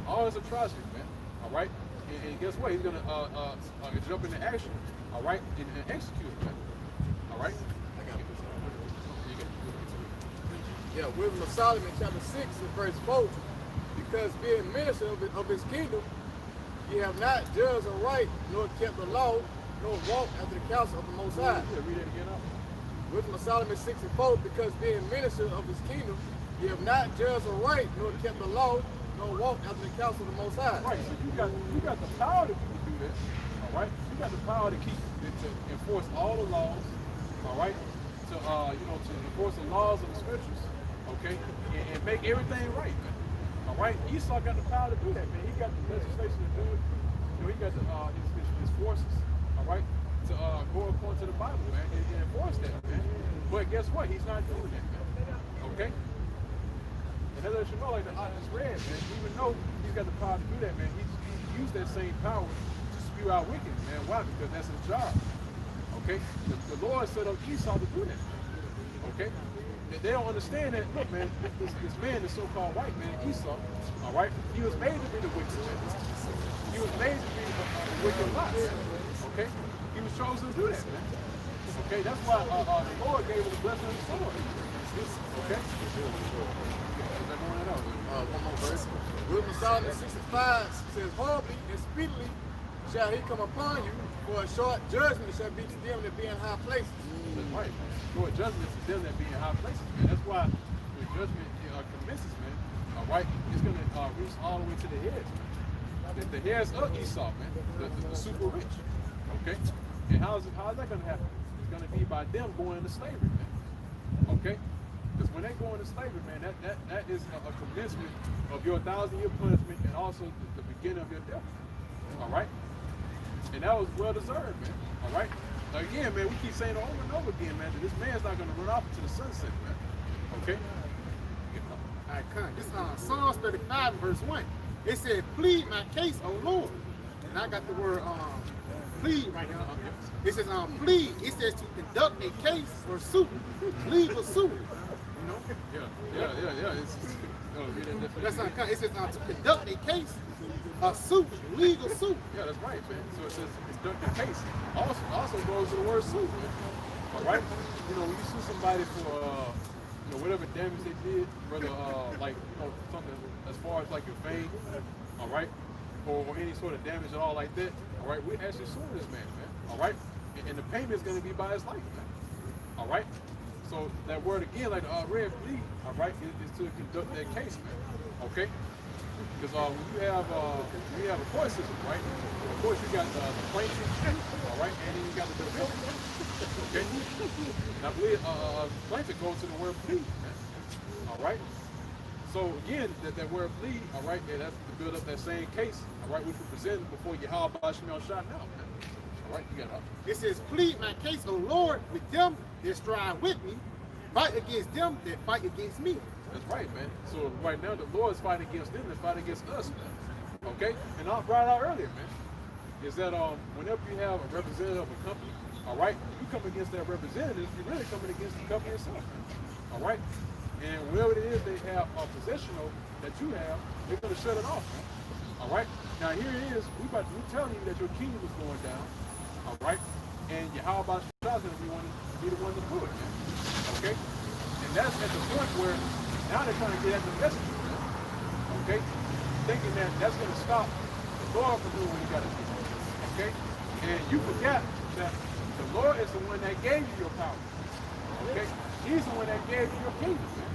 All his atrocities, man. All right? And guess what? He's going to jump into action, all right, and execute it, man. All right? Yeah, Wisdom of Solomon, chapter 6, and verse 4. Because being minister of his kingdom, he ye have not judged aright, nor kept the law, nor walked after the counsel of the Most High. Yeah, read that again. Wisdom of Solomon 64, because being minister of his kingdom, ye have not judged aright, nor kept the law, nor walked after the counsel of the Most High. Right, so you got the power to do that, all right? You got the power to enforce all the laws, all right? To to enforce the laws of the scriptures, okay? And make everything right, man. All right? Esau got the power to do that, man. He got the legislation to do it. He got his forces, all right, to go according to the Bible, man, and enforce that, man. But guess what? He's not doing that, man. Okay? And that lets you know, like the honest read, man, even though he's got the power to do that, man, he used that same power to spew out wicked, man. Why? Because that's his job. Okay? The Lord set up Esau to do that. Okay? They don't understand that. Look, man, this man, this so-called white man, Esau, all right, he was made to be the wicked man. He was made to be the wicked lot. Okay? He was chosen to do that, man. Okay? That's why the Lord gave him the blessing of the sword. Okay? One more verse. Wisdom of Solomon 65 says, horribly and speedily shall he come upon you, for a short judgment shall be to them that be in high places. That's right. Short judgment to them that be in high places, man. That's why when judgment commences, man, all right, it's going to reach all the way to the heads, man. The heads of Esau, man, the super rich. Okay? And how is that going to happen? It's going to be by them going into slavery, man. Okay? Because when they go into slavery, man, that is a commencement of your 1,000-year punishment and also the beginning of your death. All right? And that was well deserved, man. All right? Again, man, we keep saying over and over again, man, that this man's not going to run off into the sunset, man. Okay? All right, come. This is Psalms 35 verse 1. It said, plead my case, O Lord. And I got the word plead right here. It says plead. It says to conduct a case or suit, legal suit. You know? Yeah. That's how it comes. It says to conduct a case, a suit, legal suit. Yeah, that's right, man. So it says conduct a case. Also goes to the word suit, man. All right? You know, when you sue somebody for whatever damage they did, whether something as far as like your fame, all right, or any sort of damage at all like that, all right, we actually suing this man, all right, and the payment is going to be by his life, man, all right. So that word again, like the red plead, all right, is to conduct that case, man, okay. Because when you have a court system, right? Of course, you got the plaintiff, all right, and then you got the defendant. Okay. And I believe plaintiff goes to the word plead, all right. So again, that word plead, all right, that's to build up that same case, all right, which we presented before Yahweh Shemel shot now, man. All right, you got it. It says, plead my case, O Lord, with them that strive with me, fight against them that fight against me. That's right, man. So right now, the Lord is fighting against them and fighting against us, man. Okay? And I brought it out earlier, man, is that whenever you have a representative of a company, all right, you come against that representative, you're really coming against the company itself, man. All right? And whatever it is they have possession of that you have, they're going to shut it off, man. All right? Now, here it is. We're telling you that your kingdom is going down, all right? And Yahweh Shah is going to be the one to do it, man. Okay? And that's at the point where now they're trying to get at the message, man. Okay? Thinking that that's going to stop the Lord from doing what he got to do. Okay? And you forgot that the Lord is the one that gave you your power. Okay? He's the one that gave you your kingdom, man.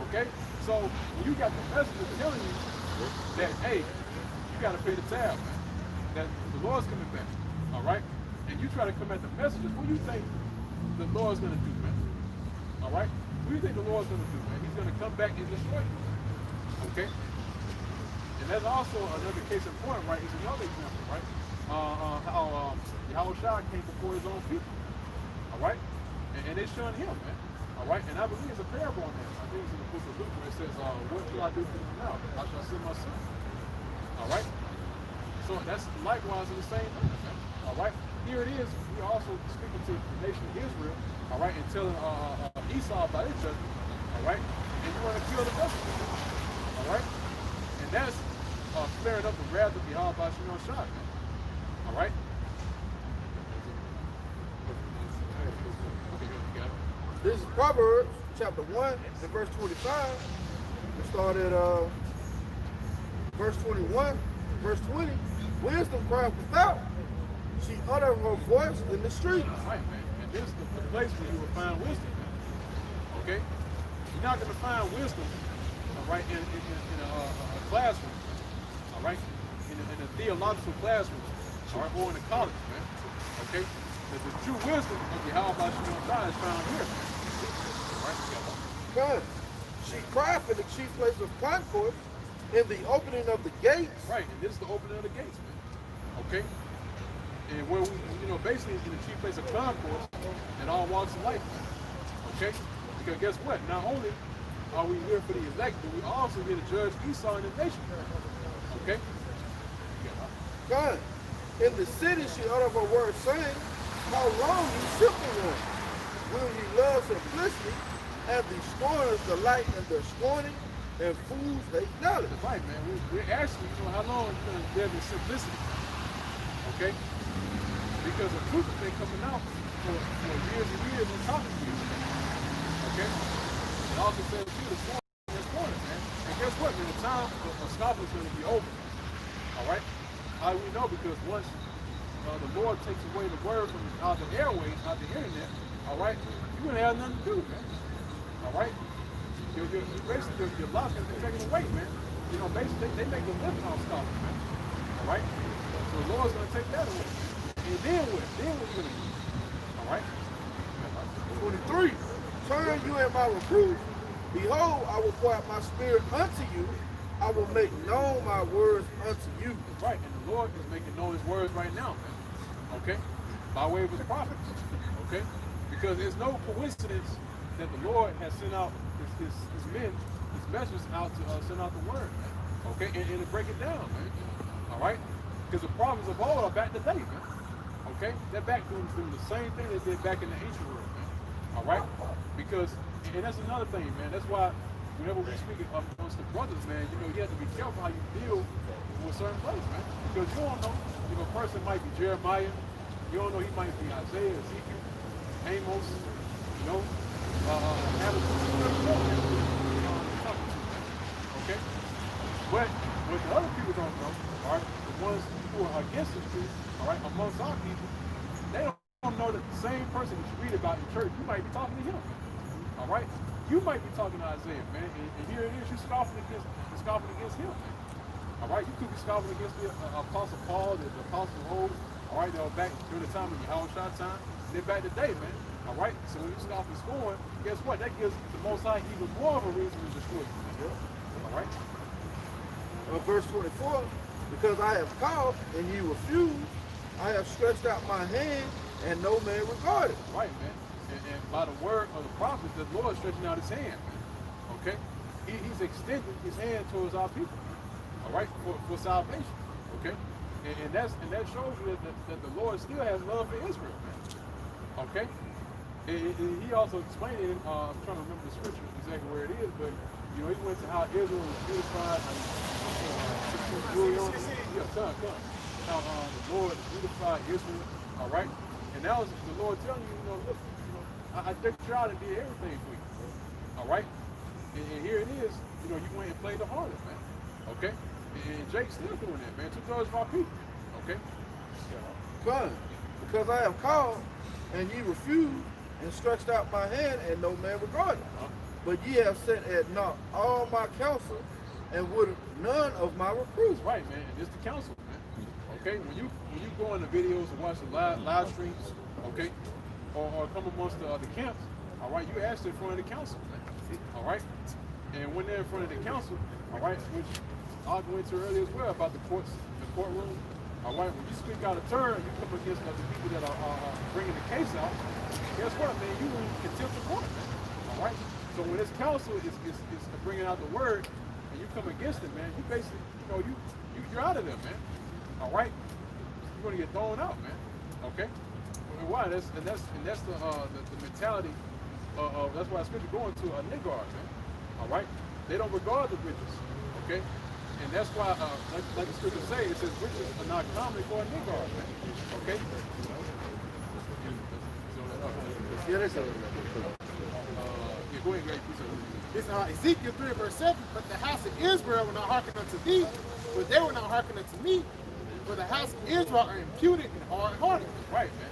Okay? So when you got the message telling you that, hey, you got to pay the tab, man. That the Lord's coming back. All right? And you try to come at the messages, what do you think the Lord's going to do, man? All right? What do you think the Lord's going to do, man? He's going to come back and destroy you. Okay? And that's also another case in point, right? Is another example, right? How Yahweh Shah came before his own people. All right? And they shunned him, man. All right? And I believe it's a parable on that. I think it's in the book of Luke where it says, what shall I do for them now? I shall send my son. All right? So that's likewise in the same manner, man. All right? Here it is. We're also speaking to the nation of Israel, all right, and telling Esau about his judgment, all right? And you want to kill the messenger, all right? And that's flaring up the wrath of Yahweh Shemel Shah, man. All right? This is Proverbs chapter 1 and verse 25. We start at verse 21. Verse 20, wisdom crieth without. She uttered her voice in the streets. Right, man. And this is the place where you will find wisdom, man. Okay? You're not going to find wisdom, all right, in a classroom, all right, in a theological classroom, all right, or in a college, man. Okay? The true wisdom of Yahweh Shai is found here, man. All right? God, she crieth in the chief place of concourse, in the opening of the gates. Right, and this is the opening of the gates, man. Okay? And where we, basically in the chief place of concourse in all walks of life. Okay? Because guess what? Not only are we here for the elect, but we also here to judge Esau and his nation. Okay? God, in the city she uttered her word, saying, how long, you simple one, will ye love simplicity, and the scorners delight in their scorning, and fools hate knowledge. That's right, man. We're actually, how long are you going to live in simplicity? Okay? Because the truth has been coming out for years and years and talking to you. Okay? It also says too, the scorners, man. And guess what, man? The time of scoffing is going to be over. All right? How do we know? Because once the Lord takes away the word from out the airways, out the internet, all right, you're going to have nothing to do, man. All right? Basically, your luck is taken away, man. Basically, they make a living off scoffing, man. All right? So the Lord's going to take that away. And then what? Then what are you going to do? All right? 23, turn you in my reproof. Behold, I will pour out my spirit unto you. I will make known my words unto you. Right, and the Lord is making known his words right now, man. Okay? By way of his prophets. Okay? Because there's no coincidence that the Lord has sent out his men, his messengers out to send out the word, man. Okay? And to break it down, man. All right? Because the prophets of old are back today, man. Okay? They're back doing the same thing they did back in the ancient world, man. All right? Because, and that's another thing, man. That's why whenever we speak amongst the brothers, man, you have to be careful how you deal with a certain place, man. Because you don't know, a person might be Jeremiah, you don't know he might be Isaiah, Ezekiel, Amos, okay? But what the other people don't know, all right, the ones who are against the truth, all right, amongst our people, they don't know that the same person that you read about in church, you might be talking to him, all right? You might be talking to Isaiah, man, and here it is, you're scoffing against him, man. All right, you could be scoffing against the Apostle Paul, the Apostle Paul, all right, they were back during the time of Yahweh Shai time. They're back today, man. All right, so when you scoff and scorn, guess what? That gives the Most High even more of a reason to destroy you. All right. Verse 24, because I have called and you refused, I have stretched out my hand and no man regarded. Right, man. And by the word of the prophet, the Lord is stretching out his hand, man. Okay? He's extending his hand towards our people, all right, for salvation. Okay? And that shows you that the Lord still has love for Israel, man. Okay? And he also explained it, I'm trying to remember the scripture exactly where it is, but he went to how Israel was beautified. How the Lord beautified Israel, all right? And that was the Lord telling you, look, I took you out and did everything for you. All right? And here it is, you went and played the harlot, man. Okay? And Jake's still doing that, man. 2/3 of our people. Okay? God, because I have called and ye refused, and stretched out my hand and no man regarded. But ye have set at naught all my counsel and would none of my reproof. That's right, man. And it's the counsel, man. Okay? When you go in the videos and watch the live streams, okay? Or come amongst the camps, all right, you ask in front of the council, all right? And when they're in front of the council, all right, which I'll go into earlier as well about the courtroom, all right, when you speak out of turn, you come against the people that are bringing the case out, guess what, man, you in contempt of court, man, all right? So when this council is bringing out the word, and you come against it, man, you basically, you're out of there, man, all right? You're going to get thrown out, man, okay? Why? That's the mentality of that's why I scripture going to a niggard, man. All right, they don't regard the riches, okay, and that's why, like the scripture say, it says riches are not common for a niggard, man. Okay. Yeah, that's it. Go ahead, Greg. It's Ezekiel 3 verse 7. But the house of Israel will not hearken unto thee, But they were not hearkening unto me, but the house of Israel are imputed and hard-hearted. Right, man.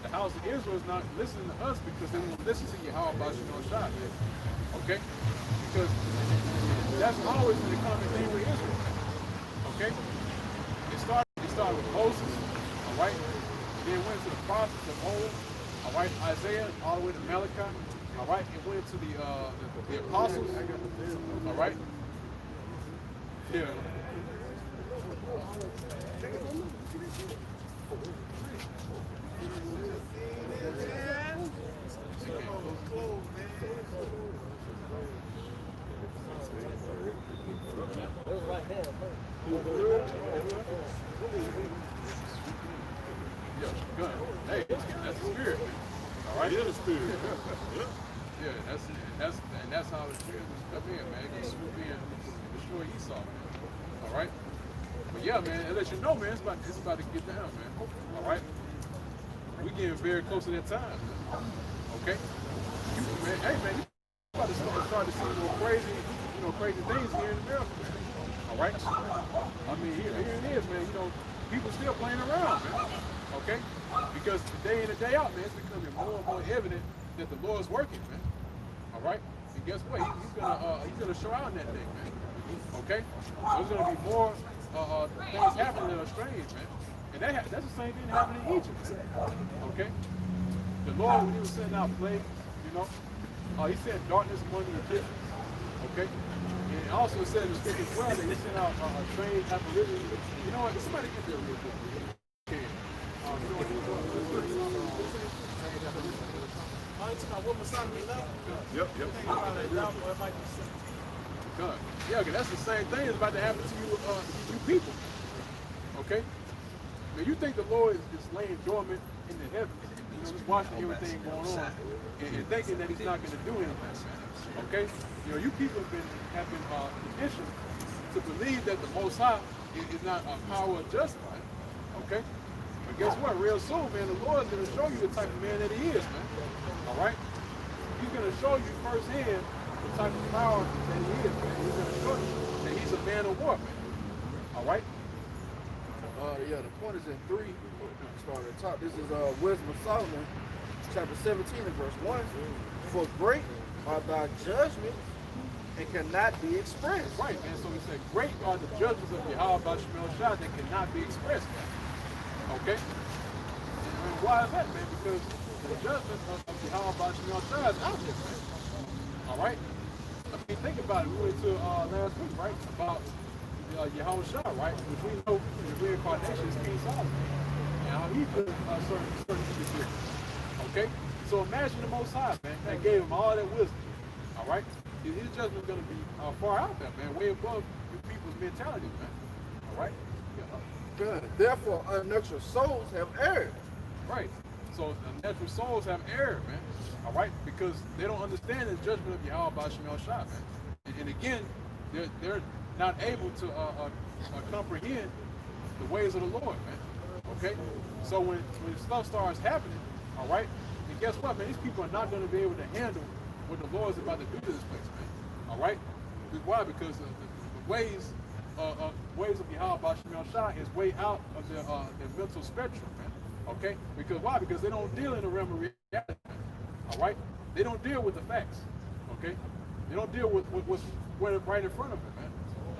The house of Israel is not listening to us because they won't listen to Yahweh Bashimel Shah, man. Okay? Because that's always been the common thing with Israel. Okay? It started with Moses, all right? Then it went to the prophets of old, all right? Isaiah, all the way to Malachi, all right? It went to the apostles, all right? Yeah. Good. Hey, that's the spirit. All right. Yeah, the spirit. Yeah, that's how the spirit was come in, man. He swoop in and destroy Esau, man. All right. But yeah, man, it lets you know, man, it's about to get down, man. All right. We getting very close to that time, man. Okay. Man, hey, man, you about to start to see crazy things here in America, man. All right. I mean, here it is, man. People still playing around, man. Okay? Because day in and day out, man, it's becoming more and more evident that the Lord's working, man. All right? And guess what? He's gonna show out in that thing, man. Okay? There's gonna be more things happening that are strange, man. And that's the same thing that happened in Egypt, man. Okay? The Lord, when he was sending out plagues, he sent darkness among the Egyptians. Okay? And also it said in the scripture as well that he sent out a strange apparition. You know what? Somebody get there real quick. Okay. Yep. God. Yeah, because that's the same thing that's about to happen to you people. Okay? Now you think the Lord is laying dormant in the heavens, just watching everything going on, and thinking that he's not going to do anything. Okay? You people have been conditioned to believe that the Most High is not a power of justice. Okay? But guess what? Real soon, man, the Lord's going to show you the type of man that he is, man. All right? He's going to show you firsthand the type of power that he is, man. He's going to show you that he's a man of war, man. All right? The point is in 3. Start at the top. This is Wisdom of Solomon, chapter 17 and verse 1. For great are thy judgments and cannot be expressed. Right, man. So he said, great are the judgments of Yahweh Bashimel Shah that cannot be expressed, man. Okay? And why is that, man? Because the judgment of Yahweh Bashimel Shah is out there, man. All right? I mean, think about it. We went to last week, right? About Yahweh Shah, right? Which we know the reincarnation is King Solomon. And how he put certain things here. Okay? So imagine the Most High, man, that gave him all that wisdom. All right? His judgment is going to be far out there, man, way above people's mentality, man. All right? Good. Therefore, unnatural souls have erred. Right. So unnatural souls have erred, man. All right? Because they don't understand the judgment of Yahweh Bashimel Shah, man. And again, they're not able to comprehend the ways of the Lord, man. Okay? So when stuff starts happening, all right, and guess what, man? These people are not going to be able to handle what the Lord is about to do to this place, man. All right? Why? Because the ways of Yahweh Bashimel Shah is way out of their mental spectrum, man. Okay? Because why? Because they don't deal in the realm of reality, man. All right? They don't deal with the facts. Okay? They don't deal with what's right in front of them, man.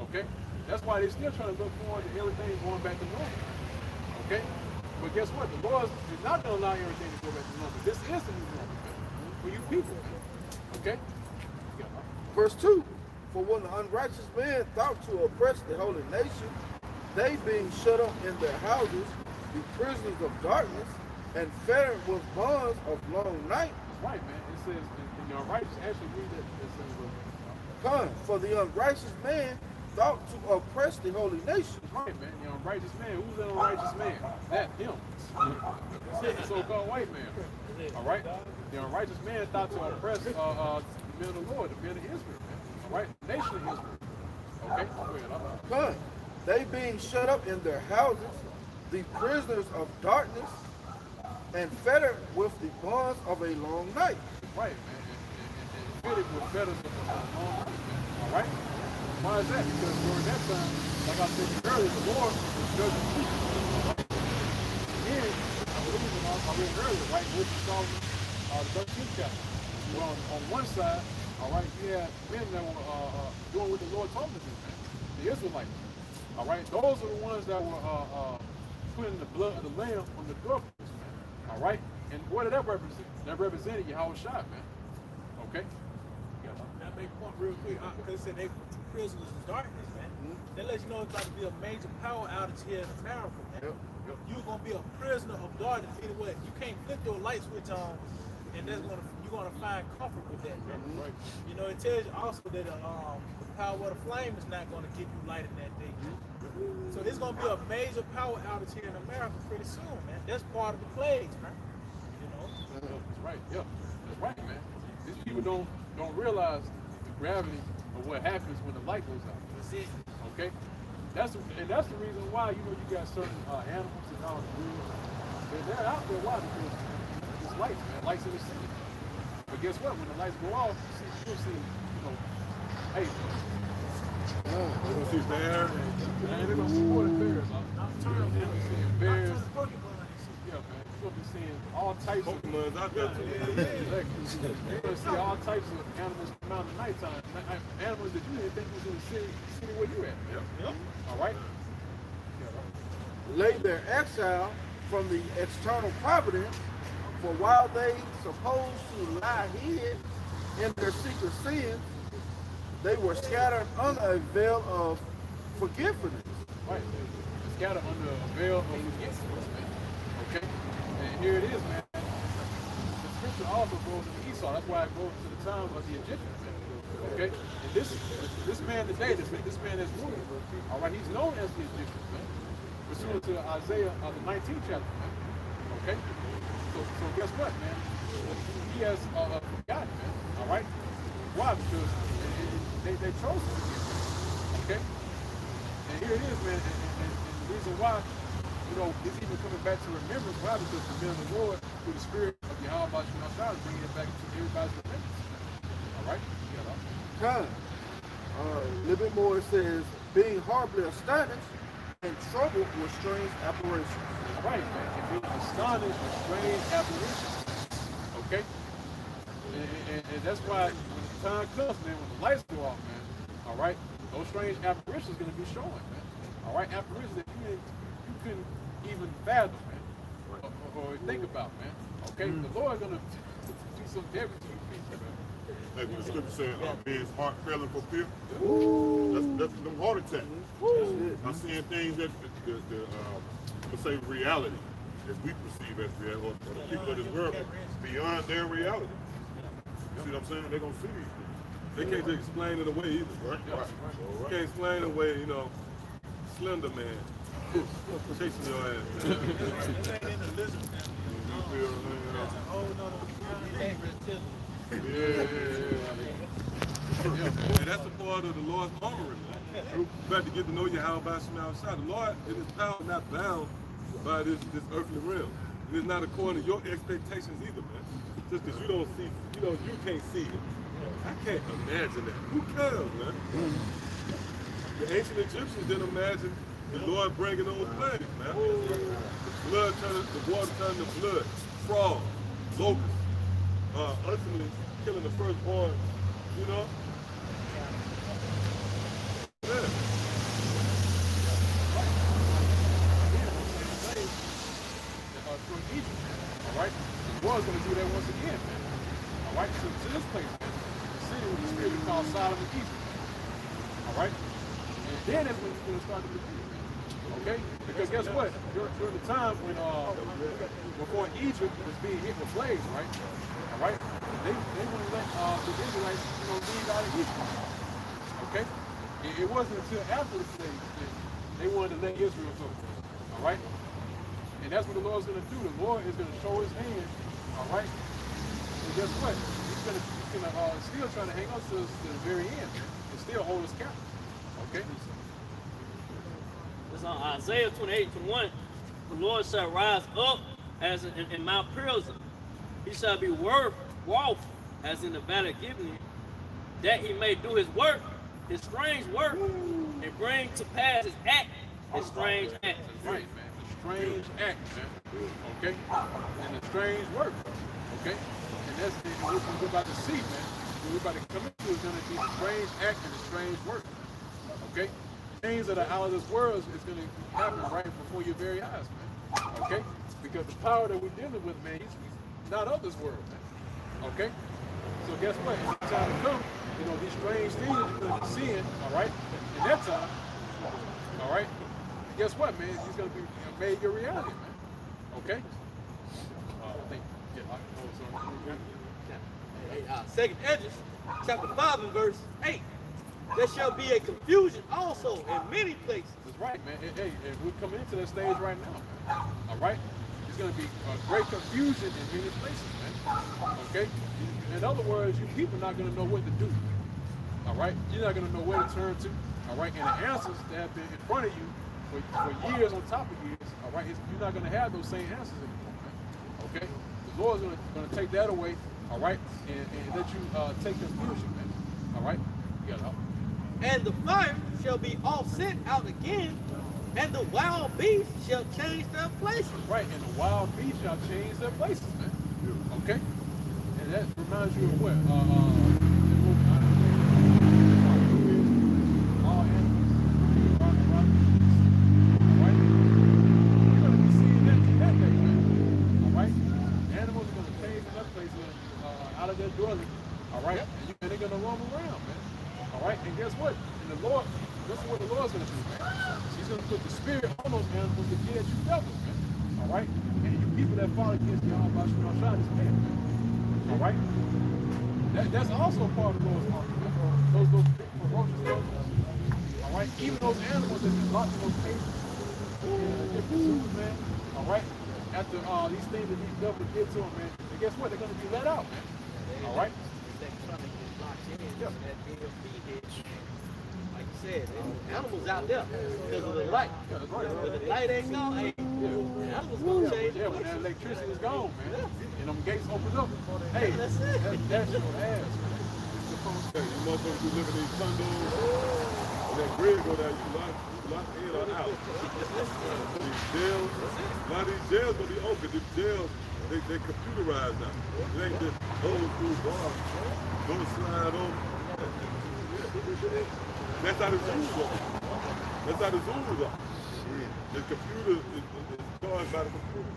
Okay? That's why they're still trying to look forward to everything going back to normal. Okay? But guess what? The Lord is not going to allow everything to go back to normal. This is the new normal, man. For you people, man. Okay? Verse 2. For when the unrighteous man thought to oppress the holy nation, they being shut up in their houses, be prisoners of darkness, and fettered with bonds of long night. Right, man. It says, and the unrighteous actually read that. It says, for the unrighteous man thought to oppress the holy nation. Right, man. The unrighteous man. Who's that unrighteous man? That him. The so-called white man. All right? The unrighteous man thought to oppress the men of the Lord, the men of Israel, man. All right? The nation of Israel. Okay? Go ahead. They being shut up in their houses, the prisoners of darkness, and fettered with the bonds of a long night. Right, man. And fitted with fetters of a long night, man. All right? Why is that? Because during that time, like I said earlier, the Lord was judging people. Then, I believe I read earlier, right, which is Solomon, the 13th chapter. Well, on one side, all right, you had men that were doing what the Lord told them to do, man. The Israelites. All right, those are the ones that were putting the blood of the lamb on the doorpost, man. All right, and what did that represent? That represented Yahweh Shai, man. Okay. That make a point real quick, because they said they prisoners of darkness, man. That lets you know it's about to be a major power outage here in America, man. You're gonna be a prisoner of darkness anyway. You can't flip your light switch on, and you're gonna find comfort with that, man. Right. You know, it tells you also that the power of the flame is not gonna give you light in that day. So there's gonna be a major power outage here in America pretty soon, man. That's part of the plagues, man. You know. That's right. Yeah, that's right, man. These people don't realize the gravity of what happens when the light goes out. That's it. Okay. That's the reason why you got certain animals and all the birds. They're out there. Why? Because it's lights, man. Lights in the city. But guess what? When the lights go off, you'll see, hey. We're gonna see bears. Man, they're gonna see more than bears. Bears. Yeah, man. You're gonna be seeing all types of Pokemon's out there too. You're gonna see all types of animals come out at nighttime. Animals that you didn't think was in the city where you at. Yep. All right. Lay their exile from the external providence, for while they supposed to lie hid in their secret sins, they were scattered under a veil of forgiveness. Right. Scattered under a veil of forgiveness, man. Okay? And here it is, man. The scripture also goes to Esau. That's why it goes to the time of the Egyptians, man. Okay? And this man today, this man that's moving, all right, he's known as the Egyptians, man. Pursuant to Isaiah of the 19th chapter, man. Okay? So guess what, man? He has forgotten, man. All right? Why? Because they chose him again. Okay? And here it is, man. And the reason why, it's even coming back to remembrance. Why? Because the men of the Lord, through the spirit of Yahweh Shai, is bringing it back to everybody's remembrance. All right? Time. A little bit more, it says, being horribly astonished and troubled with strange apparitions. All right, man. And being astonished with strange apparitions. Okay? And that's why when the time comes, man, when the lights go off, man, all right, those strange apparitions going to be showing, man. All right, apparitions that you couldn't even fathom, man, or think about, man. Okay, the Lord going to do some damage to your people, man. Like when the scripture saying, men's heart failing for fear. That's them heart attacks. I'm seeing things that let's say reality, as we perceive as reality, or the people of this world, beyond their reality. You see what I'm saying? They're gonna see these things. They can't just explain it away either. Right. You can't explain away, Slender Man chasing your ass. Man. And that's a part of the Lord's armoring. You got to get to know Yahweh Shai. The Lord in His power is not bound by this earthly realm. And it's not according to your expectations either, man. Just because you don't see, you can't see it. I can't imagine that. Who cares, man? The ancient Egyptians didn't imagine the Lord bringing those plagues, man. The water turning to blood, frogs, locusts, ultimately killing the firstborn, Yeah. All right, the Lord's going to do that once again, man. All right, so to this place, man, the city with the spirit we call Sodom and Egypt. All right, and then that's when it's going to start to believe, man. Okay, because guess what? During the time when before Egypt was being hit with plagues, right? All right, they wouldn't let the Israelites, leave out of Egypt. Okay, it wasn't until after the plagues that they wanted to let Israel go. All right. And that's what the Lord's going to do. The Lord is going to show His hand, all right? And guess what? He's going to still trying to hang on to us to the very end and still hold us captive, okay? It's on Isaiah 28:21. The Lord shall rise up as in Mount Perizim. He shall be wroth as in the valley of Gibeon, that He may do His work his strange work, and bring to pass his act, his strange act. That's right, man. The strange act, man. Okay? And the strange work. Okay? And that's what we're about to see, man. What we're about to come into is going to be the strange act and the strange work. Okay? Things that are out of this world is going to happen right before your very eyes, man. Okay? Because the power that we're dealing with, man, he's not of this world, man. Okay? So guess what? In the time to come, you know, these strange things that you're going to be seeing, all right, in that time, all right, guess what, man? It's going to be made your reality, man. Okay? I think, Second Esdras, chapter 5 and verse 8. There shall be a confusion also in many places. That's right, man. Hey, we're coming into that stage right now, man. All right? There's going to be a great confusion in many places, man. Okay? In other words, you people are not going to know what to do. All right? You're not going to know where to turn to. All right? And the answers that have been in front of you for years on top of years, all right? You're not going to have those same answers anymore, man. Okay? The Lord's going to take that away, all right? And let you take confusion, man. All right? You got it out. And the fire shall be all sent out again, and the wild beasts shall change their places. Right, and the wild beasts shall change their places, man. Okay? And that reminds you of what? All animals are wild beasts. Alright? You're going to be seeing that day, man. Alright? Animals are going to change their places out of their dwelling. Alright? Yep. And they're going to roam around, man. All right, and guess what? And the Lord, this is what the Lord's going to do, man. He's going to put the spirit on those animals to get at you devils, man. All right? And you people that fought against the Almighty shot is man. All right? That's also part of the Lord's army, man. Those big ferocious animals. All right? Even those animals that been locked in those cages, they're pursued, man. All right? After these things that these devils did to them, man. And guess what? They're going to be let out, man. All right? Yeah. Like you said, animals out there because of the light. When the light ain't gone, animals gonna change. Yeah, when that electricity is gone, man, and them gates open up, hey, that's your ass. You motherfuckers who live in these condos, when that grid go down, you lock in or out. These jails, a lot of these jails gonna be open. These jails, they computerized now. It ain't just old school bars. Go slide over. That's how the zoos are. That's how the zoos are. The computer is charged by the computer.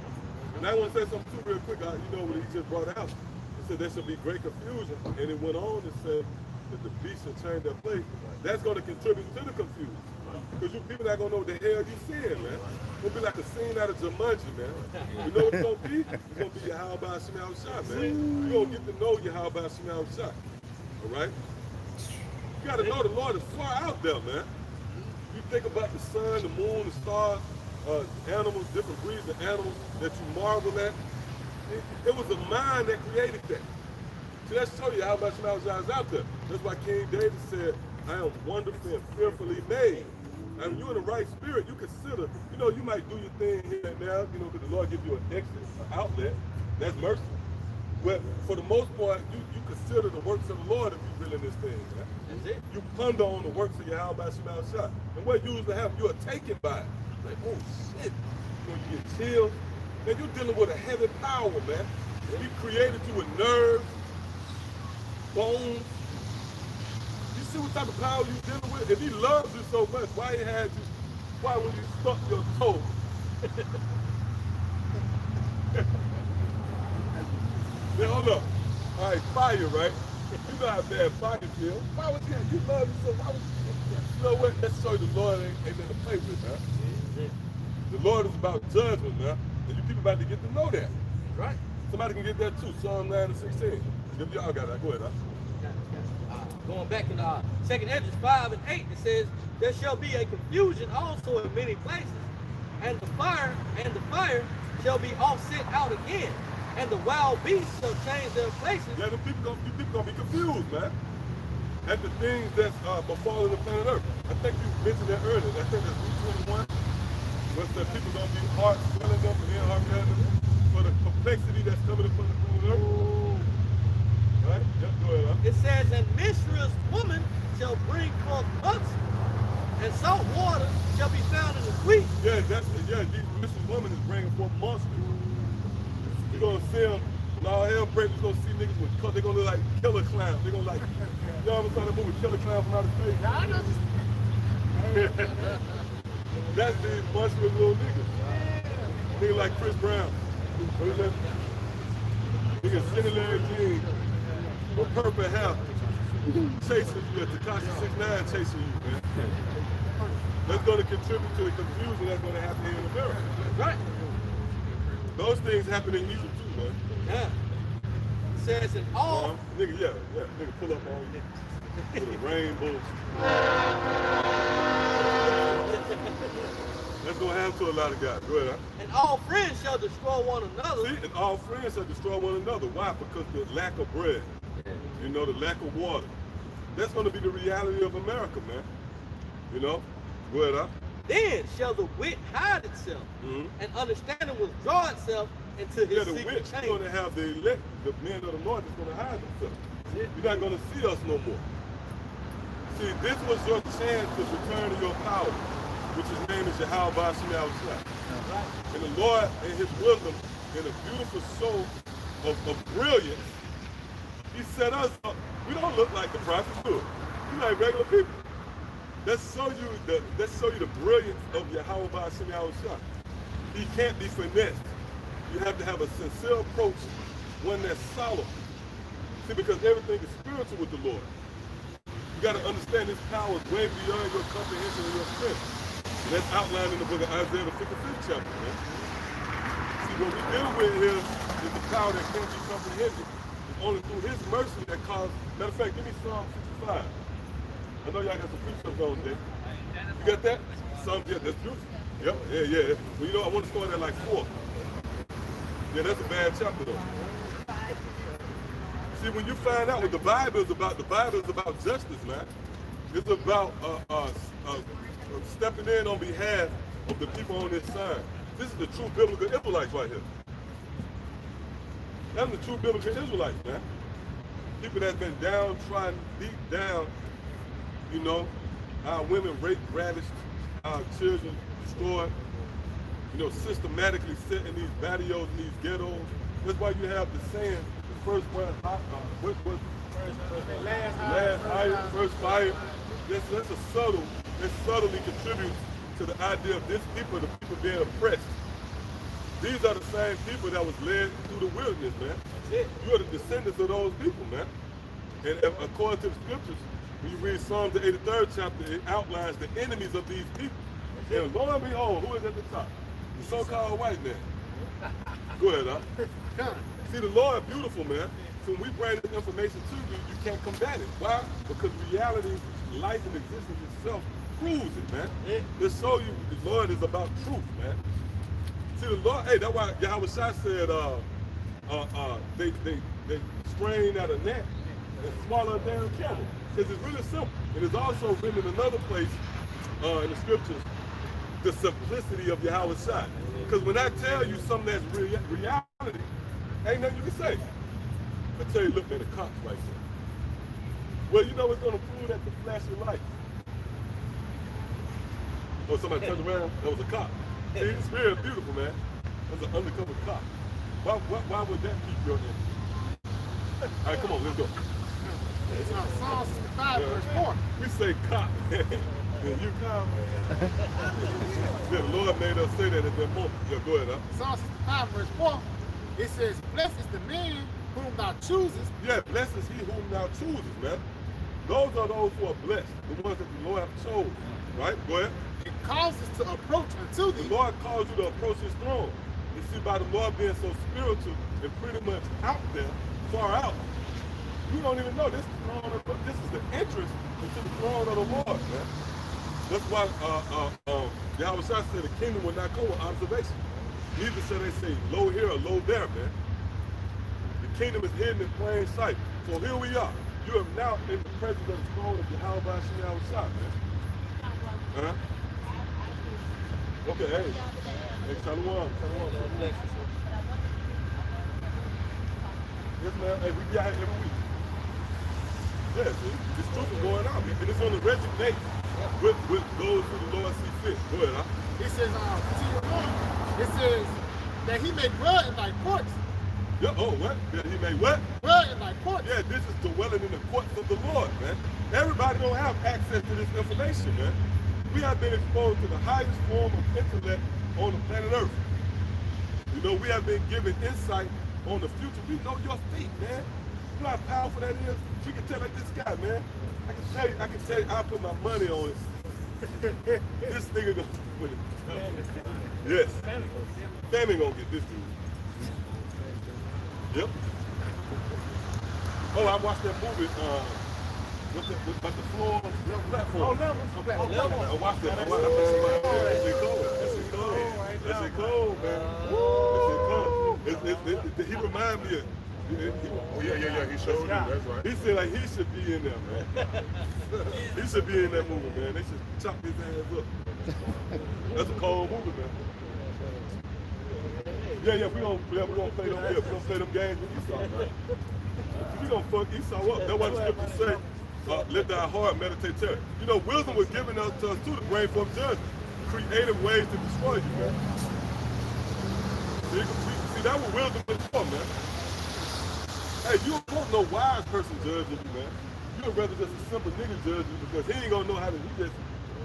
And I want to say something too real quick. You know what he just brought out. He said there should be great confusion. And it went on and said that the beasts should change their place. That's going to contribute to the confusion. Because you people not going to know what the hell you seeing, man. It's going to be like a scene out of Jumanji, man. You know what it's going to be? It's going to be Yahweh Shemel Shah, man. You're going to get to know Yahweh Shemel Shah. All right? You got to know the Lord is far out there, man. You think about the sun, the moon, the stars, animals, different breeds of animals that you marvel at. It was a mind that created that. So let's show you how much Shemel Shah is out there. That's why King David said, I am wonderfully and fearfully made. And when you're in the right spirit, you consider, you know, you might do your thing here and there, you know, because the Lord gives you an exit, an outlet. That's mercy. But for the most part, you consider the works of the Lord if you're really in this thing, man. That's it. You ponder on the works of Yahweh Shemel Shah. And what usually happens, you are taken by it. Like, oh shit. You know, you get chills. Man, you're dealing with a heavy power, man. He created you with nerves, bones. You see what type of power you're dealing with? If he loves you so much, why would you stuck your toe? Then hold up. All right, fire, right? You know how bad fire feels. Why would you love me so? Why would you know what? Let's show you the Lord ain't nothing to play with, man. The Lord is about judgment, man. And you people about to get to know that. Right? Somebody can get that too. Psalm 9 and 16. If y'all got that, go ahead, Going back in 2 Esdras 5 and 8, it says, there shall be a confusion also in many places, and the fire shall be all sent out again, and the wild beasts shall change their places. Yeah, the people gonna be confused, man. At the things that's befalling the planet Earth. I think you mentioned that earlier. I think that's Luke 21. Where the people gonna be heart swelling up and heart random for the complexity that's coming upon the planet Earth. Right? Yep, go ahead. It says, and mischievous woman shall bring forth months, and salt water shall be found in the wheat. Yeah, Mrs. Woman is bringing forth monsters. You're gonna see them, and all hell breaks, you're gonna see niggas with they're gonna look like killer clowns. They're gonna like, you ever saw that movie Killer Clown from Outer Space? Nah, I know. That's these monstrous little niggas. Niggas like Chris Brown. Niggas skinny leg jeans with purple hair. Chasing you at Tekashi 6ix9ine chasing you, man. That's going to contribute to the confusion that's going to happen here in America. Right. Those things happen in Egypt too, man. Yeah. It says in all. Nigga, yeah. Nigga pull up on you. With a rainbow. That's going to happen to a lot of guys. Go ahead. And all friends shall destroy one another. See, and all friends shall destroy one another. Why? Because the lack of bread. You know, the lack of water. That's going to be the reality of America, man. You know? Go ahead, huh? Then shall the wit hide itself, and understanding withdraw itself into his the secret witch is chamber. going to have the elect, the men of the Lord that's going to hide themselves. You're not going to see us no more. See, this was your chance to return to your power, which his name is Yahweh Shemel Shai. And the Lord, in his wisdom, in a beautiful show of brilliance, he set us up. We don't look like the prophets do. We like regular people. Let's show you the brilliance of Yahweh Shemel Shai. He can't be finessed. You have to have a sincere approach, one that's solemn. See, because everything is spiritual with the Lord. You got to understand his power is way beyond your comprehension and your strength. And that's outlined in the book of Isaiah, the 55th chapter, man. See, what we deal with here is the power that can't be comprehended. It's only through his mercy that caused. Matter of fact, give me Psalm 65. I know y'all got some precepts on there. You got that? Psalm, yeah, that's beautiful. Yep, yeah. Well, you know, I want to start at like 4. Yeah, that's a bad chapter though. See, when you find out what the Bible is about justice, man. It's about stepping in on behalf of the people on this side. This is the true biblical Israelites right here. That's the true biblical Israelites, man. People that's been downtrodden, deep down, you know, our women raped, ravished, our children destroyed, you know, systematically set in these barrios, in these ghettos. That's why you have the saying, the first one, last hire, first fire. That's a subtle, that subtly contributes to the idea of this people, the people being oppressed. These are the same people that was led through the wilderness, man. You are the descendants of those people, man. And according to the scriptures, when you read Psalms the 83rd chapter, it outlines the enemies of these people. And lo and behold, who is at the top? The so-called white man. Go ahead, huh? See, the Lord beautiful, man. So when we bring this information to you, you can't combat it. Why? Because reality, life and existence itself proves it, man. To show you the Lord is about truth, man. See, the Lord, hey, that's why Yahweh Shai said they strain at a gnat and swallow a damn camel. Because it's really simple. It is also written in another place in the scriptures, the simplicity of Yahweh Shai. Because when I tell you something that's reality, ain't nothing you can say. I tell you, look at the cops right there. Well, you know what's going to prove that the flashing light? Oh, somebody turned around? That was a cop. See, it's very beautiful, man. That's an undercover cop. Why would that keep your interest? All right, come on, let's go. It's Psalm 65, verse 4. We say cop. Yeah, you cop. Yeah, the Lord made us say that at that moment. Yeah, go ahead, huh? Psalm 65, verse 4. It says, blessed is the man whom thou choosest. Yeah, blessed is he whom thou choosest, man. Those are those who are blessed, the ones that the Lord have chosen. Right? Go ahead. It causes to approach unto thee. The Lord calls you to approach his throne. You see, by the Lord being so spiritual and pretty much out there, far out, you don't even know this is the throne of, this is the entrance into the throne of the Lord, man. That's why Yahweh Shai said the kingdom will not come with observation. Neither shall they say low here or low there, man. The kingdom is hidden in plain sight. So here we are. You are now in the presence of the throne of Yahweh Shai, man. Okay, hey. Hey, Shalom. Yes, man. Hey, we be out here every week. Yeah, see, this truth is going out, and it's going to resonate with those who the Lord see fit. Go ahead, huh? It says, it says that he made dwell in thy courts. Yeah, oh, what? Yeah, he made what? Dwell in thy courts. Yeah, this is dwelling in the courts of the Lord, man. Everybody don't have access to this information, man. We have been exposed to the highest form of intellect on the planet Earth. You know, we have been given insight on the future. We know your fate, man. You know how powerful that is? We can tell like this guy, man. I can tell you, I put my money on it. This nigga gonna win it. Yes. Famine gonna get this dude. Yep. Oh, I watched that movie, what's the floor platform? Oh, level. I watched that. That shit cold. That shit cold, man. That shit cold. He remind me of, Yeah, he showed you, that's right. he said like he should be in there, man. He should be in that movie, man. They should chop his ass up. That's a cold movie, man. Yeah, we gonna play them. We gonna play them games with Esau, man. We gonna fuck Esau up. That's why the scripture say, let thy heart meditate terror. You know, wisdom was given us to the brain from judgment, creative ways to destroy you, man. See, that's what wisdom is for, man. Hey, you don't want no wise person judging you, man. You'd rather just a simple nigga judge you because he ain't gonna know how to. He just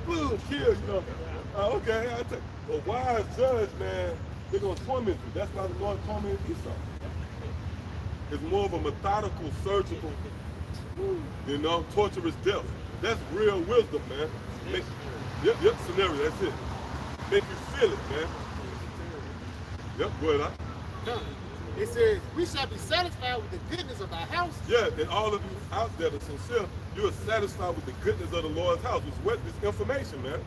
boom, kill, you know. Okay, I take a wise judge, man. They're going to torment you. That's why the Lord tormented Esau. It's more of a methodical, surgical, you know, torturous death. That's real wisdom, man. Yep, scenario, that's it. Make you feel it, man. Yep, go ahead, It says, we shall be satisfied with the goodness of thy house. Yeah, and all of you out there that are sincere, you are satisfied with the goodness of the Lord's house. It's what this information, man.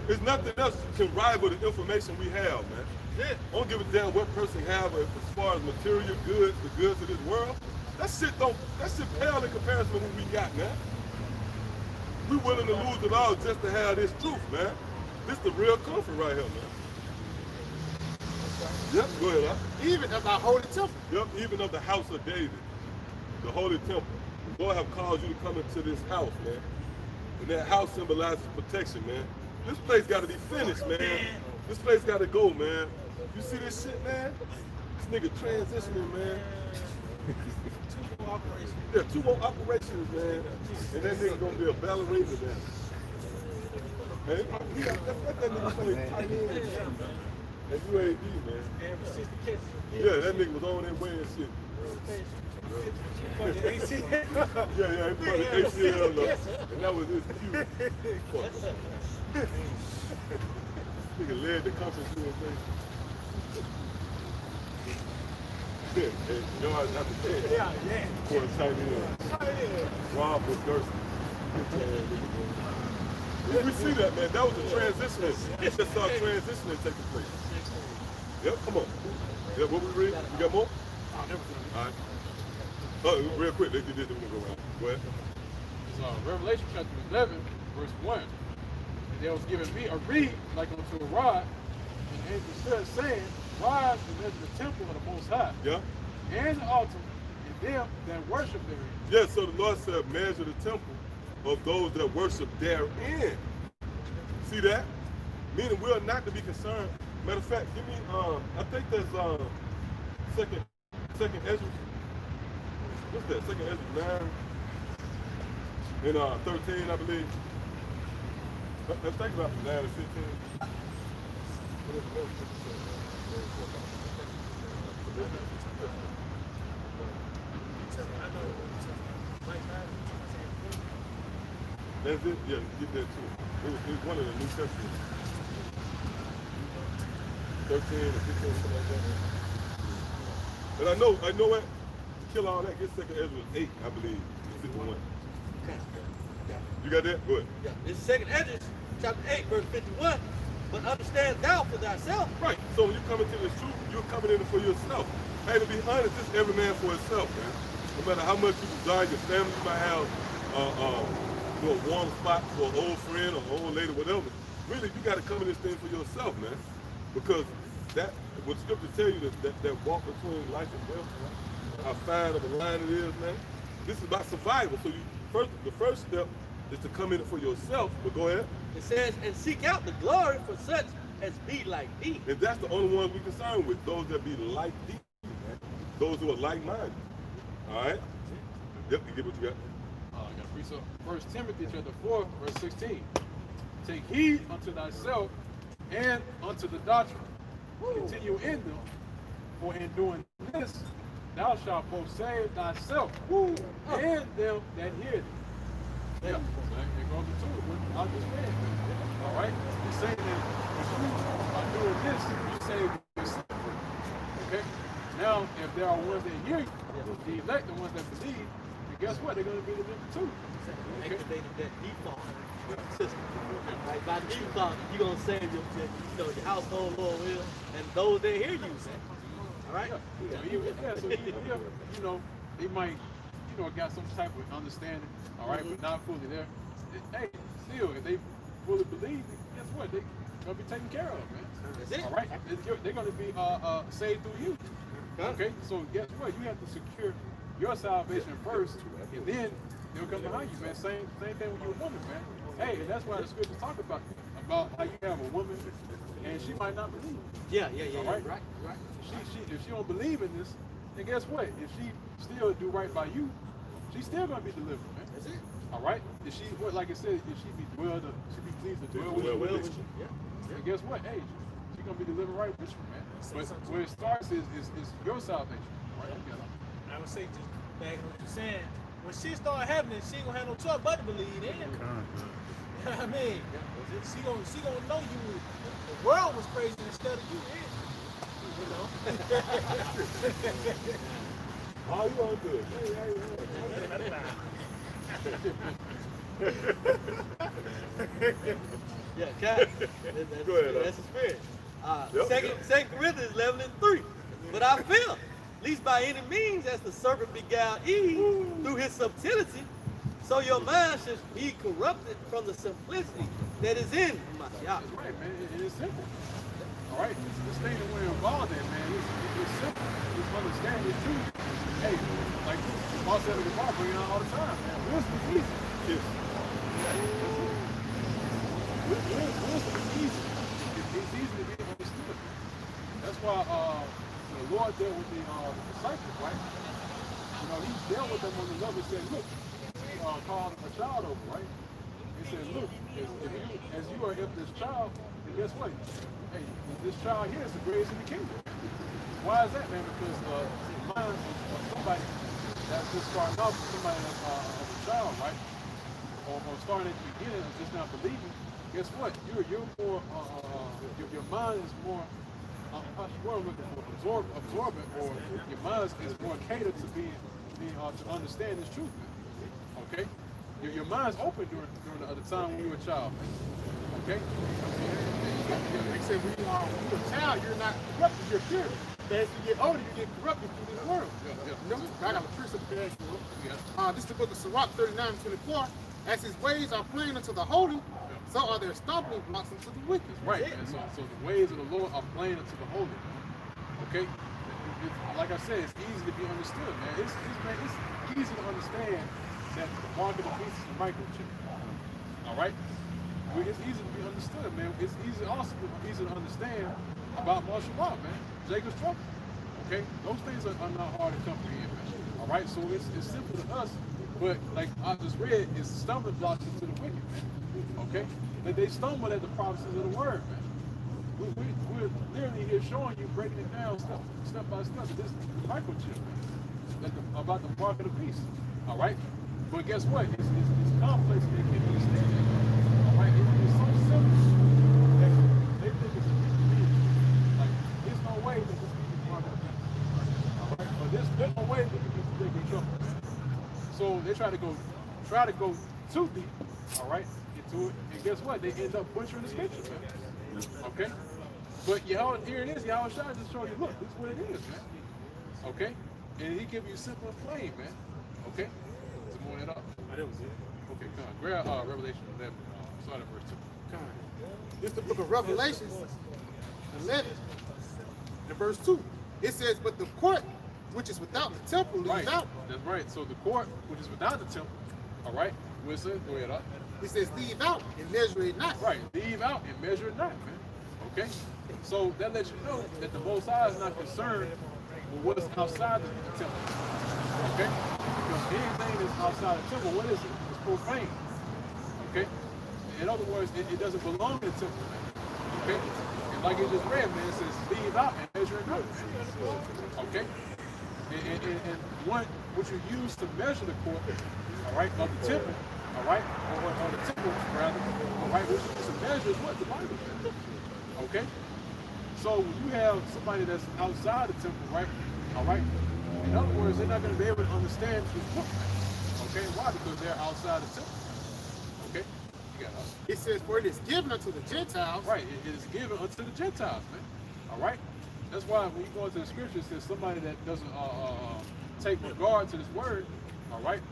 There's nothing else can rival the information we have, man. I don't give a damn what person have as far as material goods, the goods of this world. That shit pale in comparison to what we got, man. We willing to lose it all just to have this truth, man. This the real comfort right here, man. Yep, go ahead, huh? Even of thy holy temple. Yep, even of the house of David, the holy temple. The Lord have called you to come into this house, man. And that house symbolizes protection, man. This place got to be finished, man. This place got to go, man. You see this shit, man? This nigga transitioning, man. 2 more operations. Yeah, 2 more operations, man. And that nigga gonna be a ballerina, man. Man, that nigga play tight end. That UAB, man. Yeah, that nigga was on that way and shit. Yeah, he put the ACL up. And that was his cue. Nigga led the company to a thing. Hey, you know, I have to say, Yeah. for a tight end. Rob was thirsty. We see that, man. That was a transition. We just saw transitioning taking place. Yep, come on. Yeah, what we read? You got more? All right. Oh, real quick, they did this, we're gonna go around. Go ahead. It's Revelation chapter 11, verse 1. And there was given me a reed like unto a rod, and the angel stood saying, rise and measure the temple of the Most High, Yeah? and the altar, and them that worship therein. Yeah, so the Lord said, measure the temple of those that worship therein. See that? Meaning we are not to be concerned. Matter of fact, give me, I think that's second Ezra. What's that? Second Ezra 9 and 13, I believe. Let's think about 9 and 15. That's it? Yeah, get that too. It was one of the New Testament. 13 or 15, something like that. But I know what? To kill all that, get second Ezra 8, I believe. 51. You got that? Go ahead. Yeah, this is 2nd Ezra, chapter 8, verse 51. But understand thou for thyself. Right. So when you come into this truth, you're coming in it for yourself. Hey, to be honest, this is every man for himself, man. No matter how much you desire your family, you might have a warm spot for an old friend or old lady, whatever. Really, you got to come in this thing for yourself, man. Because that, what scripture tell you, that walk between life and death, how fine of a line it is, man. This is about survival. So the first step is to come in it for yourself. But go ahead. It says, and seek out the glory for such as be like thee. And that's the only ones we concerned with. Those that be like thee, man. Those who are like-minded. All right. Yep. You get what you got. I got precept. 1 Timothy chapter 4, verse 16. Take heed unto thyself and unto the doctrine. Continue in them, for in doing this thou shalt both save thyself and them that hear thee. Yeah, so it goes into it. What I just read. All right? He's saying that if you are doing this, you save yourself. Okay? Now, if there are ones that hear you, the elect, the ones that believe, then guess what? They're going to be the number two. Okay? Activated that default system. Like by default, you're going to save your household, Lord will, and those that hear you. All right? So they might, got some type of understanding, all right, but not fully there. Hey, still, if they fully believe, guess what? They're going to be taken care of, man. That's it. All right? They're going to be saved through you. Okay? So guess what? You have to secure your salvation first, and then they'll come behind you, man. Same thing with your woman, man. Hey, and that's why the scriptures talk about how you have a woman, and she might not believe. Yeah. All right? Right. If she don't believe in this, then guess what? If she still do right by you, she's still gonna be delivered, man. That's it. All right. If she, like I said, if she be pleased to dwell with you. Yeah. And guess what? Hey, she's gonna be delivered right with you, man. But where it starts is your salvation. Right? I would say, just back on what you're saying, when shit start happening, she ain't gonna have no choice but to believe in. You know what I mean? She gonna know the world was crazy instead of you. You know? All you want to do. Yeah, God. Go ahead, That's the spirit. Yep. 2 Corinthians 11:3. But I feel, least by any means, as the serpent beguiled Eve through his subtlety, so your mind should be corrupted from the simplicity that is in Mashiach. That's right, man. It's simple. All right, this thing that we're involved in, man, it's simple. Just understand it too. Hey, like Paul said at the bar, bring it out all the time, man. Wisdom is easy. Yes. Wisdom is easy. It's easy to be understood. That's why the Lord dealt with the disciples, right? He dealt with them on the level and said, look, called a child over, right? He said, look, as you are this child, then guess what? Hey, this child here is the greatest in the kingdom. Why is that, man? Because mind of somebody that's just starting off with somebody of a child, right? Or starting at the beginning of just not believing, guess what? You're more, your mind is more, absorbent, or your mind is more catered to to understand this truth, man. Okay? Your mind's open during the time when you were a child, man. Okay? They say when you're a child, you're not corrupted, you're pure. But as you get older, you get corrupted through this world. I got a precept to ask you. This is the book of Sirach 39:24. As his ways are plain unto the holy, so are their stumbling blocks unto the wicked. Right, man. So the ways of the Lord are plain unto the holy. Okay? Like I said, it's easy to be understood, man. It's easy to understand that the mark of the beast is the microchip. All right? It's easy to be understood, man. It's also easy to understand about martial law, man. Jacob's trouble. Okay? Those things are not hard to comprehend, man. All right? So it's simple to us, but like I just read, it's stumbling blocks into the wicked, man. Okay? That they stumble at the prophecies of the word, man. We're literally here showing you, breaking it down step by step. This microchip, man. About the mark of the beast. All right? But guess what? It's complex and they can't understand it. All right? It's so simple that they think it's a big deal. Like, there's no way that this can be mark of the beast. All right? But there's no way that they can trouble, man. So they try to go too deep, all right, into it, and guess what? They end up butchering the scripture, man. Okay? But here it is, Yahweh Shai just showed you, look, this is what it is, man. Okay? And he give you simple and plain, man. Okay? So more that up. Okay, come on. Grab Revelation 11, start at verse 2. Come on. This is the book of Revelation 11 and verse 2. It says, but the court which is without the temple leaves out. That's right. So the court which is without the temple all right, where it says, go ahead, He says, leave out and measure it not. right, leave out and measure it not, man. Okay? So that lets you know that the Most High is not concerned with what's outside the temple. Okay? Because anything that's outside the temple, what is it? It's profane. Okay? In other words, it doesn't belong in the temple, man. Okay? And like it just read, man, it says leave out and measure it not. Okay? And what you use to measure the court, all right, of the temple, all right, or the temple rather, all right, what you use to measure is what? The Bible. Okay? So when you have somebody that's outside the temple, right? All right. In other words, they're not going to be able to understand this book. Okay? Why? Because they're outside the temple. Okay? You got it. It says, for it is given unto the Gentiles. Right. It is given unto the Gentiles, man. All right. That's why when you go into the scripture, it says somebody that doesn't take regard to this word, all right,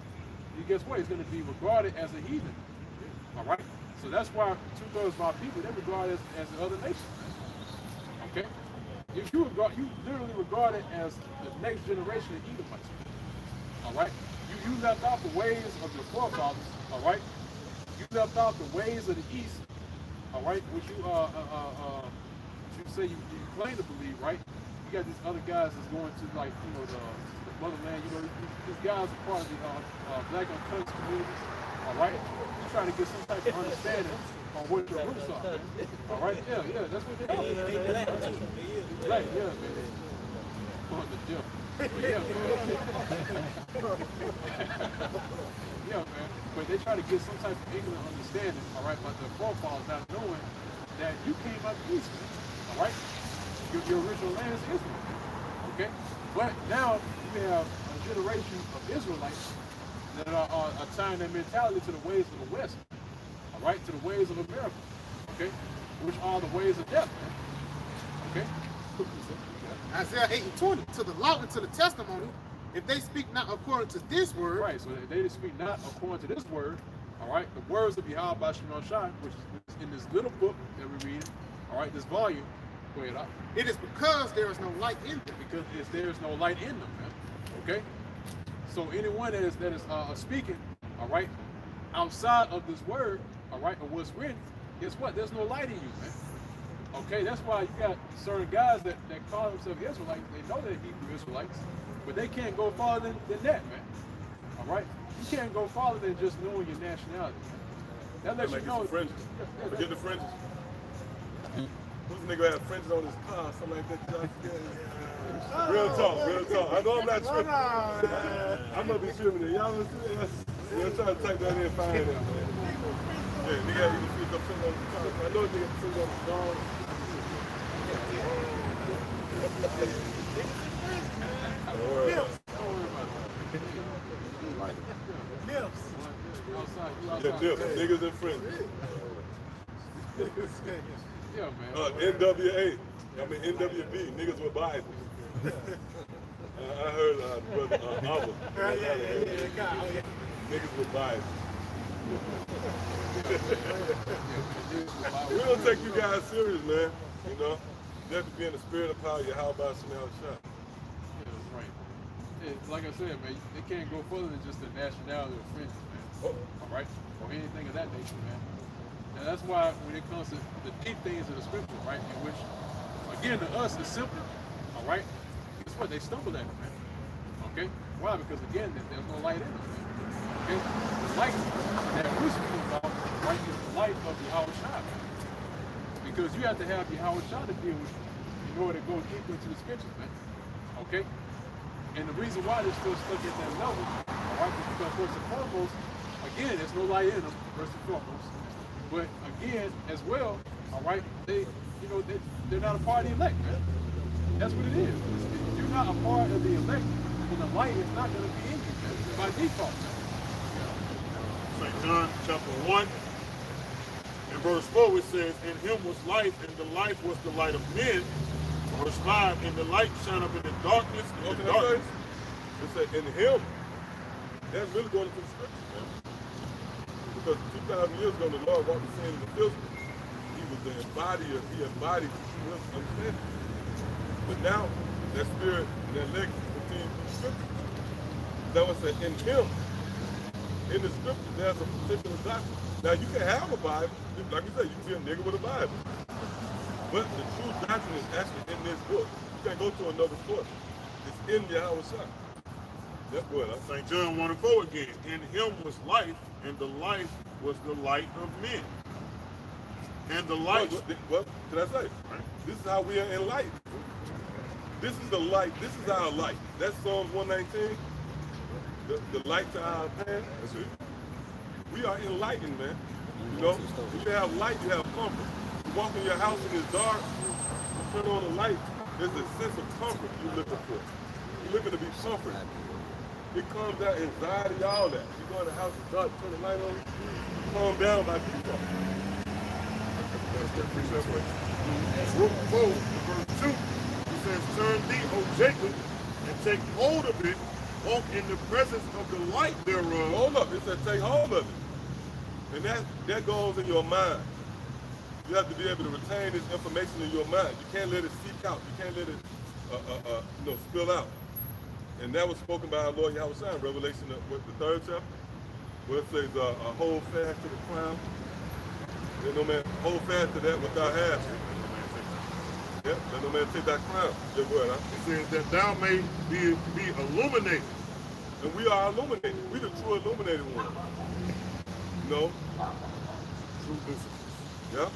guess what? He's going to be regarded as a heathen. All right. So that's why 2/3 of our people, they regard as the other nations. Okay? If you literally regard it as the next generation of Edomites. All right? You left out the ways of your forefathers. All right? You left out the ways of the East. All right? Which you say you claim to believe, right? You got these other guys that's going to, like, you know, the motherland. You know, these guys are part of the black unconscious communities. All right? You're trying to get some type of understanding on what your roots are, man. All right? Yeah, that's what they are. Right, yeah, man. Going to jail. Yeah, yeah, man. But they try to get some type of ignorant understanding, all right, about their forefathers, not knowing that you came out of the East, man. All right? Your original land is Israel. Okay? But now you have a generation of Israelites that are tying their mentality to the ways of the West. All right? To the ways of America. Okay? Which are the ways of death, man. Okay? Isaiah 8:20, to the law and to the testimony, if they speak not according to this word. Right, so they speak not according to this word, all right, the words of Yahweh Bashimon Shai, which is in this little book that we read, all right, this volume, go ahead, it is because there is no light in them. Because there is no light in them, man. Okay? So anyone that is speaking, all right, outside of this word, all right, or what's written, guess what? There's no light in you, man. Okay, that's why you got certain guys that call themselves Israelites. They know they're Hebrew Israelites, but they can't go farther than that, man. All right? You can't go farther than just knowing your nationality, man. That lets you know. Fringes. Forget the fringes. Who's the nigga have fringes on his car, something like that? Real talk. I know I'm not tripping. I'm gonna be tripping it. Y'all we're trying to type that in and find it, man. Yeah, nigga have you see the fringes on the car. I know nigga have fringes on the car. Niggas and friends. Yeah, man. NWA. I mean NWB. Niggas with Bibles. I heard brother Abba. Niggas with Bibles. We don't take you guys serious, man. You know, you have to be in the spirit of power. How about Chanel Shot? Yeah, right. Yeah, like I said, man, they can't go further than just the nationality of fringes, man. All right, or anything of that nature, man. And that's why when it comes to the deep things of the scripture, right, in which, again, to us is simple, all right, guess what? They stumble at it, man. Okay? Why? Because, again, there's no light in it, man. Okay? The light that we're speaking about, right, is the light of Yahweh Shai, man. Because you have to have Yahweh Shai to deal with in order to go deeper into the scriptures, man. Okay? And the reason why they're still stuck at that level, all right, is because first and foremost, again, there's no light in them, first and foremost. But again, as well, all right, they're not a part of the elect, man. That's what it is. If you're not a part of the elect, then the light is not going to be in you, man, by default, man. St. John chapter 1, in verse 4, it says, in him was life, and the life was the light of men. Verse 5, and the light shine up in the darkness, and the darkness. It said, in him. That's really going into the scriptures, man. Because 2,000 years ago, the Lord walked the scene in the physical. He was the embodier, he embodied the true understanding. But now, that spirit and that legacy continues through the scriptures. That was said, in him. in the scriptures, there's a particular doctrine. Now, you can have a Bible. Like you said, you can be a nigga with a Bible. But the true doctrine is actually in this book. You can't go to another source. It's in Yahweh Shai. That's good. St. John 1:4 again. In him was life, and the life was the light of men. And the light... What did I say? This is how we are enlightened. This is the light. This is our light. That's Psalms 119. The light to our path. That's it. We are enlightened, man. You know, when you have light, you have comfort. You walk in your house and it's dark, you turn on the light, there's a sense of comfort you're looking for. You're looking to be comforted. It calms down anxiety, all that. You go in the house, it's dark, turn the light on, you calm down by people. Root 4, verse 2, it says, turn thee, O Jacob, and take hold of it, walk in the presence of the light thereof. Hold up, it said take hold of it. And that goes in your mind. You have to be able to retain this information in your mind. You can't let it seep out. You can't let it spill out. And that was spoken by our Lord Yahweh Shai in Revelation, the 3rd chapter, where it says, hold fast to the crown. Let no man hold fast to that without half. Yeah, let no man take that crown. Your word, huh? It says that thou may be illuminated. And we are illuminated. We the true illuminated one. No. True Lucifers. Yeah.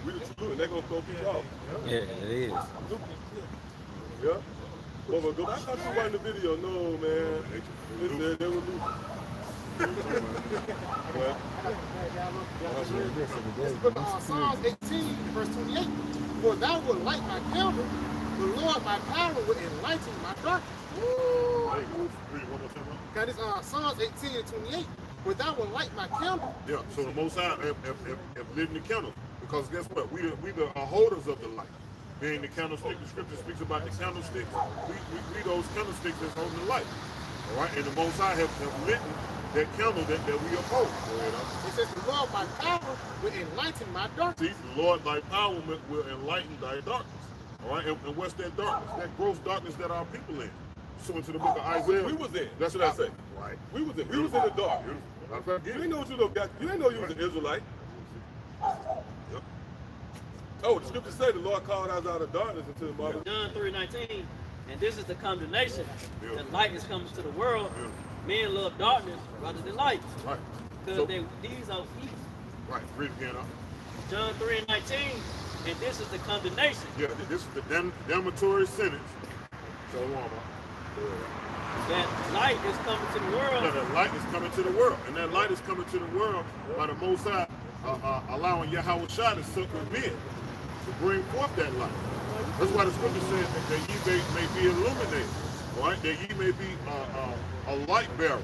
We the true, and they're gonna throw people off. Yeah, it is. Yeah. Well, but go back. I thought you watched the video. No, man. They were losing. Well, This book of Psalms 18, verse 28. For thou wilt light my candle, the Lord my power will enlighten my darkness. Got this Psalms 18 and 28. For thou wilt light my candle. Yeah, so the Most High have lit in the candle. Because guess what? We the holders of the light. Being the candlestick, the scripture speaks about the candlesticks. We those candlesticks that's holding the light. All right, and the Most High have lit that candle that we uphold. It says, the Lord my power will enlighten my darkness. See, the Lord thy power will enlighten thy darkness. All right, and what's that darkness? That gross darkness that our people in. So into the book of Isaiah. We was in. That's what I say. Right. We was in the dark. You didn't know what you looked at. You didn't know you was an Israelite. Yep. Oh, the scripture say the Lord called us out of darkness into the marvelous. John 3:19, and this is the condemnation. That light is coming to the world. Men love darkness rather than light. Right. Because these are evil. Right. Read it again. John 3:19, and this is the condemnation. Yeah, this is the damnatory sentence. So that light is coming to the world. Yeah, that light is coming to the world. And that light is coming to the world by the Most High allowing Yahweh Shai to succor men to bring forth that light. That's why the scripture says that ye may be illuminated. All right, that ye may be a light bearer.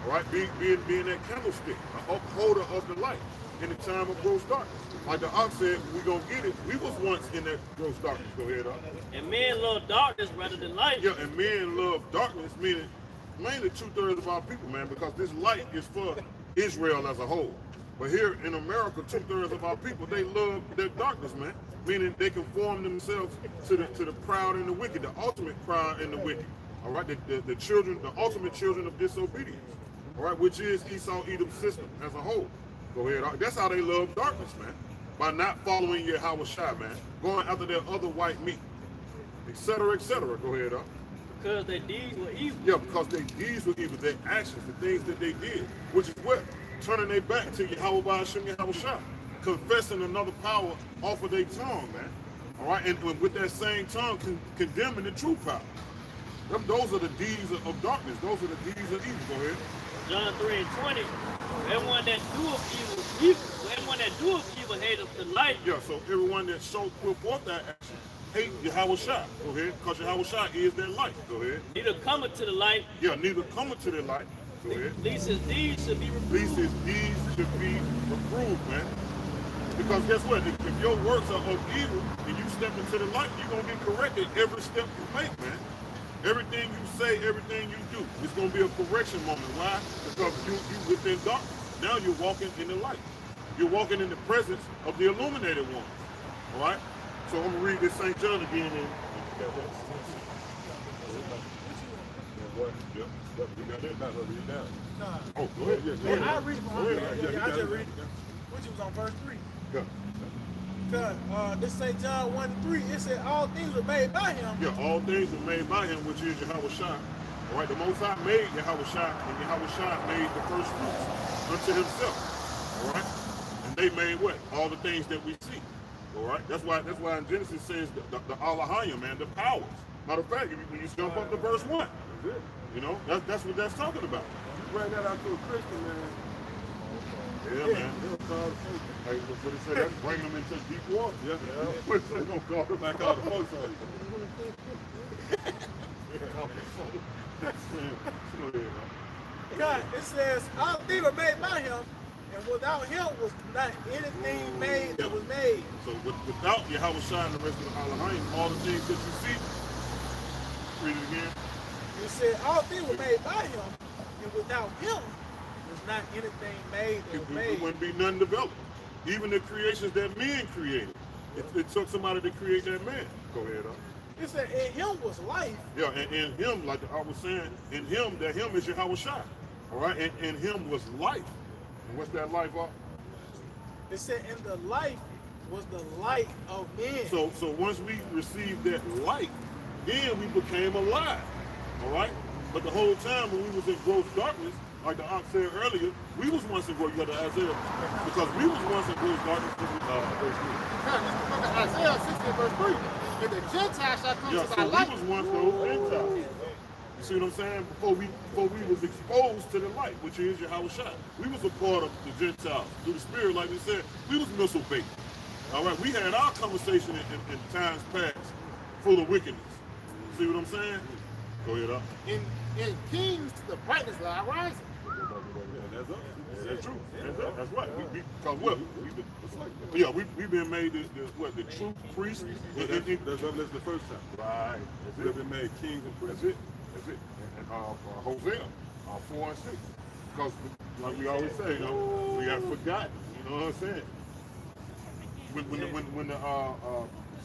All right, being that candlestick, an upholder of the light in the time of gross darkness. Like the ox said, we gonna get it. We was once in that gross darkness. Go ahead, And men love darkness rather than light. Yeah, and men love darkness, meaning mainly 2/3 of our people, man, because this light is for Israel as a whole. But here in America, 2/3 of our people, they love their darkness, man. Meaning they conform themselves to the proud and the wicked, the ultimate proud and the wicked. All right, the children, the ultimate children of disobedience. All right, which is Esau Edom's system as a whole. Go ahead. That's how they love darkness, man. By not following Yahweh Shai, man. Going after their other white meat, etc., etc. Go ahead, Because their deeds were evil. Yeah, because their deeds were evil. Their actions, the things that they did, which is what? Turning their back to Yahweh Ba'ashem Yahweh Shai. Confessing another power off of their tongue, man. All right, and with that same tongue, condemning the true power. Those are the deeds of darkness. Those are the deeds of evil. Go ahead. John 3:20. Everyone that doeth evil, evil. Everyone that doeth evil hateth the light. Yeah, so everyone that showed put forth that action hate Yahweh Shai. Go ahead, because Yahweh Shai is their light. Go ahead. Neither cometh to the light. Yeah, neither cometh to the light. Go ahead. Least his deeds should be reproved. Least his deeds should be reproved, man. Because guess what? If your works are of evil and you step into the light, you're going to get corrected every step you make, man. Everything you say, everything you do, it's going to be a correction moment. Why? Because you within darkness. Now you're walking in the light. You're walking in the presence of the illuminated ones. All right? So I'm going to read this St. John again. What? Yep. You got that? Not read down. Nah. Oh, go ahead. Yeah, I read it from Go ahead. I just read it. Which was on verse 3. Yeah. Cause this St. John 1:3, it said all things were made by him. Yeah, all things were made by him, which is Yahweh Shai. All right, the Most High made Yahweh Shai, and Yahweh Shai made the first fruits unto himself. All right, and they made what? All the things that we see. All right, that's why in Genesis says the Alahayim, man, the powers. Matter of fact, when you jump up to verse 1, you know, that's what that's talking about. You bring that out to a Christian, man. Yeah, man. Hey, what it say? That's bring them into deep water. Yeah. What's they gonna call them back out of folks on you? God, it says all things were made by him, and without him was not anything made that was made. So without Yahweh Shai and the rest of the Alahayim, all the things that you see, read it again. It said all things were made by him, and without him was not anything made that was made. It wouldn't be none developed. Even the creations that men created, it took somebody to create that man. Go ahead, It said in him was life. Yeah, and in him, like I was saying, in him, that him is Yahweh Shai. All right, and in him was life. And what's that life of? It said in the life was the light of men. So once we received that light, then we became alive. All right? But the whole time when we was in gross darkness, like the ox said earlier, we was once in gross, you got to Isaiah, because we was once in gross darkness. Isaiah 60 verse 3. And the Gentiles shall come to thy light. We was once those Gentiles. You see what I'm saying? Before we was exposed to the light, which is Yahweh Shai. We was a part of the Gentiles. Through the Spirit, like we said, we was missile bait. All right, we had our conversation in times past full of wickedness. See what I'm saying? Go ahead up. In kings, the brightness light rising. That's up. That's true. That's right. Because what? We've been made the true priest. That's Revelation the first time. Right. We've been made kings and priests. That's it. And Hosea 4 and 6. Because like we always say, you know, we got forgotten. You know what I'm saying? When the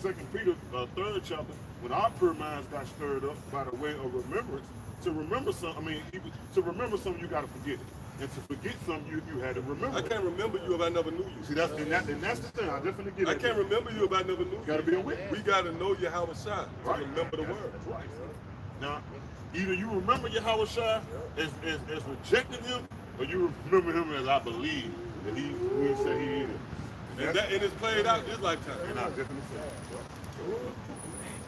2 Peter 3rd chapter, when our pure minds got stirred up by the way of remembrance, to remember something, to remember something, you got to forget it. And to forget something, you had to remember. I can't remember you if I never knew you. See, that's the thing. I definitely get it. I can't remember you if I never knew you. Got to be a witness. We got to know Yahweh Shai to remember the word. That's right. Now, either you remember Yahweh Shai as rejecting him, or you remember him as I believe that he who he said he is. And it's played out this lifetime. And I definitely say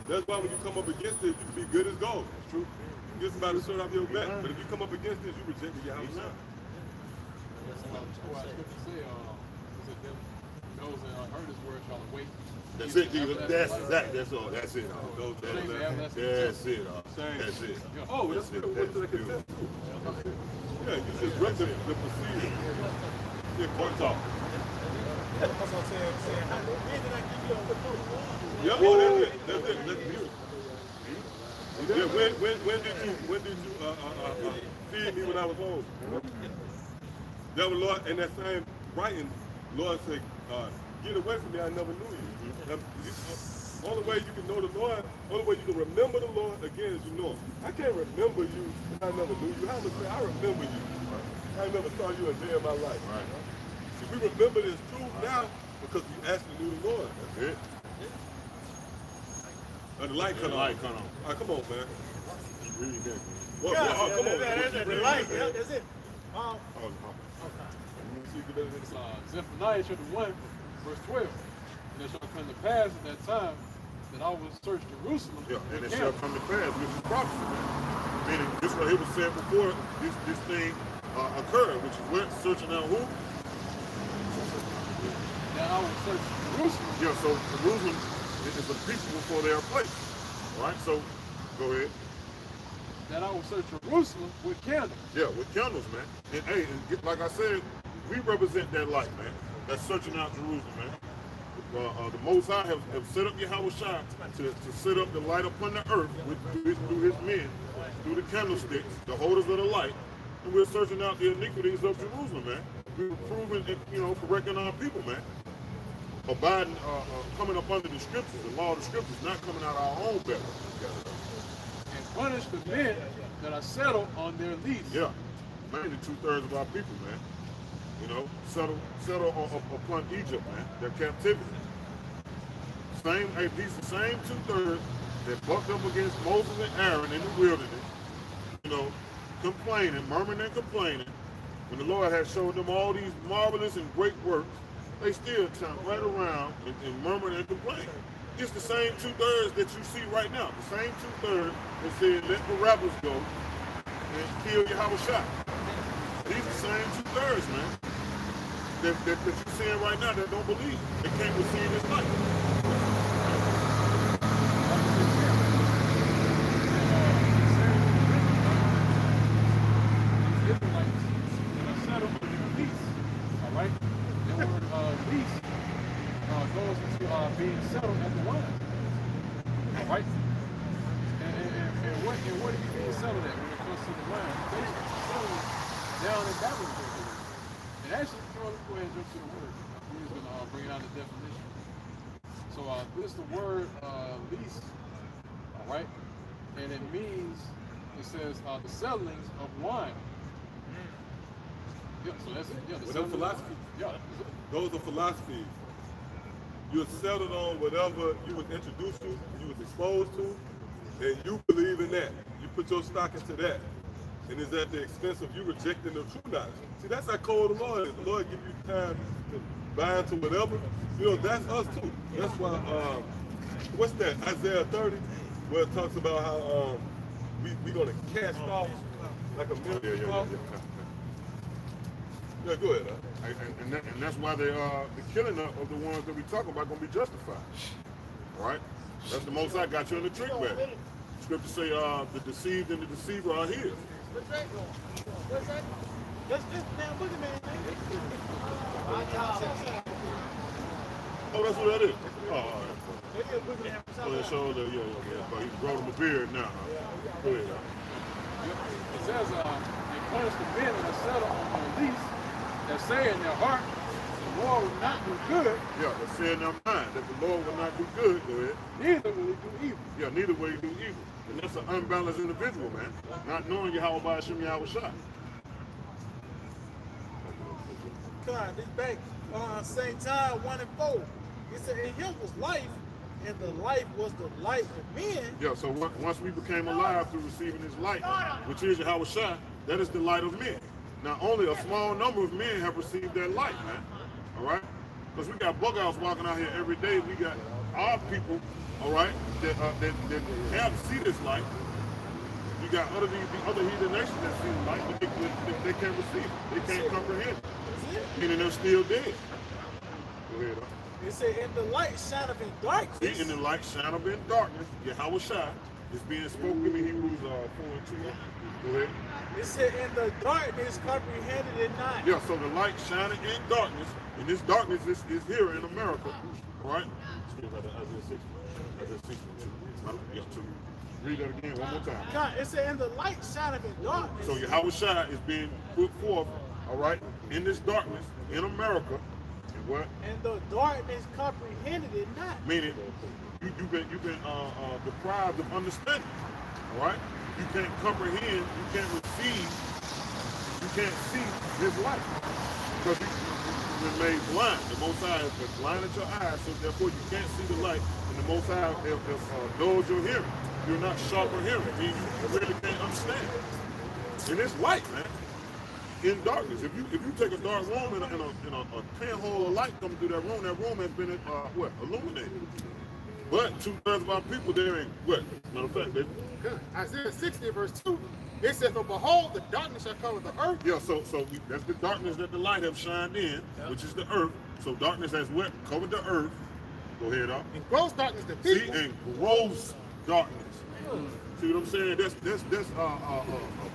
that's why when you come up against it, you can be good as gold. That's true. You can get somebody to shirt off your back, but if you come up against this, you reject Yahweh Shai. Those that heard his word shall await. that's it, dude. That's all. That's it. That's it. That's it. Oh, that's good. Went to the consent. Yeah, you just rep the procedure. Yeah, court talk. That's what I'm saying. When did I give you a report? Yeah, oh, that's it. That's beautiful. Yeah, when did you feed me when I was home? That was Lord, and that same writing, Lord said, get away from me, I never knew you. Only way you can know the Lord, only way you can remember the Lord again is you know him. I can't remember you if I never knew you. How much I remember you? I never saw you a day in my life. Right. See, we remember this truth now because we actually knew the Lord. That's it. And the light come on. All right, come on, man. Read that. Come on. That's the light. Yeah, that's it. Zephaniah chapter 1, verse 12. And it shall come to pass at that time that I will search Jerusalem. Yeah, and it shall come to pass, which is prophecy. Meaning, this what he was saying before this thing occurred, which is what? Searching out who? That I will search Jerusalem. Yeah, so Jerusalem is a people before they are placed. All right, so go ahead. That I will search Jerusalem with candles. Yeah, with candles, man. And hey, like I said, we represent that light, man. That's searching out Jerusalem, man. The Most High have set up Yahweh Shai to set up the light upon the earth through his men, through the candlesticks, the holders of the light, and we're searching out the iniquities of Jerusalem, man. We're proving, correcting our people, man. Abiding, coming up under the scriptures, the law of the scriptures, not coming out our own belly. And punish the men that are settled on their lease. Yeah, mainly 2/3 of our people, man. You know, settle upon Egypt, man. Their captivity. These the same 2/3 that bucked up against Moses and Aaron in the wilderness. You know, complaining, murmuring and complaining. When the Lord had showed them all these marvelous and great works, they still turn right around and murmur and complain. It's the same 2/3 that you see right now. The same 2/3 that said, let Barabbas go and kill Yahushua. These are the same 2/3, man, that you're seeing right now that don't believe. They can't receive this life. Being settled at the line, right? And what are you being settled at when it comes to the line? Basically settled down in Babylon. And actually, let's go ahead and jump to the word. We're just gonna bring out the definition. So this is the word lease, all right? And it means, it says the settlings of wine. Yeah, so that's it. Yeah, Well, them philosophies. Yeah. Those are philosophies. You were settled on whatever you was introduced to, you was exposed to, and you believe in that. You put your stock into that. And it's at the expense of you rejecting the true knowledge. See, that's how cold the Lord is. The Lord give you time to buy into whatever. You know, that's us too. That's why, what's that, Isaiah 30, where it talks about how we're going to cast off like a million. Yeah, go ahead. And that's why the killing of the ones that we talk about going to be justified. All right? That's the most I got you in the trick bag. Scripture say the deceived and the deceiver are his. What's that? That's damn boogeyman. Oh, that's what that is? Oh, all right. Oh, that shows that, yeah. But he's growing him a beard now. Go ahead. It says, they punish the men that are settled on the lease, that say in their heart, the Lord will not do good. Yeah, they say in their mind that the Lord will not do good. Go ahead. Neither will he do evil. Yeah, neither will he do evil. And that's an unbalanced individual, man. Not knowing Yahweh by Hashem Yahweh Shai. God, this back same time 1 and 4. It said in him was life, and the life was the light of men. Yeah, so once we became alive through receiving his light, which is Yahweh Shai, that is the light of men. Now, only a small number of men have received that light, man. All right? Because we got bug outs walking out here every day. We got our people, all right, that have see this light. You got other heathen nations that see the light, but they can't receive it. They can't comprehend it. Meaning they're still dead. Go ahead. It said, and the light shineth in darkness. See, and the light shineth in darkness. Yahweh Shai is being spoken in Hebrews 4 and 2. Go ahead. It said, and the darkness comprehended it not. Yeah, so the light shining in darkness, and this darkness is here in America, right? Isaiah 6. Yes, 2. Read that again one more time. God, it said, and the light shineth in darkness. So Yahweh Shai is being put forth, all right, in this darkness in America, and what? And the darkness comprehended it not. Meaning, you've been deprived of understanding, all right? You can't comprehend, you can't receive, you can't see his light. Because you've been made blind. The Most High has blinded your eyes, so therefore you can't see the light. And the Most High has dulled your hearing. You're not sharp of hearing. I mean, you really can't understand. And it's light, man. In darkness. If you take a dark room and a pinhole of light coming through that room has been illuminated. But 2/3 of our people there ain't what? Matter of fact, Isaiah 60 verse 2, it says, for behold, the darkness shall cover the earth. Yeah, so that's the darkness that the light have shined in, which is the earth. So darkness has what? Covered the earth. Go ahead, up. And gross darkness the people. See, and gross darkness. See what I'm saying? That's a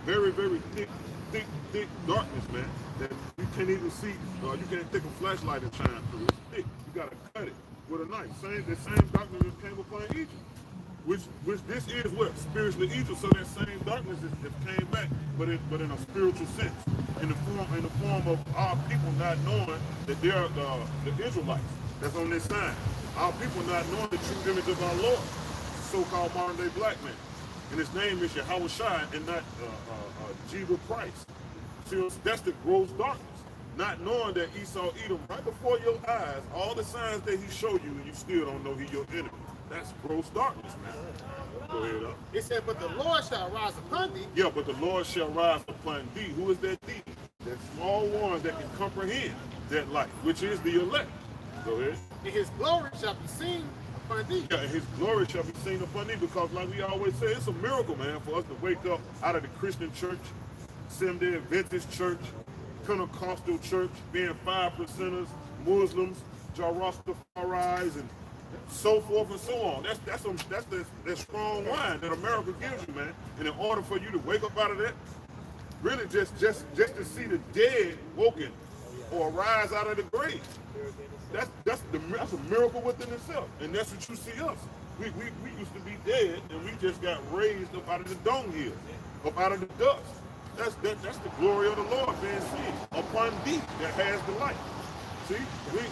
very, very thick darkness, man. That you can't even see. You can't take a flashlight and shine through. It's thick. You gotta cut it with a knife. The same darkness that came upon Egypt. Which this is what? Spiritually Egypt. So that same darkness that came back, but in a spiritual sense. In the form of our people not knowing that they're the Israelites that's on this side. Our people not knowing the true image of our Lord. So-called modern day black man. And his name is Yahweh Shai and not Jesus Christ. See, that's the gross darkness. Not knowing that Esau Edom right before your eyes, all the signs that he showed you, and you still don't know he's your enemy. That's gross darkness, man. Go ahead up. It said, but the Lord shall rise upon thee. Yeah, but the Lord shall rise upon thee. Who is that thee? That small one that can comprehend that light, which is the elect. Go ahead. And his glory shall be seen upon thee. Yeah, and his glory shall be seen upon thee, because like we always say, it's a miracle, man, for us to wake up out of the Christian church, Seventh-day Adventist church, Pentecostal church, being 5%ers, Muslims, Rastafari's, and so forth and so on. That's that strong wine that America gives you, man. And in order for you to wake up out of that, really just to see the dead woken or rise out of the grave, that's a miracle within itself. And that's what you see us. We used to be dead, and we just got raised up out of the dunghill, up out of the dust. That's the glory of the Lord being seen upon thee that has the light. See, go ahead.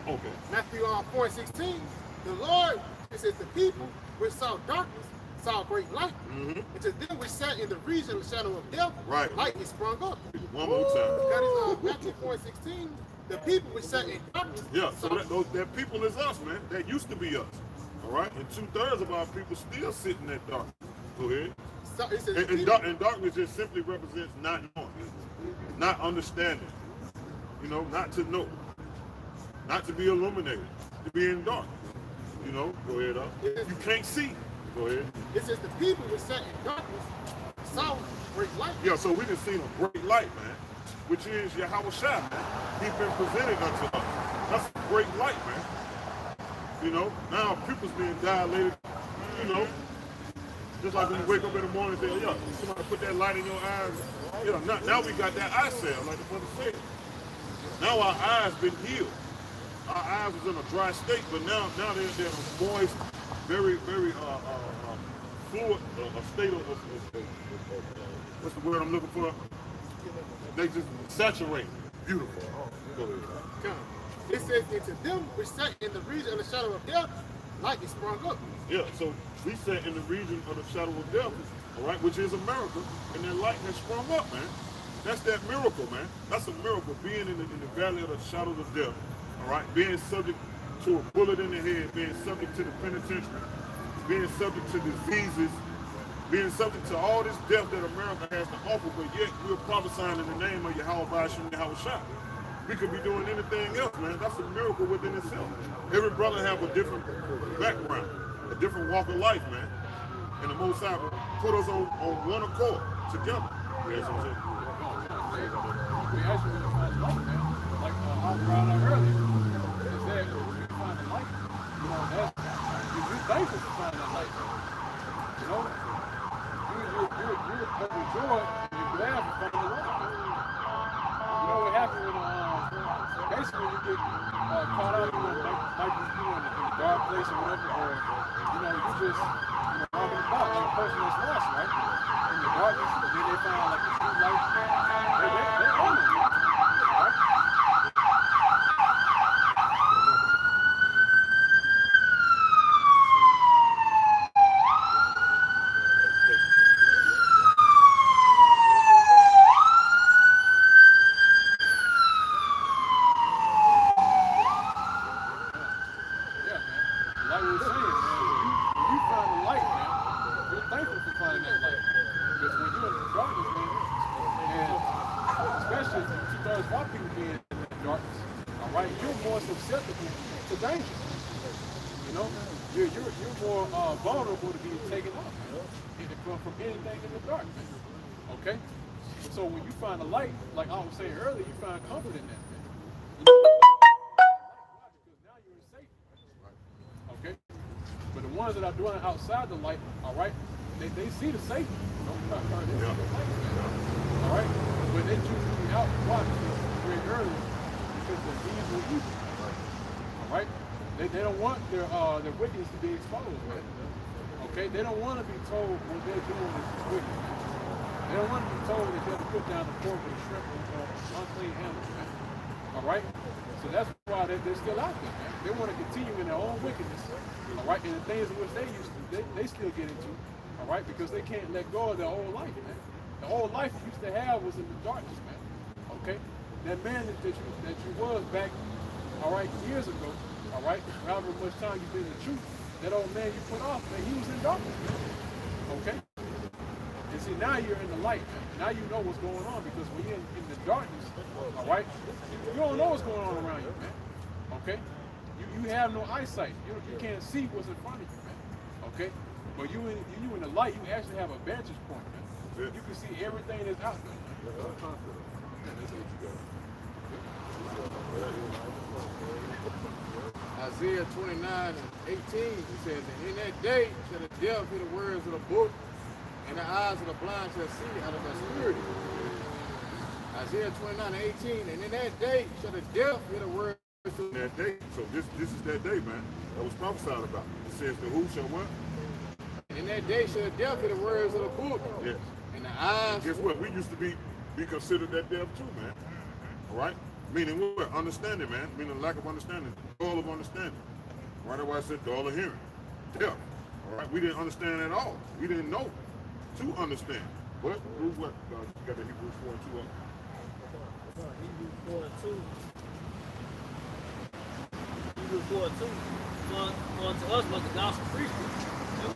Okay. Matthew 4:16. The Lord, it says, the people which saw darkness saw great light. And to them which sat in the region of the shadow of death, right, light is sprung up. One more time. That is Matthew 4:16. The people which sat in darkness. Yeah, so that people is us, man. That used to be us. All right? And 2/3 of our people still sit in that darkness. Go ahead. So it says and darkness just simply represents not knowing, not understanding, not to know, not to be illuminated, to be in dark. Go ahead up. You can't see. Go ahead. It says the people which sat in darkness saw great light. Yeah, so we done seen a great light, man, which is Yahweh Shai, man. He's been presented unto us. That's a great light, man. Now pupils being dilated, just like when you wake up in the morning and say, yeah, somebody put that light in your eyes. Now we got that eye cell, like the brother said. Now our eyes been healed. Our eyes was in a dry state, but now they're in a moist, very, very fluid, a state of what's the word I'm looking for? They just saturate. Beautiful. Go ahead. It says, and to them which sat in the region of the shadow of death, light is sprung up. Yeah, so we sat in the region of the shadow of death, all right, which is America, and that light has sprung up, man. That's that miracle, man. That's a miracle, being in the valley of the shadow of death, all right, being subject to a bullet in the head, being subject to the penitentiary, being subject to diseases, being subject to all this death that America has to offer, but yet we're prophesying in the name of Yahweh Bashim Yahweh Shai. We could be doing anything else, man. That's a miracle within itself. Every brother have a different background, a different walk of life, man. And the Most High put us on one accord together. You know what I'm saying? We actually find light, man. Like I brought up earlier, is that when you find the light, you're thankful for finding that light. You're overjoyed and you're glad for finding the light. What happens when basically you get caught up in in a dark place or whatever, or you just walking about like a person that's lost, right? In the darkness, and then they find like a street light. They're on it, right? Vulnerable to being taken off from anything in the darkness. Okay? So when you find a light, like I was saying earlier, you find comfort in that. Because now you're in safety. Okay? But the ones that are doing it outside the light, alright, they see the safety. Alright? But they choose to be out watching very early because they're evil. Alright? They don't want their wickedness to be exposed, man. Okay? They don't want to be told what they're doing is wicked. They don't want to be told that they have to put down the pork or the shrimp or unclean animals, man. All right? So that's why they're still out there, man. They want to continue in their own wickedness. All right? And the things in which they used to, they still get into. All right? Because they can't let go of their old life, man. The old life you used to have was in the darkness, man. Okay? That man that you was back, all right, years ago, all right, however much time you've been in the truth, that old man you put off, man, he was in darkness, man. Okay? And see, now you're in the light, man. Now you know what's going on, because when you're in the darkness, all right, you don't know what's going on around you, man. Okay? You have no eyesight. You can't see what's in front of you, man. Okay? But you in the light, you actually have a vantage point, man. You can see everything that's out there, man. Isaiah 29 and 18, it says, and in that day shall the deaf hear the words of the book, and the eyes of the blind shall see out of obscurity. Isaiah 29 and 18, and in that day shall the deaf hear the words of that day. So this is that day, man. That was prophesied about. It says the who shall what? And in that day shall the deaf hear the words of the book. Yes. And the eyes. And guess what? We used to be considered that deaf too, man. All right? Meaning what? Understanding, man. Meaning lack of understanding. Dull of understanding. Right? That's why I said dull of hearing. Deaf. All right? We didn't understand at all. We didn't know to understand. But Hebrews what? You got the Hebrews 4 and 2 up. Hebrews 4 and 2. Hebrews 4 and 2. For unto us was the gospel preached,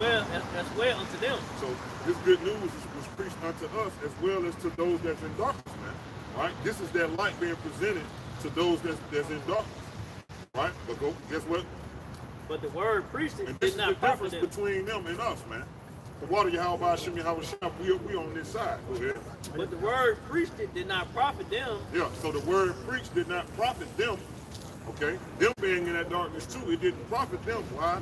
as well unto them. So this good news was preached unto us as well as to those that's in darkness, man. Right? This is that light being presented to those that's in darkness. Right? But guess what? But the word preached and it this did is not the profit difference them. between them and us, man. The water Yahweh Hashem Yahweh Shah, we on this side. Go ahead. But the word preached it did not profit them. Yeah, so the word preached did not profit them. Okay? Them being in that darkness too, it didn't profit them. Why?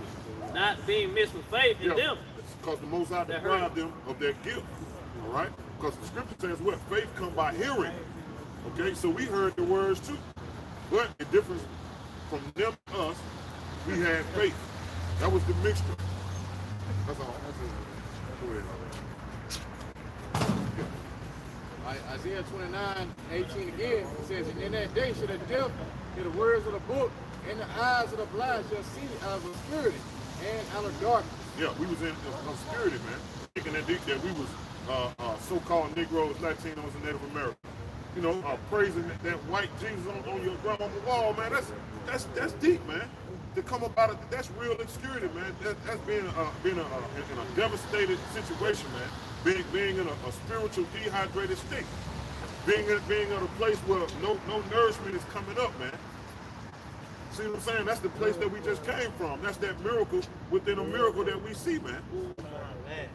Not being mixed with faith in them. Because the Most High deprived them of their gift. All right? Because the scripture says what? Faith come by hearing. Okay? So we heard the words too. But the difference from them to us, we had faith. That was the mixture. That's all. Go ahead. Isaiah 29, 18 again, it says, and in that day shall the deaf hear the words of the book, and the eyes of the blind shall see out of obscurity and out of darkness. Yeah, we was in obscurity, man. Thinking that we was so-called Negroes, Latinos, and Native Americans. You know, praising that white Jesus on your grandmama's wall, man. That's deep, man. To come up out of that's real obscurity, man. That's being in a devastated situation, man. Being in a spiritual dehydrated state. Being in a place where no nourishment is coming up, man. See what I'm saying? That's the place that we just came from. That's that miracle within a miracle that we see, man. Man,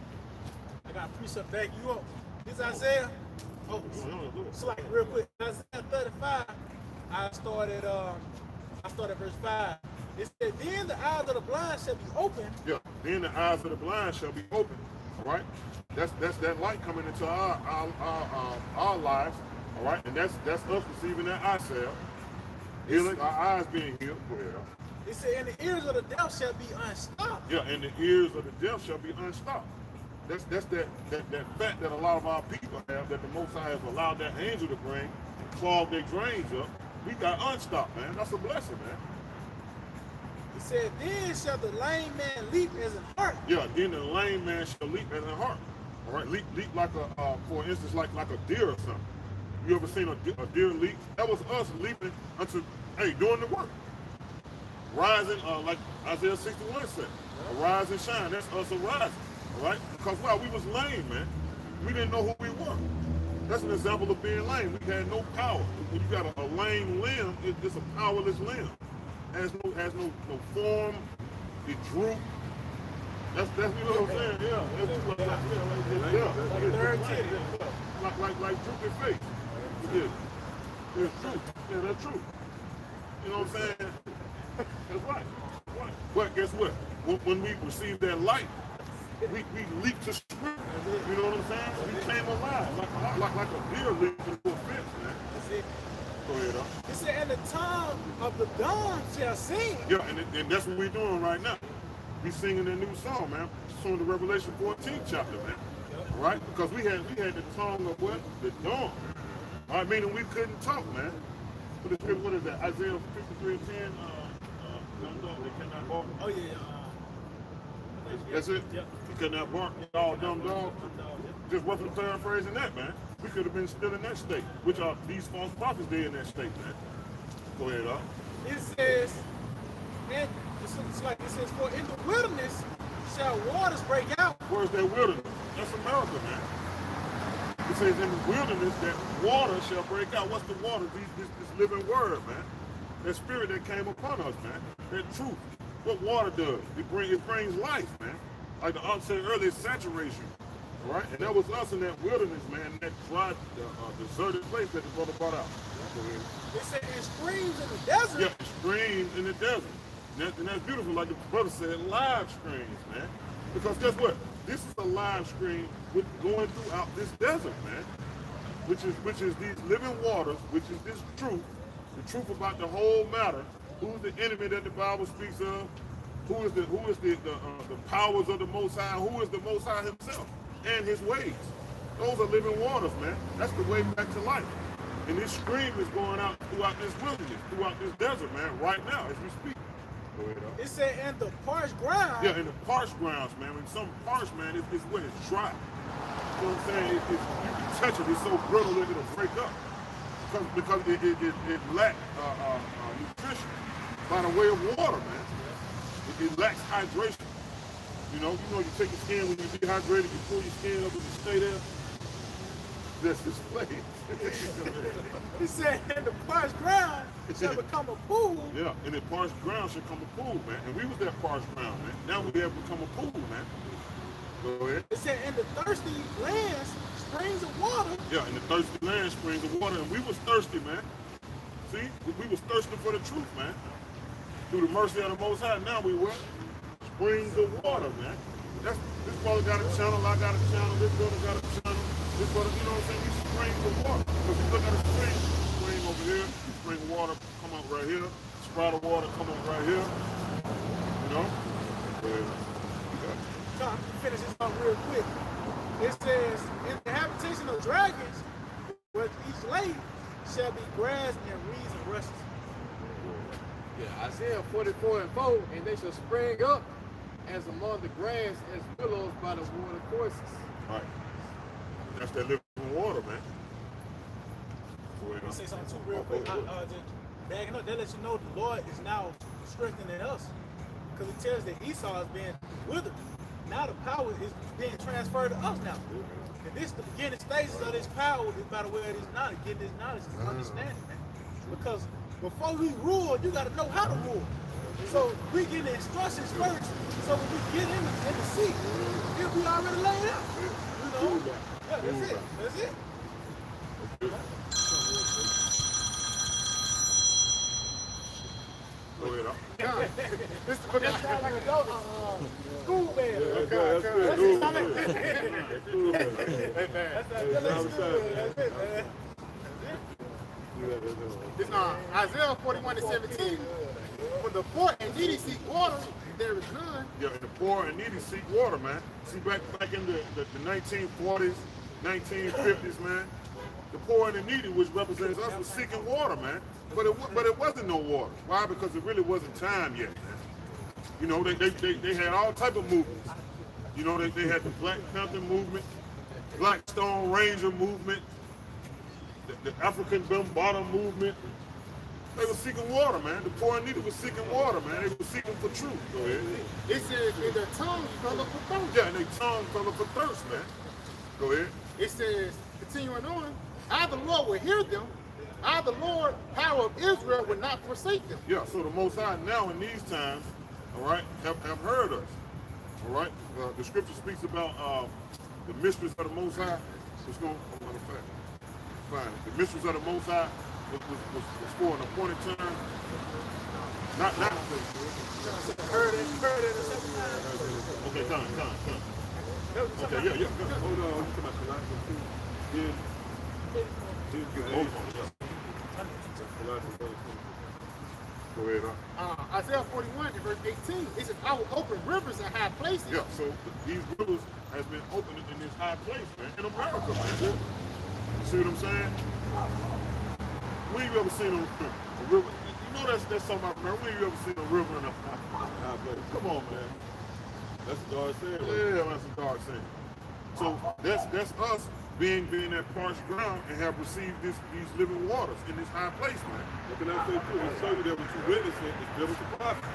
I got a precept back you up. This Isaiah. Oh, so like real quick, Isaiah 35. I started verse 5. It said, then the eyes of the blind shall be open. Yeah, then the eyes of the blind shall be open. All right? That's that light coming into our lives. All right? And that's us receiving that eye salve. Healing, our eyes being healed. Go ahead. It said, and the ears of the deaf shall be unstopped. Yeah, and the ears of the deaf shall be unstopped. That's that fact that a lot of our people have, that the Most High has allowed that angel to bring and clog their drains up. We got unstopped, man. That's a blessing, man. He said, then shall the lame man leap as an hart. Yeah, then the lame man shall leap as an hart. All right, leap like a, for instance, like a deer or something. You ever seen a deer leap? That was us leaping doing the work. Rising, like Isaiah 61 said, arise and shine. That's us arising, all right? Because we was lame, man. We didn't know who we were. That's an example of being lame. We had no power. When you got a lame limb, it's a powerless limb. Has no form. It droop. That's you know what I'm saying? Yeah. Like droopy face. Yeah. It's true. Yeah, that's true. You know what I'm saying? That's right. But guess what? When we receive that light, we leap to sprint. You know what I'm saying? We came alive like a deer leaping to a fence, man. That's it. Go ahead, It said, and the tongue of the dumb shall sing. Yeah, and that's what we're doing right now. We singing a new song, man. It's on the Revelation 14 chapter, man. All right? Because we had the tongue of what? The dumb. All right, meaning we couldn't talk, man. What is that? Isaiah 53:10. Dumb dog, they cannot bark. Oh yeah. That's it? Yep. You cannot bark. All dumb dog. Just roughly paraphrasing that, man. We could have been still in that state, which are these false prophets. They in that state, man. Go ahead, up. It says, and it's like it says, for in the wilderness shall waters break out. Where's that wilderness? That's America, man. It says in the wilderness that water shall break out. What's the water? This living word, man. That spirit that came upon us, man. That truth. What water does? It brings life, man. Like the aunt said earlier, saturation. All right? And that was us in that wilderness, man. That dry, deserted place that the brother brought out. It said it streams in the desert. Yeah, streams in the desert. And that's beautiful, like the brother said, live streams, man. Because guess what? This is a live stream with going throughout this desert, man. Which is these living waters, which is this truth, the truth about the whole matter. Who's the enemy that the Bible speaks of? Who is the powers of the Most High? Who is the Most High himself and his ways? Those are living waters, man. That's the way back to life. And this stream is going out throughout this wilderness, throughout this desert, man, right now as we speak. Go ahead, it said, in the parched ground. Yeah, in the parched grounds, man. When some parched, man, it's when it's dry. You know what I'm saying? You can touch it. It's so brittle that it'll break up because it lacks nutrition by the way of water, man. It lacks hydration. You take your skin when you're dehydrated, you pull your skin up and you stay there. That's this place. He said, in the parched ground shall become a pool. Yeah, and the parched ground shall become a pool, man. And we was that parched ground, man. Now we have become a pool, man. Go ahead. It said, in the thirsty lands, springs of water. Yeah, in the thirsty land, springs of water. And we was thirsty, man. See? We was thirsty for the truth, man. Through the mercy of the Most High, now we were springs of water, man. This brother got a channel, I got a channel, this brother got a channel. This brother, you know what I'm saying? These springs of water. Because you look at a spring over here, spring of water come up right here, sprout of water come up right here. You know? Tom, finish this off real quick. It says, in the habitation of dragons, where each lake shall be grass and reeds and rushes. Yeah, Isaiah 44:4, and they shall spring up as among the grass, as willows by the water courses. All right. That's that living water, man. Let me say something too real quick. Just backing up, that lets you know the Lord is now strengthening us. Because it tells that Esau is being withered. Now the power is being transferred to us now. And this the beginning stages of this power is by the way of this knowledge. Get this knowledge, this understanding, man. Because before we rule, you got to know how to rule. So we get the instructions first. So when we get in the seat, it'll be already laid out. You know? Yeah, that's it. That's it. Go ahead, This is like school band. It's Isaiah 41:17. When the poor and needy seek water, there is none. Yeah, and the poor and needy seek water, man. See, back in the 1940s, 1950s, man, the poor and the needy, which represents us, was seeking water, man. But it wasn't no water. Why? Because it really wasn't time yet, man. You know, they had all type of movements. You know, they had the Black Panther movement, Black Stone Ranger movement, the African Bombada movement. They were seeking water, man. The poor and needy was seeking water, man. They were seeking for truth. Go ahead. It says, in their tongues fell up for thirst. Yeah, and their tongue fell up for thirst, man. Go ahead. It says, continuing on, I the Lord will hear them. I the Lord, power of Israel, will not forsake them. Yeah, so the Most High now in these times, all right, have heard us. All right? The scripture speaks about the mistress of the Most High. It's going, matter of fact, fine. The mistress of the Most High was for an appointed time. Not Heard it. Okay, come. Okay, yeah. Hold on. Go ahead, Isaiah 41 and verse 18, it says, I will open rivers in high places. Yeah, so these rivers have been opened in this high place, man, in America, man. You see what I'm saying? when you ever seen a river? You know that's something I remember. When you ever seen a river in a come on, man. That's a dark saying. Yeah, that's a dark saying. So that's us being that parched ground and have received these living waters in this high place, man. What can I say too? It's show you that what you witnessing is biblical prophecy.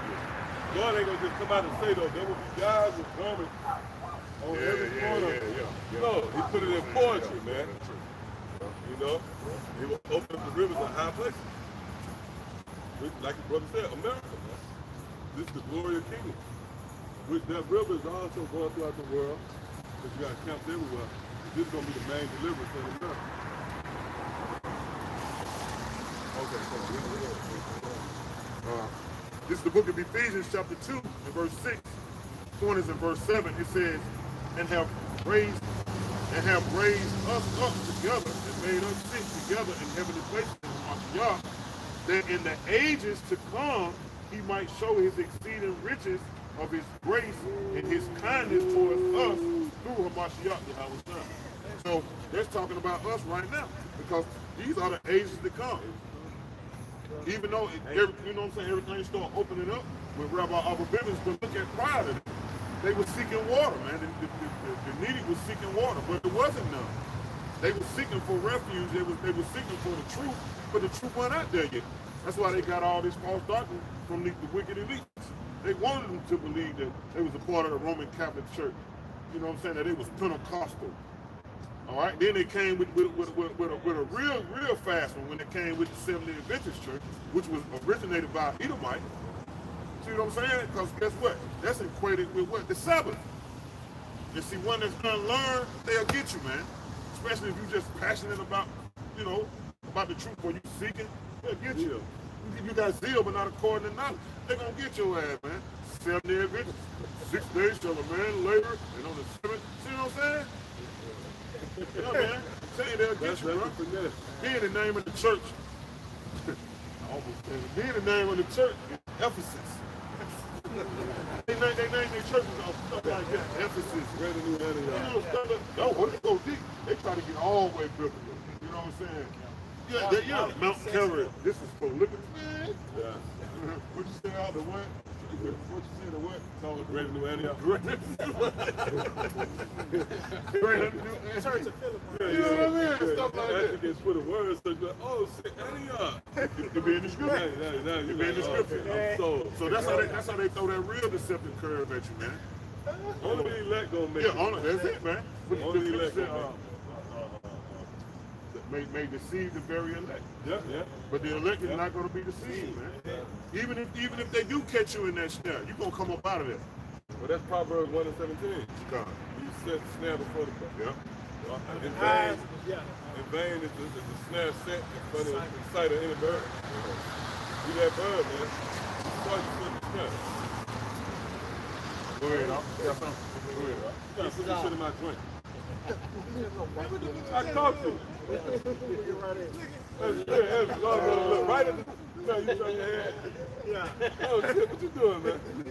God ain't gonna just come out and say though, there will be guys with garments on every corner. No, he put it in poetry, man. You know? He will open up the rivers in high places. Like your brother said, America, man. This is the glory of the kingdom. Which that river is also going throughout the world, because you got camps everywhere. This is going to be the main deliverance in America. Okay, this is the book of Ephesians, chapter 2, and verse 6. Point is in verse 7. It says, and have raised us up together and made us sit together in heavenly places in Mashiach, that in the ages to come he might show his exceeding riches of his grace and his kindness towards us through Hamashiach Yahweh. So that's talking about us right now, because these are the ages to come. Even though, you know what I'm saying, everything started opening up, when Rabbi Abba Bivens, but look at prior to that, they were seeking water, man. The needy was seeking water, but there wasn't none. They were seeking for refuge, they were seeking for the truth, but the truth wasn't out there yet. That's why they got all this false doctrine from the wicked elites. They wanted them to believe that they was a part of the Roman Catholic Church. You know what I'm saying? That it was Pentecostal. All right. Then they came with a real fast one when they came with the Seventh-day Adventist Church, which was originated by Edomite. See what I'm saying? Because guess what? That's equated with what? The Sabbath. You see, one that's unlearned, they'll get you, man. Especially if you're just passionate about, you know, about the truth, or you seeking, they'll get you. You got zeal, but not according to knowledge. They're going to get your ass, man. 7-day Adventist. 6 days shall a man labor, and on the 7th, see what I'm saying? Yeah, man. I'm telling you, they'll get you, bro. Be in the name of the church. Be in the name of the church in Ephesus. They name their churches stuff like that. Ephesus. You know, stuff what they go deep. They try to get all the way biblical. You know what I'm saying? Yeah, Mount Calvary. This is prolific, man. Yeah. What you say out the what? What you say the what? Called Greater New Antioch. Greater New Antioch. Church of Philip. You know what I mean? Stuff like that. You can put a word so like, oh, shit, Antioch. You be in the scripture. You be in the scripture. So that's how they throw that real deceptive curve at you, man. Only the elect gonna make it. Yeah, that's it, man. Only the elect gonna may deceive the very elect. Yeah. But the elect is not going to be deceived, man. Even if they do catch you in that snare, you're going to come up out of there. Well, that's Proverbs 1 and 17. God. You set the snare before the bird. Yeah. In vain is the snare set in front of the sight of any bird. You that bird, man. Before you set the snare. Go ahead, Al. You got something? Go ahead, Al. You gotta put this shit in my drink. I talked to you. Look right at the. No, you turn your head. Yeah. Oh shit, what you doing, man? You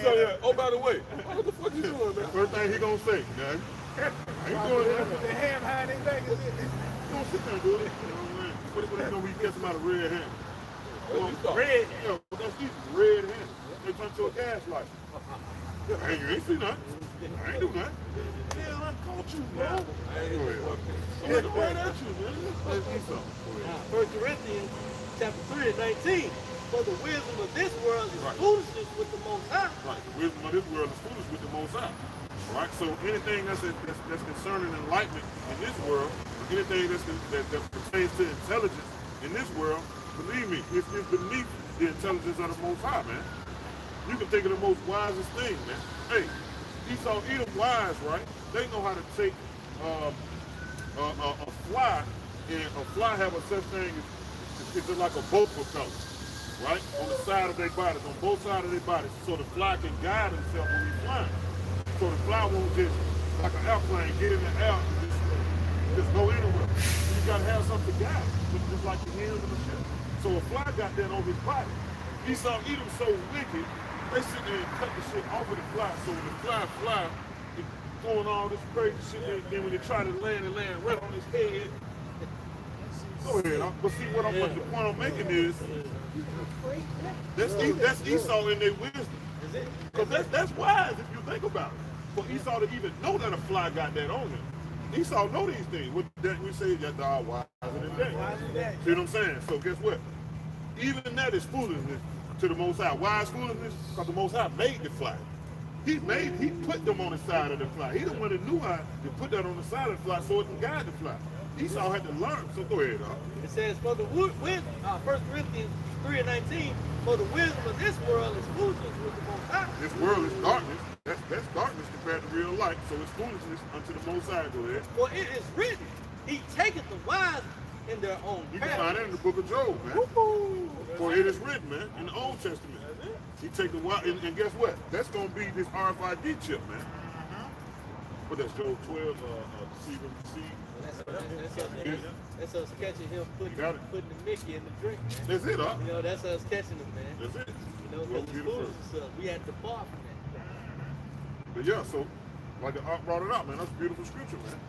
turn your head. Oh, by the way, what the fuck you doing, man? First thing he gonna say, man. I ain't doing that. The hand behind his back is it? You don't sit there and do it. You know what I mean? What you gonna be catching out of red hand? Red. Yeah, but that's easy. Red hand. They turn to a gas light. You ain't see nothing. I ain't do nothing. Yeah, I caught you, bro. I ain't doing it. I'm looking right at you, man. Let's do something. 1 Corinthians chapter 3 and 19. For the wisdom of this world is foolishness with the Most High. Right. The wisdom of this world is foolish with the Most High. Right. So anything that's concerning enlightenment in this world, or anything that pertains to intelligence in this world, believe me, it's beneath the intelligence of the Most High, man. You can think of the most wisest thing, man. Hey, Esau, Edom wise, right? They know how to take a fly, and a fly have a such thing as it's just like a boat propeller, right? On the side of their bodies, on both sides of their bodies, so the fly can guide himself when he's flying. So the fly won't just, like an airplane, get in the air and just go anywhere. You gotta have something to guide, just like the hands of the ship. So a fly got that on his body. Esau, Edom so wicked, they sit there and cut the shit off of the fly. So when the fly, it's doing all this crazy shit, and then when they try to land, it land right on his head. Go ahead. But see, what the point I'm making is that's Esau in their wisdom. Because that's wise if you think about it. For Esau to even know that a fly got that on him. Esau know these things. We say that they are wiser than that. See what I'm saying? So guess what? Even that is foolishness to the Most High. Why is foolishness? Because the Most High made the fly. He put them on the side of the fly. He the one that knew how to put that on the side of the fly so it can guide the fly. Esau had to learn. So go ahead, It says, for the wisdom, 1 Corinthians 3:19, for the wisdom of this world is foolishness with the Most High. This world is darkness. That's darkness compared to real light. So it's foolishness unto the Most High. Go ahead. For it is written, he taketh the wise in their own You can find that in the book of Job, man. For it is written, man, in the Old Testament. He take the wise, and guess what? That's going to be this RFID chip, man. But that's Job 12, deceive and deceive. That's us catching him putting the Mickey in the drink, man. That's it, huh? You know, that's us catching him, man. That's it. You know, because it's foolishness. So we had to depart from that. But yeah, so like the Ark brought it up, man. That's beautiful scripture, man.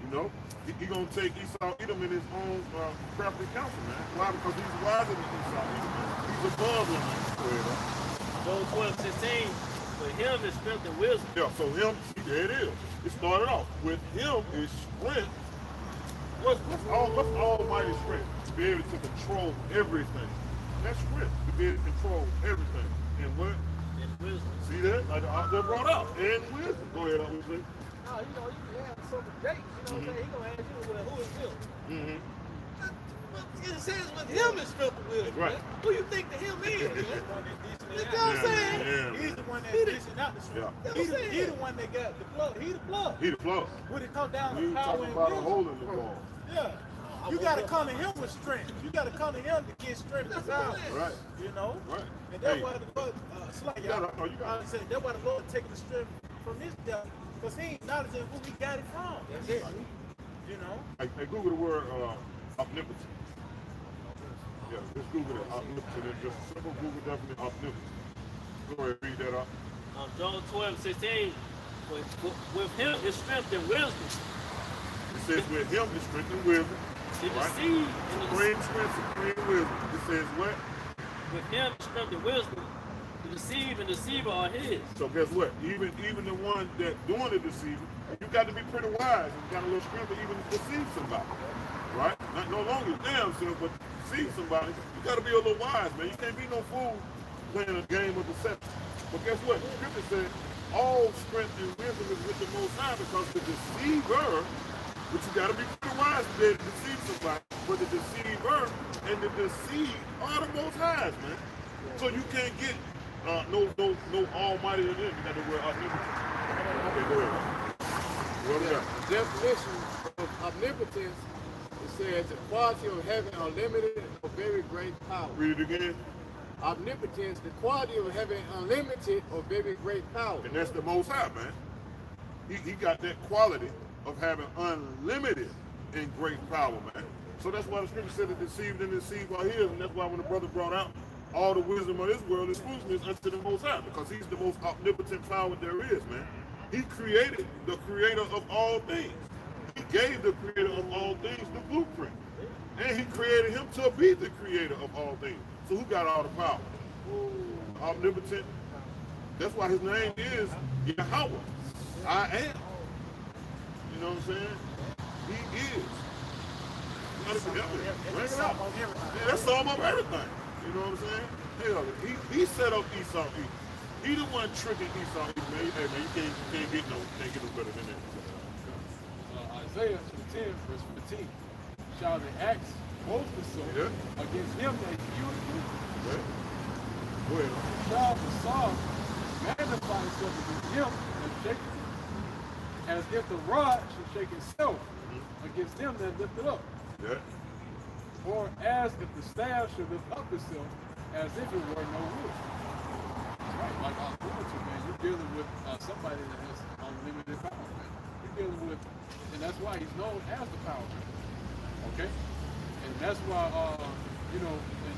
You know, he gonna take Esau, Edom in his own crafty counsel, man. Why? Because he's wiser than Esau, Edom, man. He's above him, man. Go ahead, Job 12:16. For him is strength and wisdom. Yeah, so him, see, there it is. It started off with him is strength. What's Almighty's strength? To be able to control everything. That's strength. To be able to control everything. And what? And wisdom. See that? Like the author brought out. And wisdom. Go ahead, obviously. No, you know, you have some debate. You know what I'm saying? He gonna ask you, well, who is him? It says with him is strength and wisdom. Right. Man. Who you think the him is, man? You know what I'm saying? He's the one that's dishing out the strength. He the one that got the plug. He the plug. He the plug. When it comes down We to ain't power talking and about a wisdom. hole in the wall. Yeah. You gotta come to him with strength. You gotta come to him to get strength that's out. Right. You know? Right. And that's Hey. why the Lord, that's why the Lord taking the strength from this devil. Because he acknowledging who he got it from. That's it. You know? Hey, Google the word omnipotent. Yeah, just Google it. Omnipotent. It's just simple Google definition omnipotent. Go ahead, read that up. Job 12:16. With him is strength and wisdom. It says with him is strength and wisdom. To Right? deceive and Supreme strength, supreme wisdom. It says what? with him is strength and wisdom. To deceive and deceiver are his. So guess what? Even the one that doing the deceiving, you got to be pretty wise and got a little strength to even deceive somebody. Right? Not no longer damn self, but deceive somebody. You got to be a little wise, man. You can't be no fool playing a game of deception. But guess what? The scripture said all strength and wisdom is with the Most High, because the deceiver, but you got to be pretty wise to be able to deceive somebody. But the deceiver and the deceived are the Most Highs, man. So you can't get no almighty in them. You got the word omnipotent. Okay, go ahead. What we got? The definition of omnipotence, it says the quality of having unlimited or very great power. Read it again. Omnipotence, the quality of having unlimited or very great power. And that's the Most High, man. He got that quality of having unlimited and great power, man. So that's why the scripture said that deceived and deceived are his, and that's why when the brother brought out all the wisdom of this world is foolishness unto the Most High, because he's the most omnipotent power there is, man. He created the creator of all things. He gave the creator of all things the blueprint. And he created him to be the creator of all things. So who got all the power? Omnipotent. That's why his name is Yahweh. I am. You know what I'm saying? He is. You gotta be helping. Bring it up. Yeah, that's all about everything. You know what I'm saying? Hell, he set up Esau. He the one tricking Esau. Hey man, you can't get no better than that. Isaiah 10, verse 15. Shall the axe boast itself against him that hewed you? Go ahead. Shall the saw magnify itself against him that shaketh it? As if the rod should shake itself against him that lifted up. Yeah. Or as if the staff should lift up itself as if it were no wood. That's right, like I was going to, man, you're dealing with somebody that has unlimited power, man. You're dealing with, and that's why he's known as the power man. Okay? And that's why, you know, and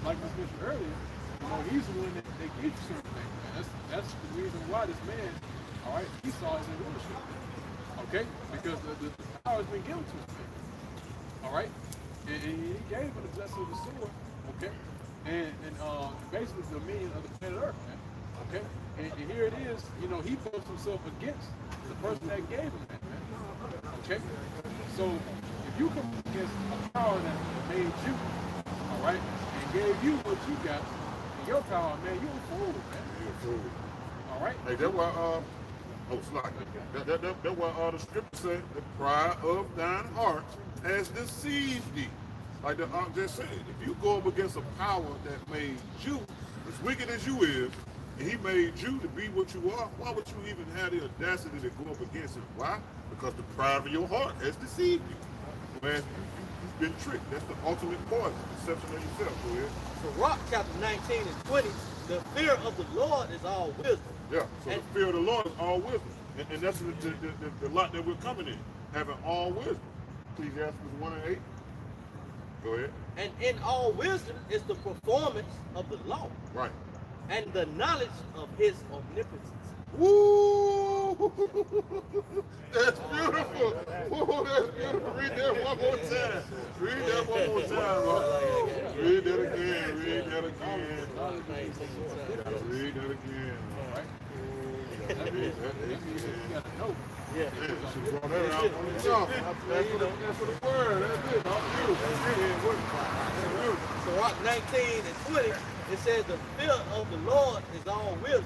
like I mentioned earlier, you know, he's the one that gives you certain things, man. That's the reason why this man, all right, Esau is in rulership. Okay? Because the power has been given to him, man. All right? And he gave him the blessing of the sword, okay? And basically the dominion of the planet Earth, man. Okay? And here it is, you know, he boasts himself against the person that gave him that, man. Okay? So if you come against a power that made you, all right, and gave you what you got, and your power, man, you a fool, man. You're a fool. All right? Hey, that's why, that's why the scripture said, the pride of thine heart has deceived thee. Like the just said, if you go up against a power that made you as wicked as you is, and he made you to be what you are, why would you even have the audacity to go up against him? Why? Because the pride of your heart has deceived you. Man, you've been tricked. That's the ultimate poison, deception of yourself. Go ahead. So Rock chapter 19 and 20, the fear of the Lord is all wisdom. Yeah, so the fear of the Lord is all wisdom. And that's the lot that we're coming in, having all wisdom. Ecclesiastes 1 and 8. Go ahead. And in all wisdom is the performance of the law. Right. And the knowledge of his omnipotence. Woo! That's beautiful. Woo, that's beautiful. Read that one more time. Read that one more time, bro. Read that again. Read that again. Read that again. All right. Read that again. Yeah. Should run that out on the top. That's for the word. That's it. All beautiful. So Rock 19 and 20, it says the fear of the Lord is all wisdom.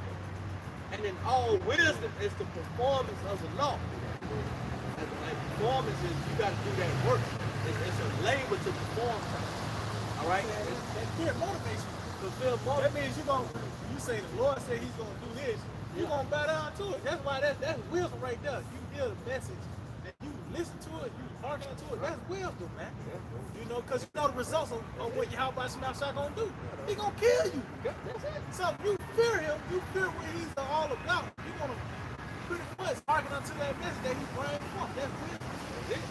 And in all wisdom is the performance of the law. And performance is you got to do that work. It's a labor to perform something. All right? That fear motivates you. That means you say the Lord said he's going to do this, you're going to bow down to it. That's why that's wisdom right there. You hear the message, and you listen to it, you hearken to it. That's wisdom, man. You know, because you know the results of what Yahweh Shemashah going to do. He going to kill you. That's it. So you fear him, you fear what he's all about. You're going to pretty much hearken unto that message that he brings forth. That's wisdom. That's it.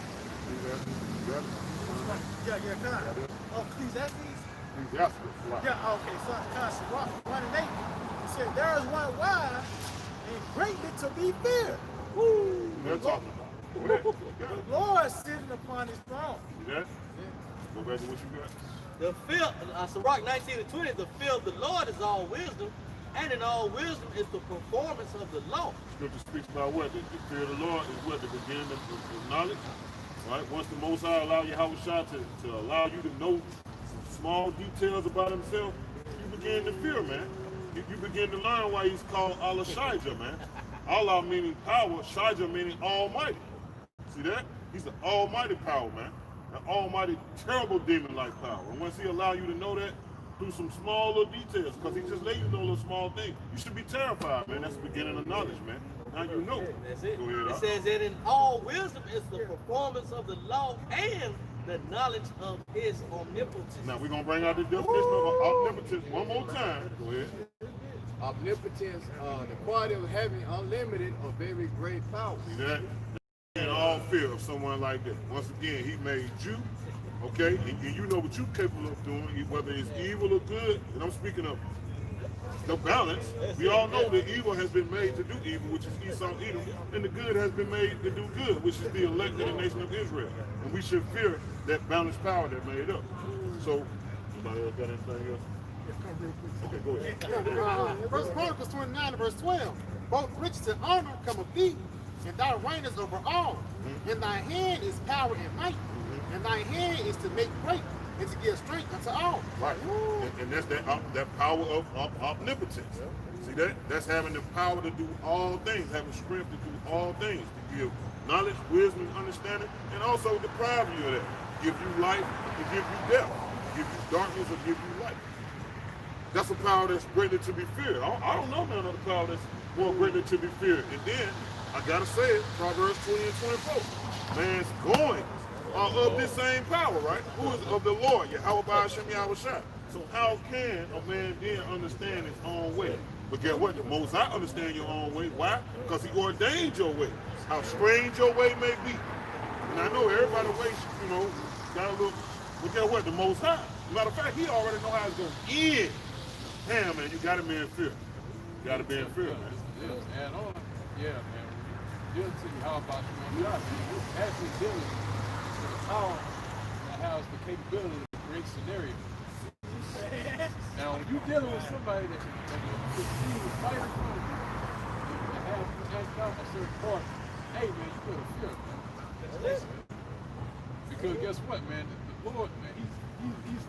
Yeah, kind of. Oh, Ecclesiastes? Yeah, okay, so Rock 1 and 8. He said, there is one wise and greatly to be feared. Woo! The Lord sitting upon his throne. See that? Go back to what you got. The fear, so Rock 19 and 20, the fear of the Lord is all wisdom, and in all wisdom is the performance of the law. Scripture speaks about what? The fear of the Lord is what? The beginning of knowledge. Right? Once the Most High allow Yahweh to allow you to know some small details about himself, you begin to fear, man. You begin to learn why he's called Allah Shaija, man. Allah meaning power, Shaija meaning almighty. See that? He's the almighty power, man. An almighty, terrible demon-like power. And once he allow you to know that through some small little details, because he just let you know little small things, you should be terrified, man. That's the beginning of knowledge, man. Now you know. That's it. Go ahead, it says that in all wisdom is the performance of the law and the knowledge of his omnipotence. Now we're going to bring out the definition of omnipotence one more time. Go ahead. Omnipotence, the quality of having unlimited or very great power. See that? In all fear of someone like that. Once again, he made you, okay? And you know what you're capable of doing, whether it's evil or good. And I'm speaking of the balance. We all know that evil has been made to do evil, which is Esau, Edom, and the good has been made to do good, which is the elect of the nation of Israel. And we should fear that balanced power that made up. So, anybody else got anything else? Okay, go ahead. First Chronicles 29 and verse 12. Both riches and honor come of thee, and thou reignest over all. In thy hand is power and might, and thy hand is to make great, and to give strength unto all. Right. And that's that power of omnipotence. See that? That's having the power to do all things, having strength to do all things, to give knowledge, wisdom, understanding, and also deprive you of that. Give you life, to give you death. Give you darkness, or give you light. That's a power that's greatly to be feared. I don't know none other power that's more greatly to be feared. And then, I gotta say it, Proverbs 20 and 24. Man's goings are of this same power, right? Who is of the Lord, Yahweh Ba'ashem Yahweh Shai. So how can a man then understand his own way? But guess what? The Most High understand your own way. Why? Because he ordained your way. How strange your way may be. And I know everybody ways, got a little, but guess what? The Most High. Matter of fact, he already know how it's going to end. Damn, man, you got to be in fear. You got to be in fear, man. And on, yeah, man. Deal to you, how about you? You actually dealing with the power that has the capability to create scenarios. Now, when you're dealing with somebody that you see is right in front of you, and have you act out a certain part, hey man, you better fear him, man. Because guess what, man? The Lord, man, he's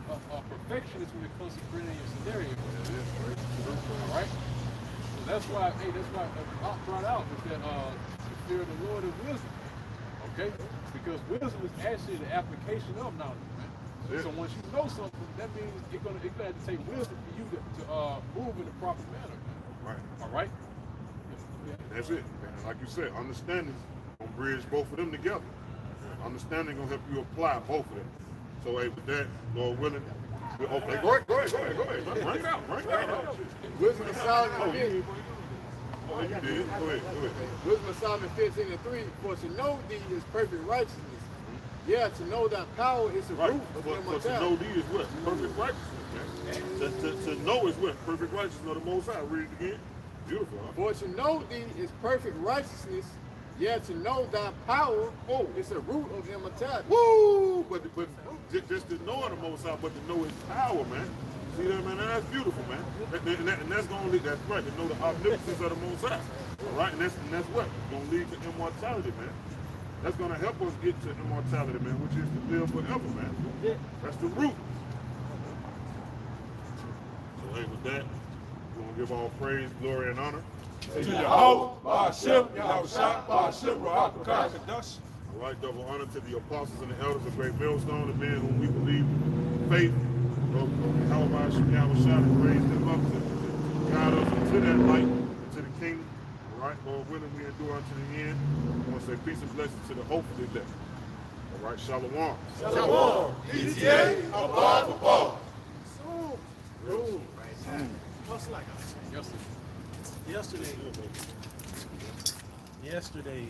a perfectionist when it comes to creating a scenario. All right? So that's why Art brought out is that the fear of the Lord is wisdom. Okay? Because wisdom is actually the application of knowledge, man. So once you know something, that means it's gonna have to take wisdom for you to move in the proper manner, man. Right. All right? That's it. And like you said, understanding gonna bridge both of them together. Understanding gonna help you apply both of them. So hey, with that, Lord willing, okay, go ahead. Bring it out. Wisdom of Solomon 15. Oh, you did. Go ahead. Wisdom of Solomon 15:3. For to know thee is perfect righteousness. Yeah, to know that power is the root of For to immortality. know thee is what? Perfect righteousness, man. To know is what? Perfect righteousness of the Most High. Read it again. Beautiful, huh? For to know thee is perfect righteousness. Yeah, to know thy power is the root of immortality. Woo! But just to know the Most High, but to know His power, man. See that, man? That's beautiful, man. And that's gonna lead. That's right. To know the omnipotence of the Most High. All right, and that's what gonna lead to immortality, man. That's gonna help us get to immortality, man, which is to live forever, man. That's the root. So hey, with that, we want to give all praise, glory, and honor To Yahweh, Ba'ashem, Yahushua, Ba'ashem, Ruach HaKodesh. All right, double honor to the apostles and the elders of Great Millstone, the men whom we believe faith, Yahweh Yahushua, and raised them up to guide us into that light, into the kingdom. All right, Lord willing, we endure unto the end. I want to say peace and blessings to the hopefully day. All right, Shalom. Shalom. ETA, above. Just like I said, yesterday,